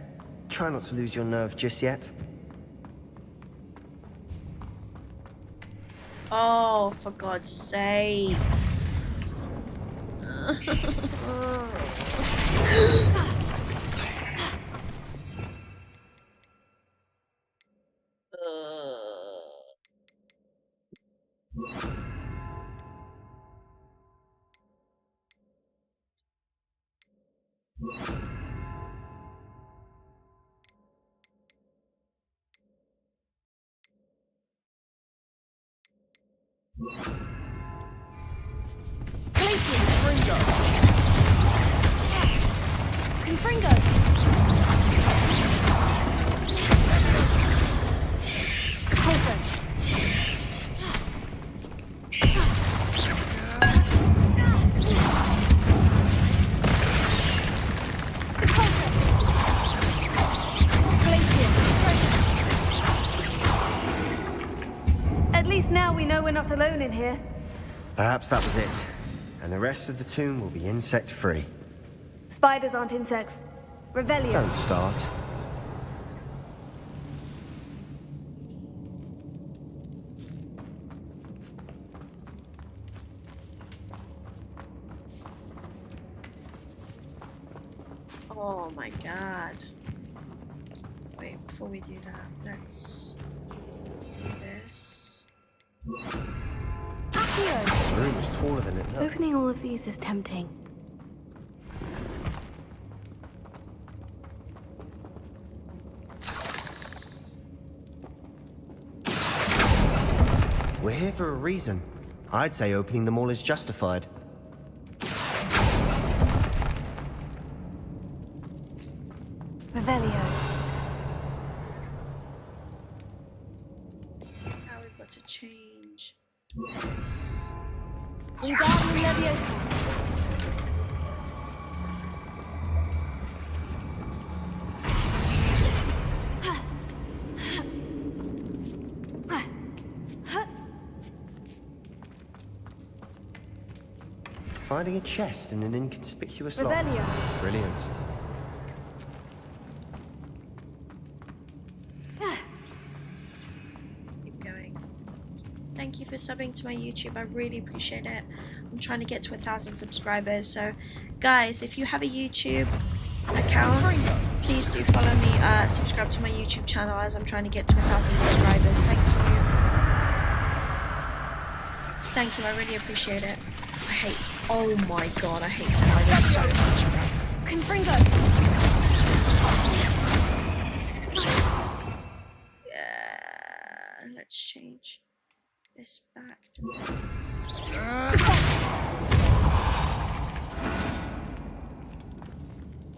Try not to lose your nerve just yet. Oh, for God's sake. Confringo! Closer! At least now we know we're not alone in here. Perhaps that was it. And the rest of the tomb will be insect-free. Spiders aren't insects. Revelio. Don't start. Oh my God. before we do that, let's do this. This room is taller than it looks. Opening all of these is tempting. We're here for a reason. I'd say opening them all is justified. Revelio. Now we've got to change this. Wingardium Leviosa. Finding a chest in an inconspicuous lock. Revelio. Brilliant. Keep going. Thank you for subbing to my YouTube. I really appreciate it. I'm trying to get to 1,000 subscribers. So, guys, if you have a YouTube account, please do follow me. Subscribe to my YouTube channel as I'm trying to get to 1,000 subscribers. Thank you. Thank you. I really appreciate it. I hate. Oh my god, I hate spiders so much, bro. Confringo. Yeah, let's change this back to this.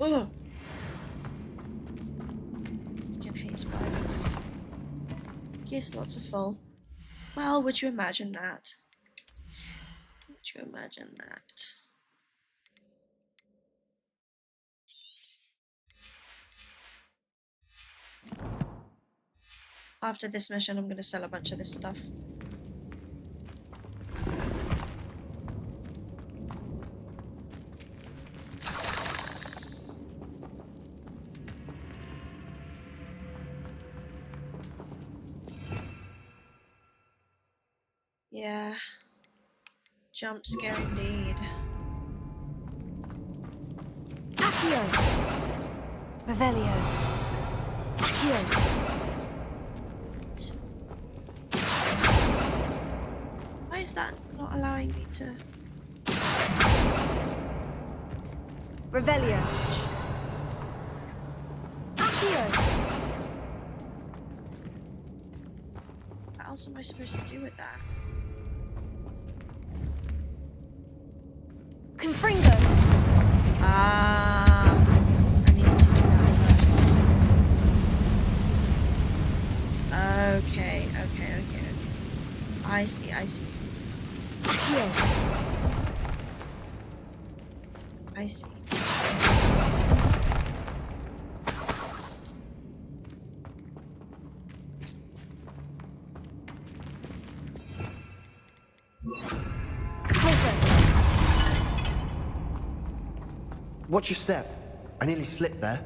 Oh, you can hate spiders. Yes, lots of full. Well, would you imagine that? Would you imagine that? After this mission, I'm going to sell a bunch of this stuff. Yeah. Jump scare indeed. Accio. Revelio. Accio. Why is that not allowing me to? Revelio. Accio. What else am I supposed to do with that? Confringo. I need to do that first. Okay. I see. I see. Watch your step. I nearly slipped there.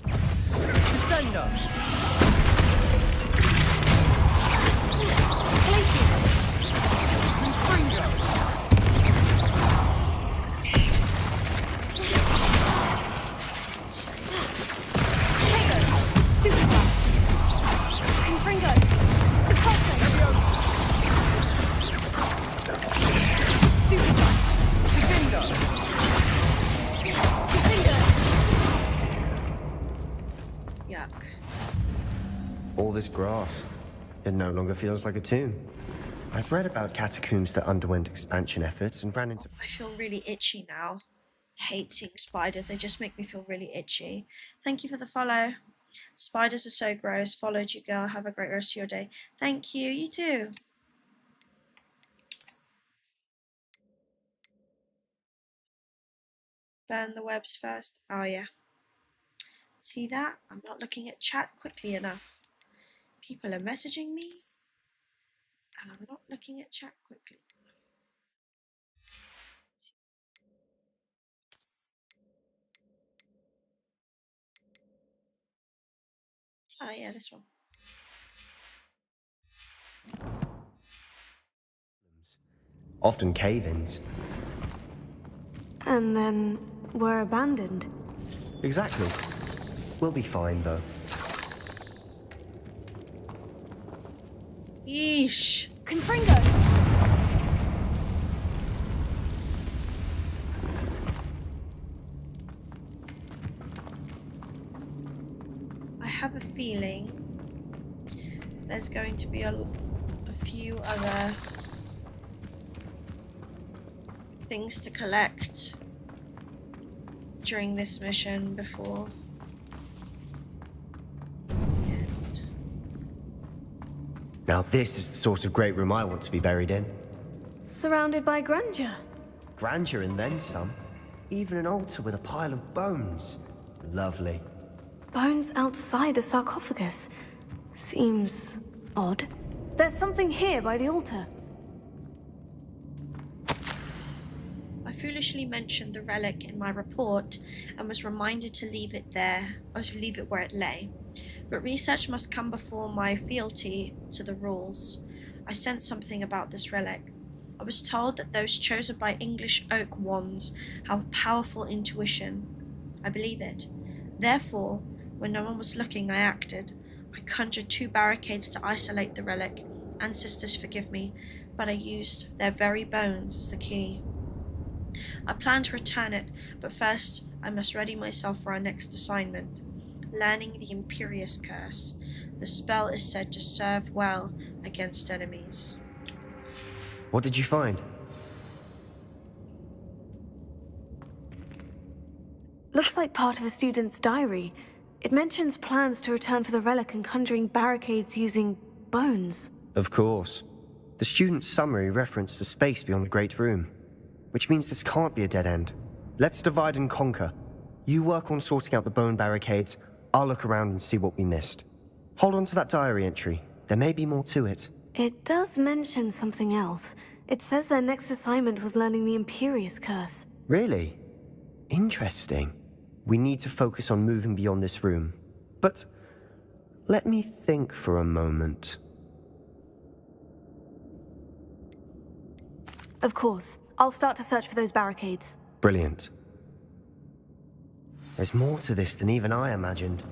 Descender! Yuck. All this grass. It no longer feels like a tomb. I've read about catacombs that underwent expansion efforts and ran into... I feel really itchy now. Hate seeing spiders. They just make me feel really itchy. Thank you for the follow. Spiders are so gross. Followed you, girl. Have a great rest of your day. Thank you. You too. Burn the webs first. Oh, yeah. See that? I'm not looking at chat quickly enough. People are messaging me, and I'm not looking at chat quickly enough. Oh, yeah, this one. Often cave-ins. And then we're abandoned. Exactly. We'll be fine, though. Yeesh. Confringo! I have a feeling there's going to be a few other things to collect during this mission before the end. Now this is the sort of great room I want to be buried in. Surrounded by grandeur. Grandeur and then some. Even an altar with a pile of bones. Lovely. Bones outside a sarcophagus. Seems odd. There's something here by the altar. I foolishly mentioned the relic in my report and was reminded to leave it there, or to leave it where it lay. But research must come before my fealty to the rules. I sensed something about this relic. I was told that those chosen by English oak wands have powerful intuition. I believe it. Therefore, when no one was looking, I acted. I conjured 2 barricades to isolate the relic. Ancestors forgive me, but I used their very bones as the key. I plan to return it, but first I must ready myself for our next assignment. Learning the Imperious Curse. The spell is said to serve well against enemies. What did you find? Looks like part of a student's diary. It mentions plans to return for the relic and conjuring barricades using bones. Of course. The student's summary referenced the space beyond the Great Room, which means this can't be a dead end. Let's divide and conquer. You work on sorting out the bone barricades, I'll look around and see what we missed. Hold on to that diary entry. There may be more to it. It does mention something else. It says their next assignment was learning the Imperious Curse. Really? Interesting. We need to focus on moving beyond this room. But let me think for a moment. Of course. I'll start to search for those barricades. Brilliant. There's more to this than even I imagined.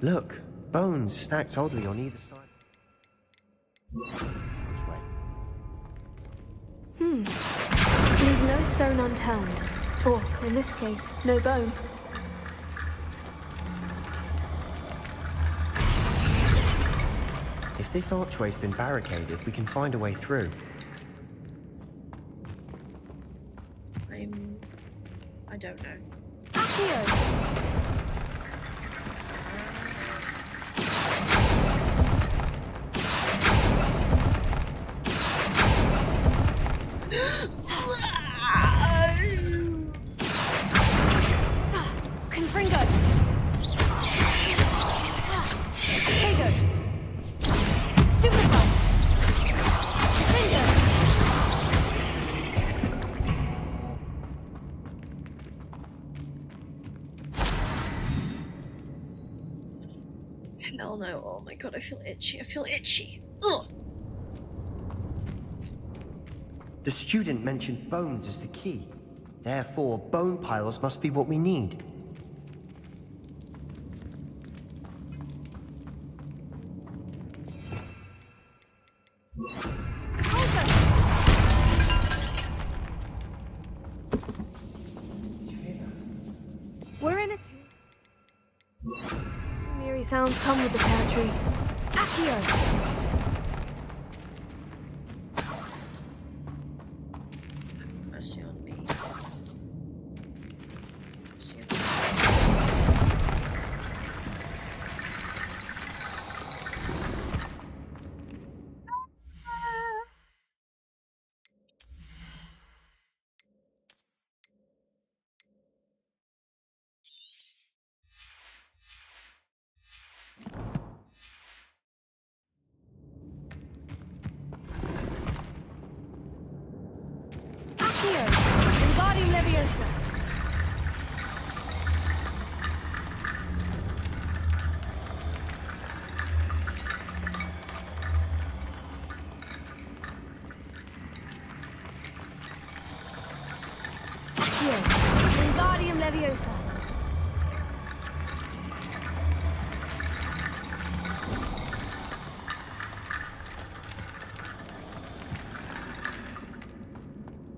Look, bones stacked oddly on either side. Leave no stone unturned. Or, in this case, no bone. If this archway's been barricaded, we can find a way through. I don't know. Confringo! Tego! Stupefy! Confringo! Hell no. Oh my god, I feel itchy. I feel itchy. Ugh! The student mentioned bones as the key. Therefore, bone piles must be what we need. We're in a eerie sounds come with the pear tree. Accio! Mercy on me. Mercy on me. Accio! Embody Leviosa! Accio! Leviosa.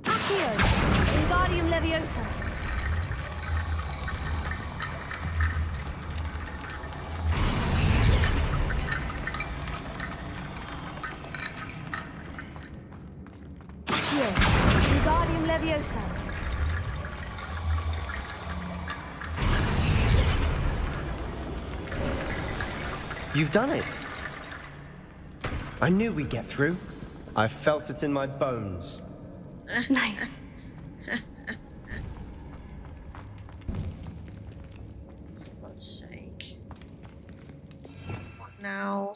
Accio. Wingardium Leviosa. Accio. Wingardium Leviosa. You've done it. I knew we'd get through. I felt it in my bones. Nice. For God's sake. Now.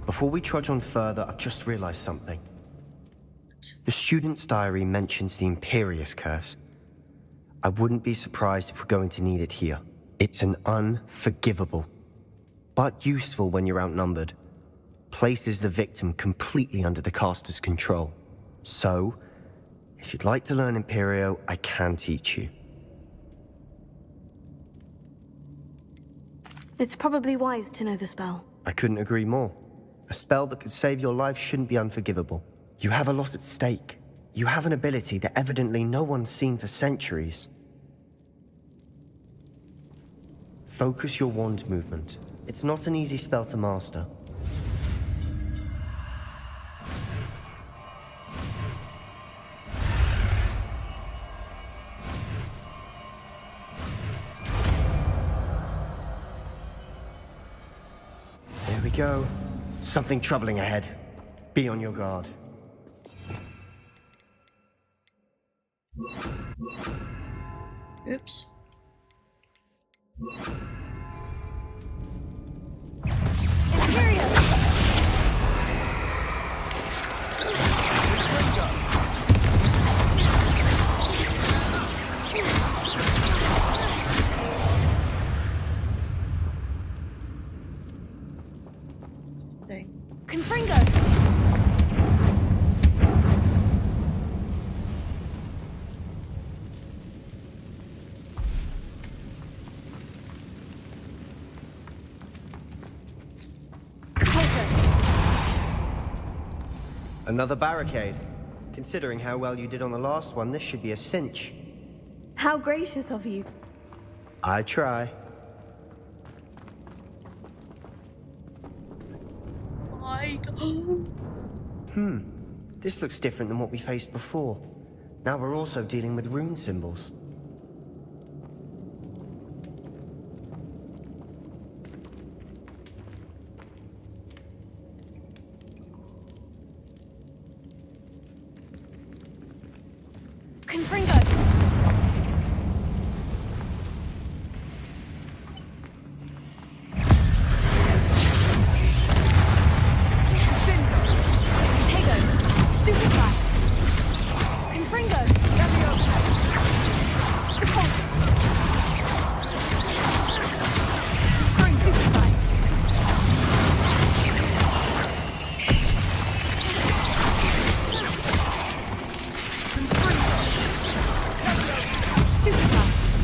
Before we trudge on further, I've just realized something. The student's diary mentions the Imperious Curse. I wouldn't be surprised if we're going to need it here. It's an unforgivable, but useful when you're outnumbered. Places the victim completely under the caster's control. So, if you'd like to learn Imperio, I can teach you. It's probably wise to know the spell. I couldn't agree more. A spell that could save your life shouldn't be unforgivable. You have a lot at stake. You have an ability that evidently no one's seen for centuries. Focus your wand movement. It's not an easy spell to master. There we go. Something troubling ahead. Be on your guard. Oops. Confringo! Another barricade. Considering how well you did on the last one, this should be a cinch. How gracious of you. I try. My God. This looks different than what we faced before. Now we're also dealing with rune symbols. Confringo!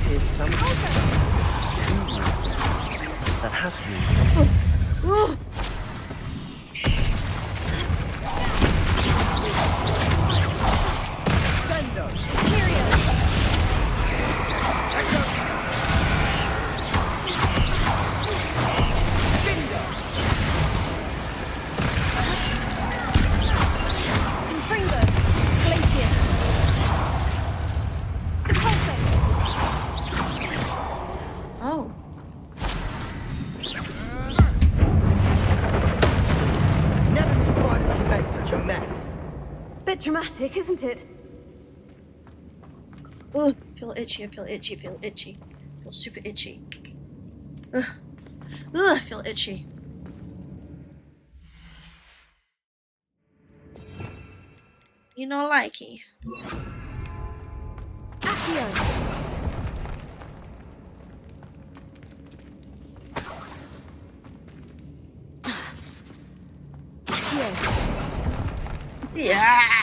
Here's something. That has to mean something. Oh. Never knew spiders can make such a mess. Bit dramatic, isn't it? Ugh, feel itchy, I feel itchy, I feel itchy. I feel super itchy. Ugh. Ugh, I feel itchy. You know, likey. Accio. Yeah.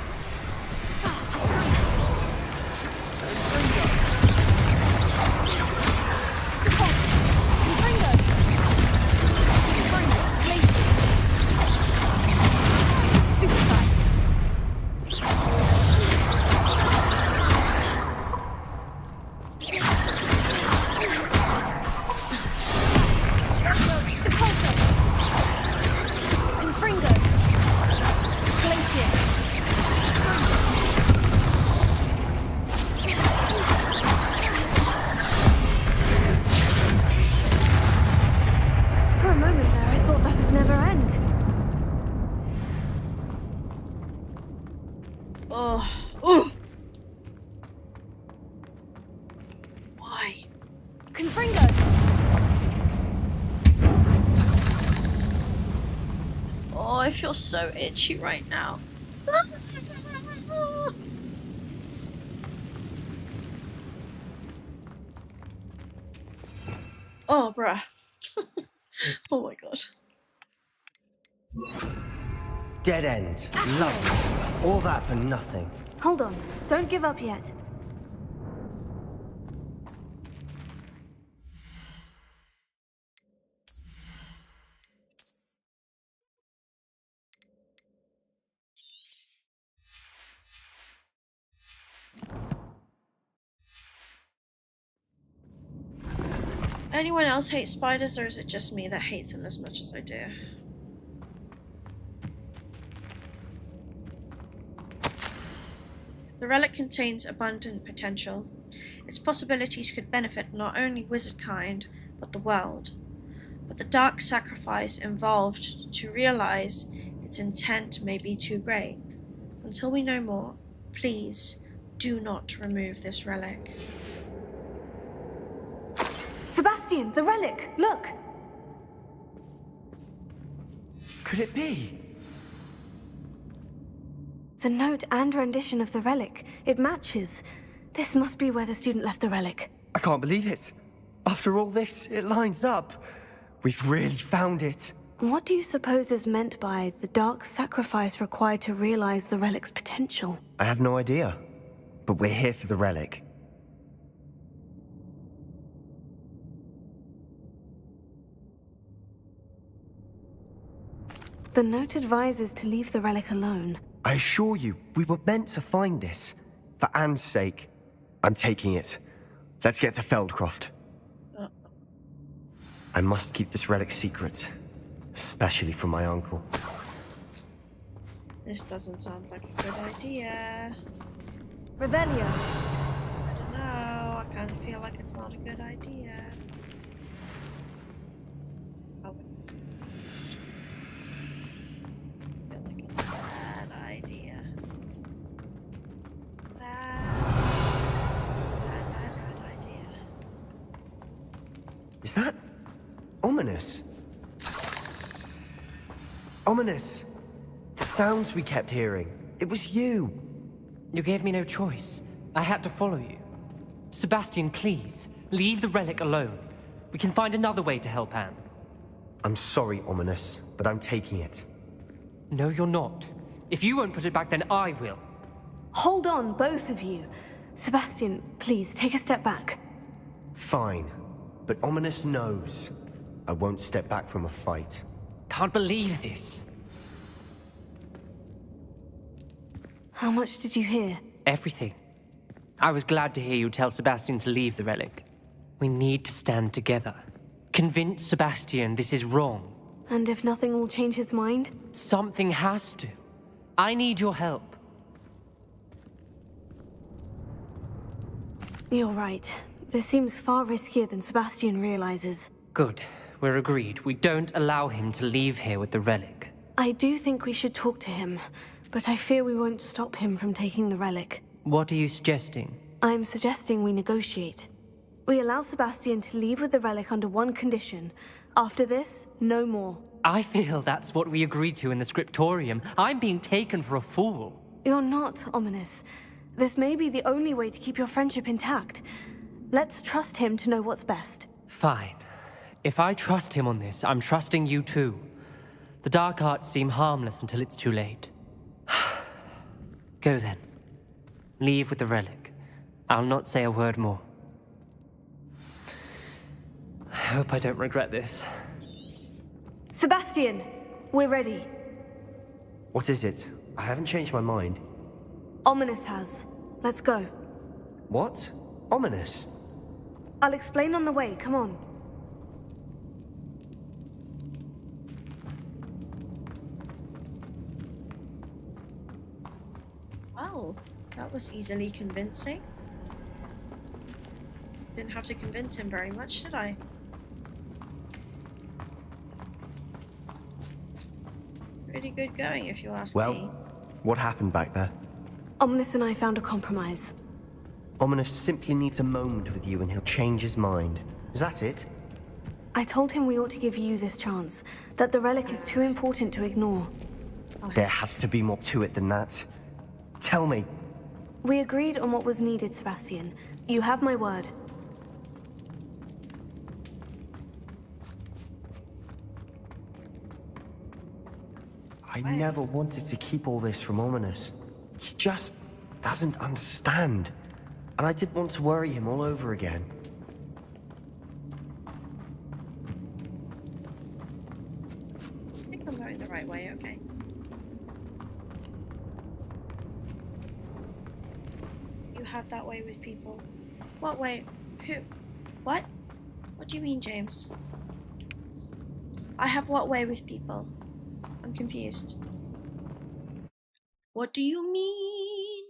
right. Oh. Oh. Why? Confringo! Oh, I feel so itchy right now. Oh, bruh. Oh my god. Dead end. Lovely. All that for nothing. Hold on. Don't give up yet. Anyone else hate spiders, or is it just me that hates them as much as I do? The relic contains abundant potential. Its possibilities could benefit not only wizard kind, but the world. But the dark sacrifice involved to realize its intent may be too great. Until we know more, please do not remove this relic. Sebastian, the relic! Look! Could it be? The note and rendition of the relic. It matches. This must be where the student left the relic. I can't believe it. After all this, it lines up. We've really found it. What do you suppose is meant by the dark sacrifice required to realize the relic's potential? I have no idea. But we're here for the relic. The note advises to leave the relic alone. I assure you, we were meant to find this. For Anne's sake. I'm taking it. Let's get to Feldcroft. I must keep this relic secret. Especially from my uncle. This doesn't sound like a good idea. Revelio. I don't know. I kind of feel like it's not a good idea. Oh. I feel like it's a bad idea. Bad idea. Is that ominous? Ominous! The sounds we kept hearing. It was you. You gave me no choice. I had to follow you. Sebastian, please, leave the relic alone. We can find another way to help Anne. I'm sorry, Ominous, but I'm taking it. No, you're not. If you won't put it back, then I will. Hold on, both of you. Sebastian, please, take a step back. Fine. But Ominous knows. I won't step back from a fight. Can't believe this. How much did you hear? Everything. I was glad to hear you tell Sebastian to leave the relic. We need to stand together. Convince Sebastian this is wrong. And if nothing will change his mind? Something has to. I need your help. You're right. This seems far riskier than Sebastian realizes. Good. We're agreed. We don't allow him to leave here with the relic. I do think we should talk to him, but I fear we won't stop him from taking the relic. What are you suggesting? I'm suggesting we negotiate. We allow Sebastian to leave with the relic under one condition. After this, no more. I feel that's what we agreed to in the scriptorium. I'm being taken for a fool. You're not, Ominous. This may be the only way to keep your friendship intact. Let's trust him to know what's best. Fine. If I trust him on this, I'm trusting you too. The dark arts seem harmless until it's too late. Go then. Leave with the relic. I'll not say a word more. I hope I don't regret this. Sebastian! We're ready. What is it? I haven't changed my mind. Ominous has. Let's go. What? Ominous? I'll explain on the way. Come on. Wow, that was easily convincing. Didn't have to convince him very much, did I? Pretty good going, if you ask me. Well, what happened back there? Ominous and I found a compromise. Ominous simply needs a moment with you and he'll change his mind. Is that it? I told him we ought to give you this chance, that the relic is too important to ignore. There has to be more to it than that. Tell me. We agreed on what was needed, Sebastian. You have my word. I never wanted to keep all this from Ominous. He just doesn't understand. And I didn't want to worry him all over again. I think I'm going the right way, okay. You have that way with people. What way? Who? What? What do you mean, James? I have what way with people? I'm confused. What do you mean?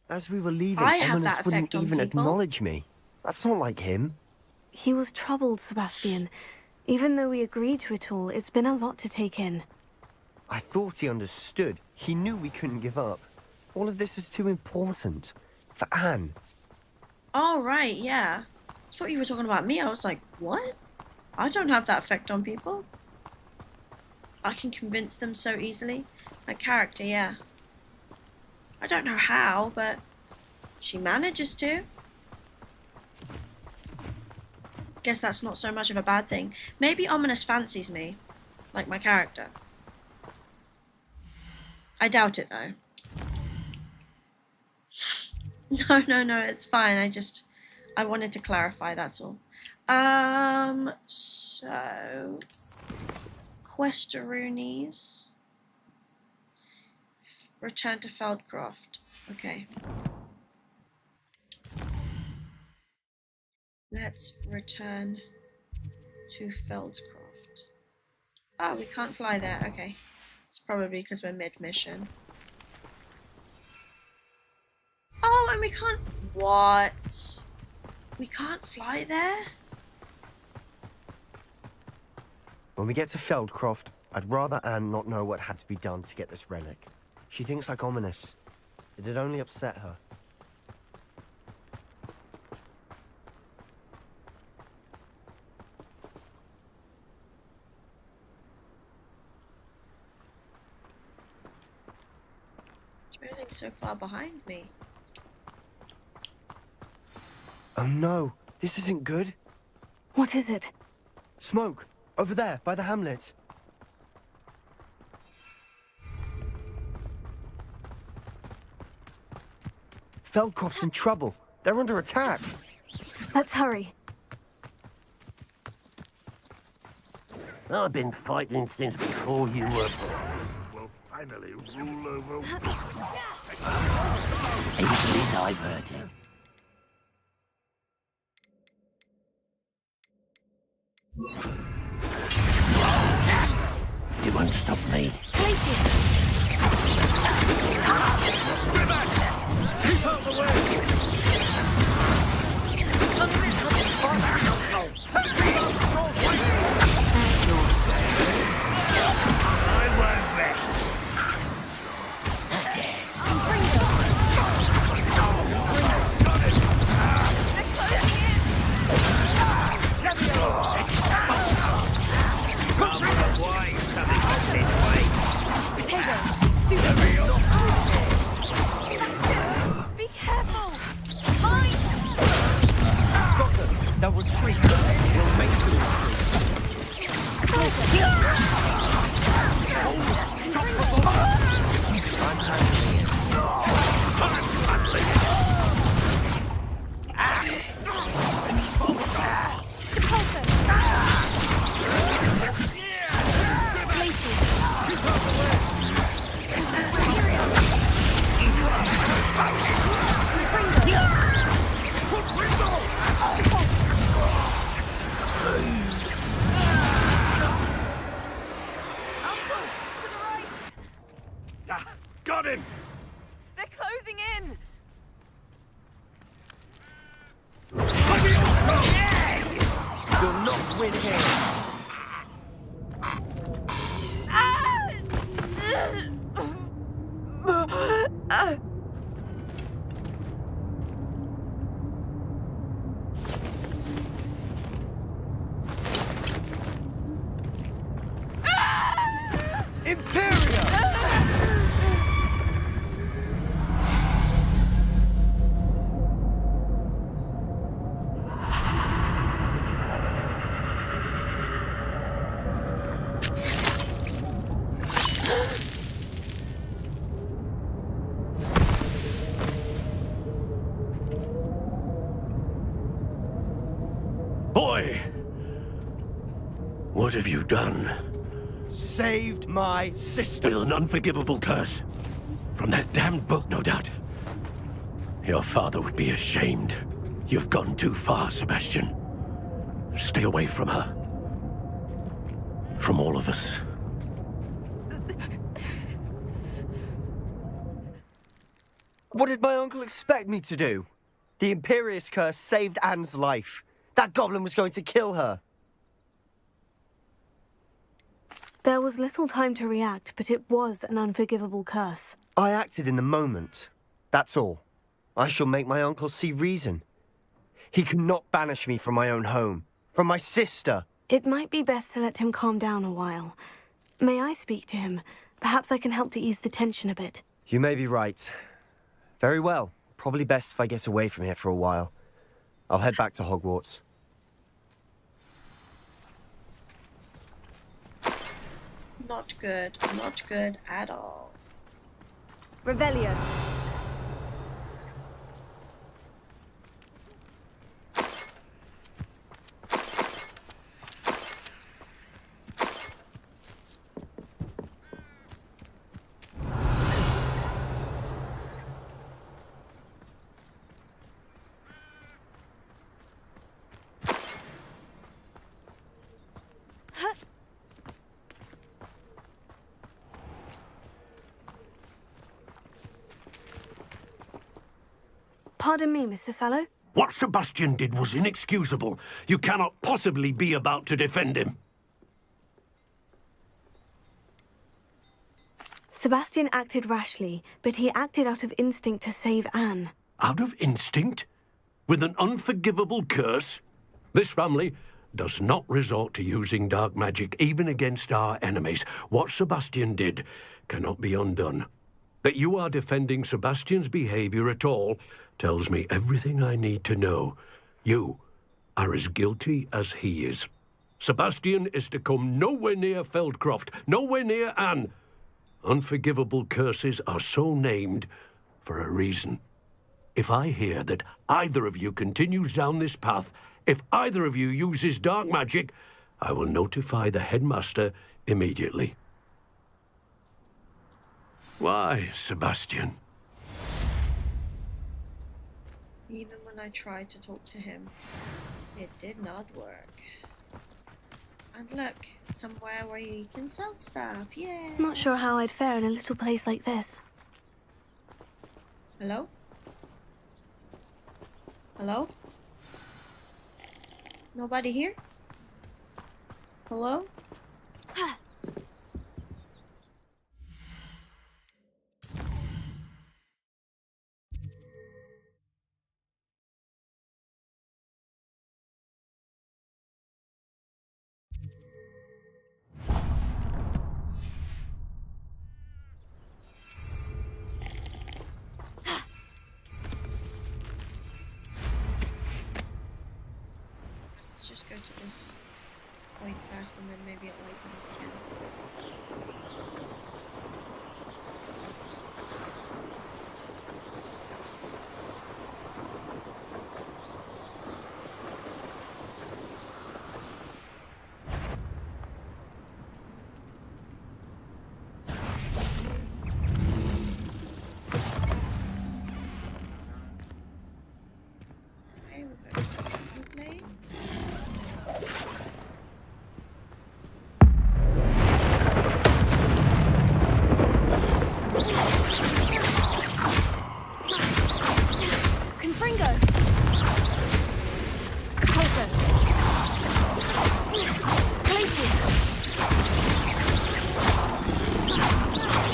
As we were leaving, I have Ominous that wouldn't effect on even people. acknowledge me. That's not like him. He was troubled, Sebastian. Even though we agreed to it all, it's been a lot to take in. I thought he understood. He knew we couldn't give up. All of this is too important. For Anne. Oh, right, yeah. I thought you were talking about me. I was like, what? I don't have that effect on people. I can convince them so easily. My character, yeah. I don't know how, but she manages to. Guess that's not so much of a bad thing. Maybe Ominous fancies me, like my character. I doubt it, though. No, it's fine. I wanted to clarify, that's all. So... Questaroonies. Return to Feldcroft. Okay. Let's return to Feldcroft. Oh, we can't fly there. Okay. It's probably because we're mid-mission. Oh, and we can't... What? We can't fly there? When we get to Feldcroft, I'd rather Anne not know what had to be done to get this relic. She thinks like Ominous. It'd only upset her. It's raining so far behind me. Oh no, this isn't good. What is it? Smoke! Over there, by the hamlet. Feldcroft's in trouble. They're under attack. Let's hurry. I've been fighting since before you were born. We'll finally rule over... Easily diverted. You won't stop me. Keep out the way! I won't rest. Be careful! Got them. They'll retreat. We'll make them retreat. I'm handling it. boy. What have you done? Saved my sister. With an unforgivable curse. From that damned book, no doubt. Your father would be ashamed. You've gone too far, Sebastian. Stay away from her. From all of us. What did my uncle expect me to do? The Imperious curse saved Anne's life. That goblin was going to kill her. There was little time to react, but it was an unforgivable curse. I acted in the moment. That's all. I shall make my uncle see reason. He cannot banish me from my own home, from my sister. It might be best to let him calm down a while. May I speak to him? Perhaps I can help to ease the tension a bit. You may be right. Very well. Probably best if I get away from here for a while. I'll head back to Hogwarts. Not good. Not good at all. Revelio. Pardon me, Mr. Sallow. What Sebastian did was inexcusable. You cannot possibly be about to defend him. Sebastian acted rashly, but he acted out of instinct to save Anne. Out of instinct? With an unforgivable curse? This family does not resort to using dark magic even against our enemies. What Sebastian did cannot be undone. That you are defending Sebastian's behavior at all tells me everything I need to know. You are as guilty as he is. Sebastian is to come nowhere near Feldcroft, nowhere near Anne. Unforgivable curses are so named for a reason. If I hear that either of you continues down this path, if either of you uses dark magic, I will notify the headmaster immediately. Why, Sebastian? Even when I tried to talk to him, it did not work. And look, somewhere where you can sell stuff, yeah. Not sure how I'd fare in a little place like this. Hello? Hello? Nobody here? Hello? Let's just go to this point first and then maybe it'll open up again. Okay, we've opened it lovely. Confringo. Closer. Glacius.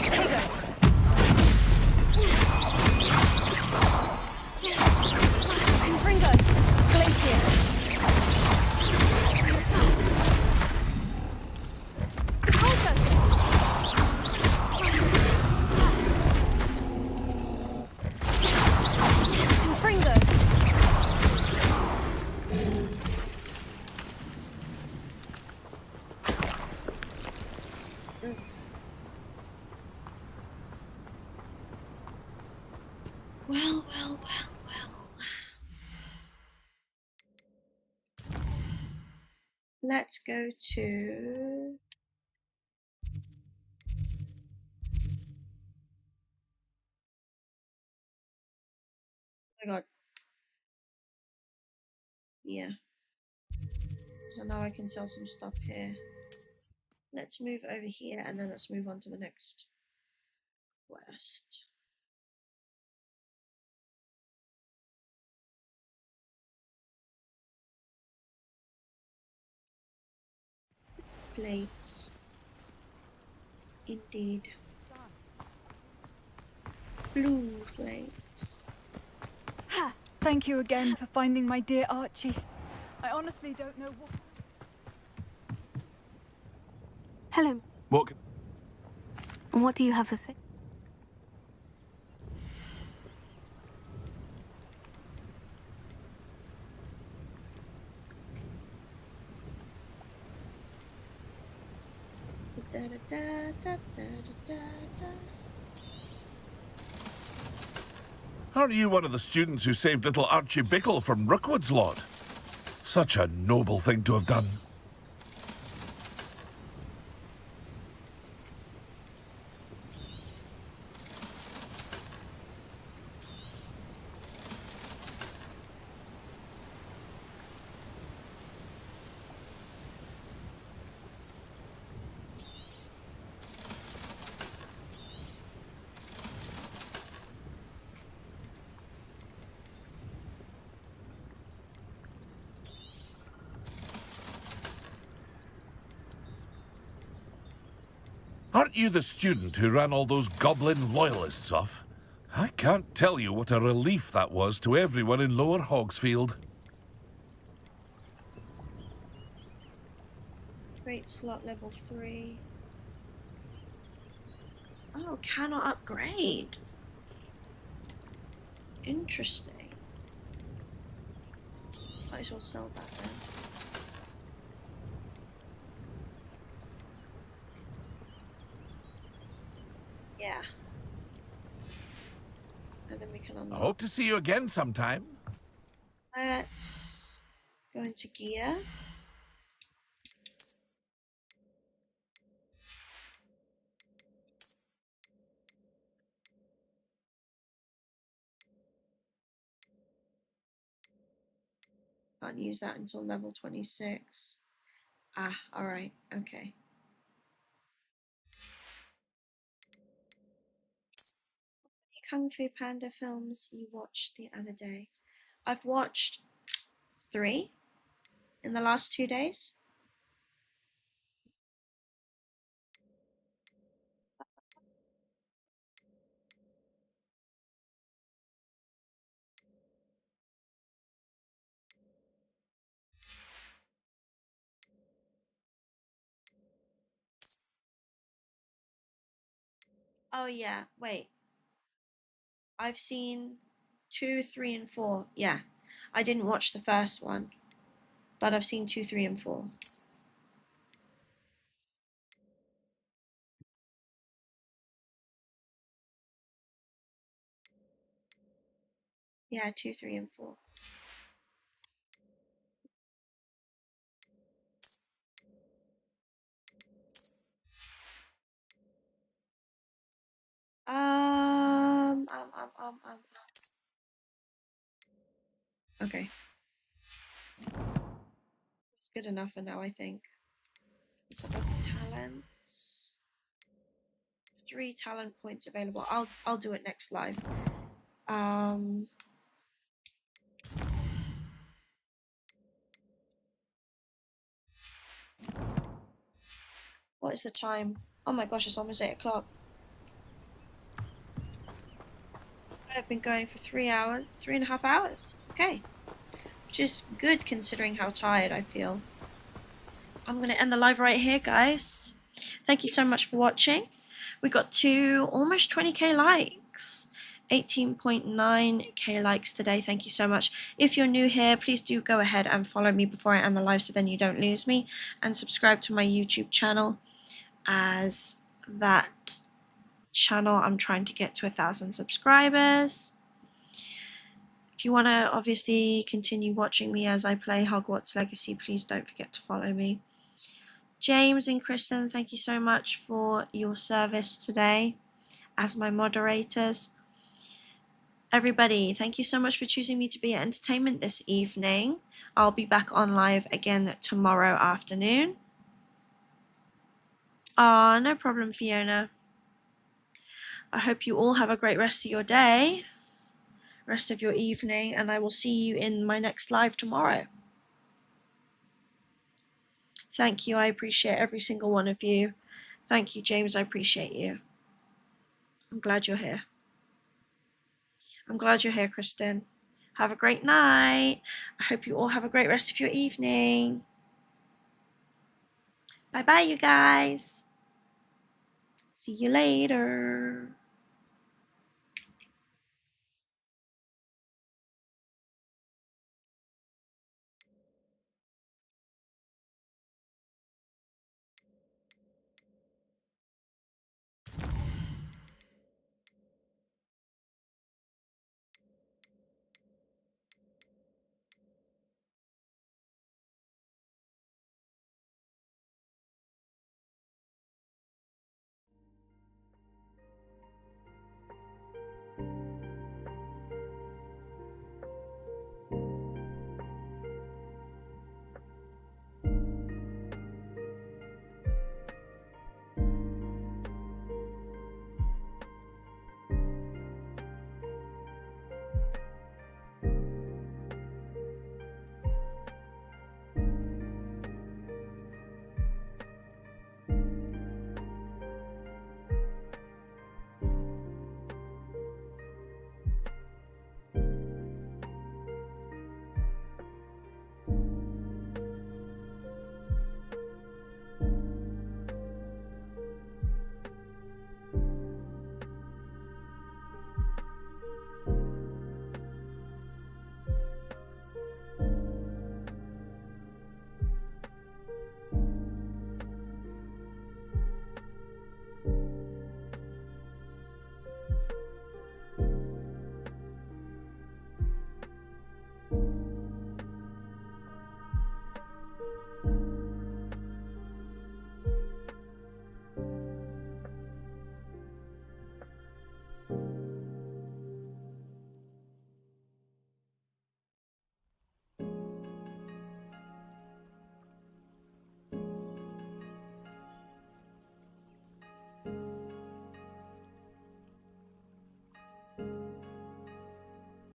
Tego. Confringo. Glacius. Confringo. Well, well, well, well. let's go to... Oh my god. Yeah. So now I can sell some stuff here. Let's move over here and then let's move on to the next quest. Plates. Indeed. Blue plates. Ha! Thank you again for finding my dear Archie. I honestly don't know what... Hello. What do you have to say? Da, da, da, da, da, da, da. Aren't you one of the students who saved little Archie Bickle from Rookwood's lot? Such a noble thing to have done. Aren't you the student who ran all those goblin loyalists off? I can't tell you what a relief that was to everyone in Lower Hogsfield. Great slot level 3. Oh, cannot upgrade. Interesting. Might as well sell that then. Yeah. And then we can I unlock. hope to see you again sometime. Let's go into gear. Can't use that until level 26. Ah, alright, okay. How many Kung Fu Panda films you watched the other day? I've watched 3 in the last 2 days. Oh yeah, wait. I've seen 2, 3, and 4. Yeah. I didn't watch the first one, but I've seen 2, 3, and 4. Yeah, 2, 3, and 4. Um. Okay. It's good enough for now, I think. Let's have a look at talents. 3 talent points available. I'll do it next live. What is the time? Oh my gosh, it's almost 8 o'clock. I've been going for 3 hours, 3.5 hours. Okay. Which is good considering how tired I feel. I'm going to end the live right here, guys. Thank you so much for watching. We got to almost 20k likes. 18.9k likes today. Thank you so much. If you're new here, please do go ahead and follow me before I end the live so then you don't lose me. And subscribe to my YouTube channel, as that channel I'm trying to get to 1,000 subscribers. If If you want to obviously continue watching me as I play Hogwarts Legacy, please don't forget to follow me. James and Kristen, thank you so much for your service today as my moderators. Everybody, thank you so much for choosing me to be your entertainment this evening. I'll be back on live again tomorrow afternoon. No problem, Fiona. I hope you all have a great rest of your day, rest of your evening, and I will see you in my next live tomorrow. Thank you, I appreciate every single one of you. Thank you, James, I appreciate you. I'm glad you're here. I'm glad you're here, Kristen. Have a great night. I hope you all have a great rest of your evening. Bye-bye, you guys. See you later.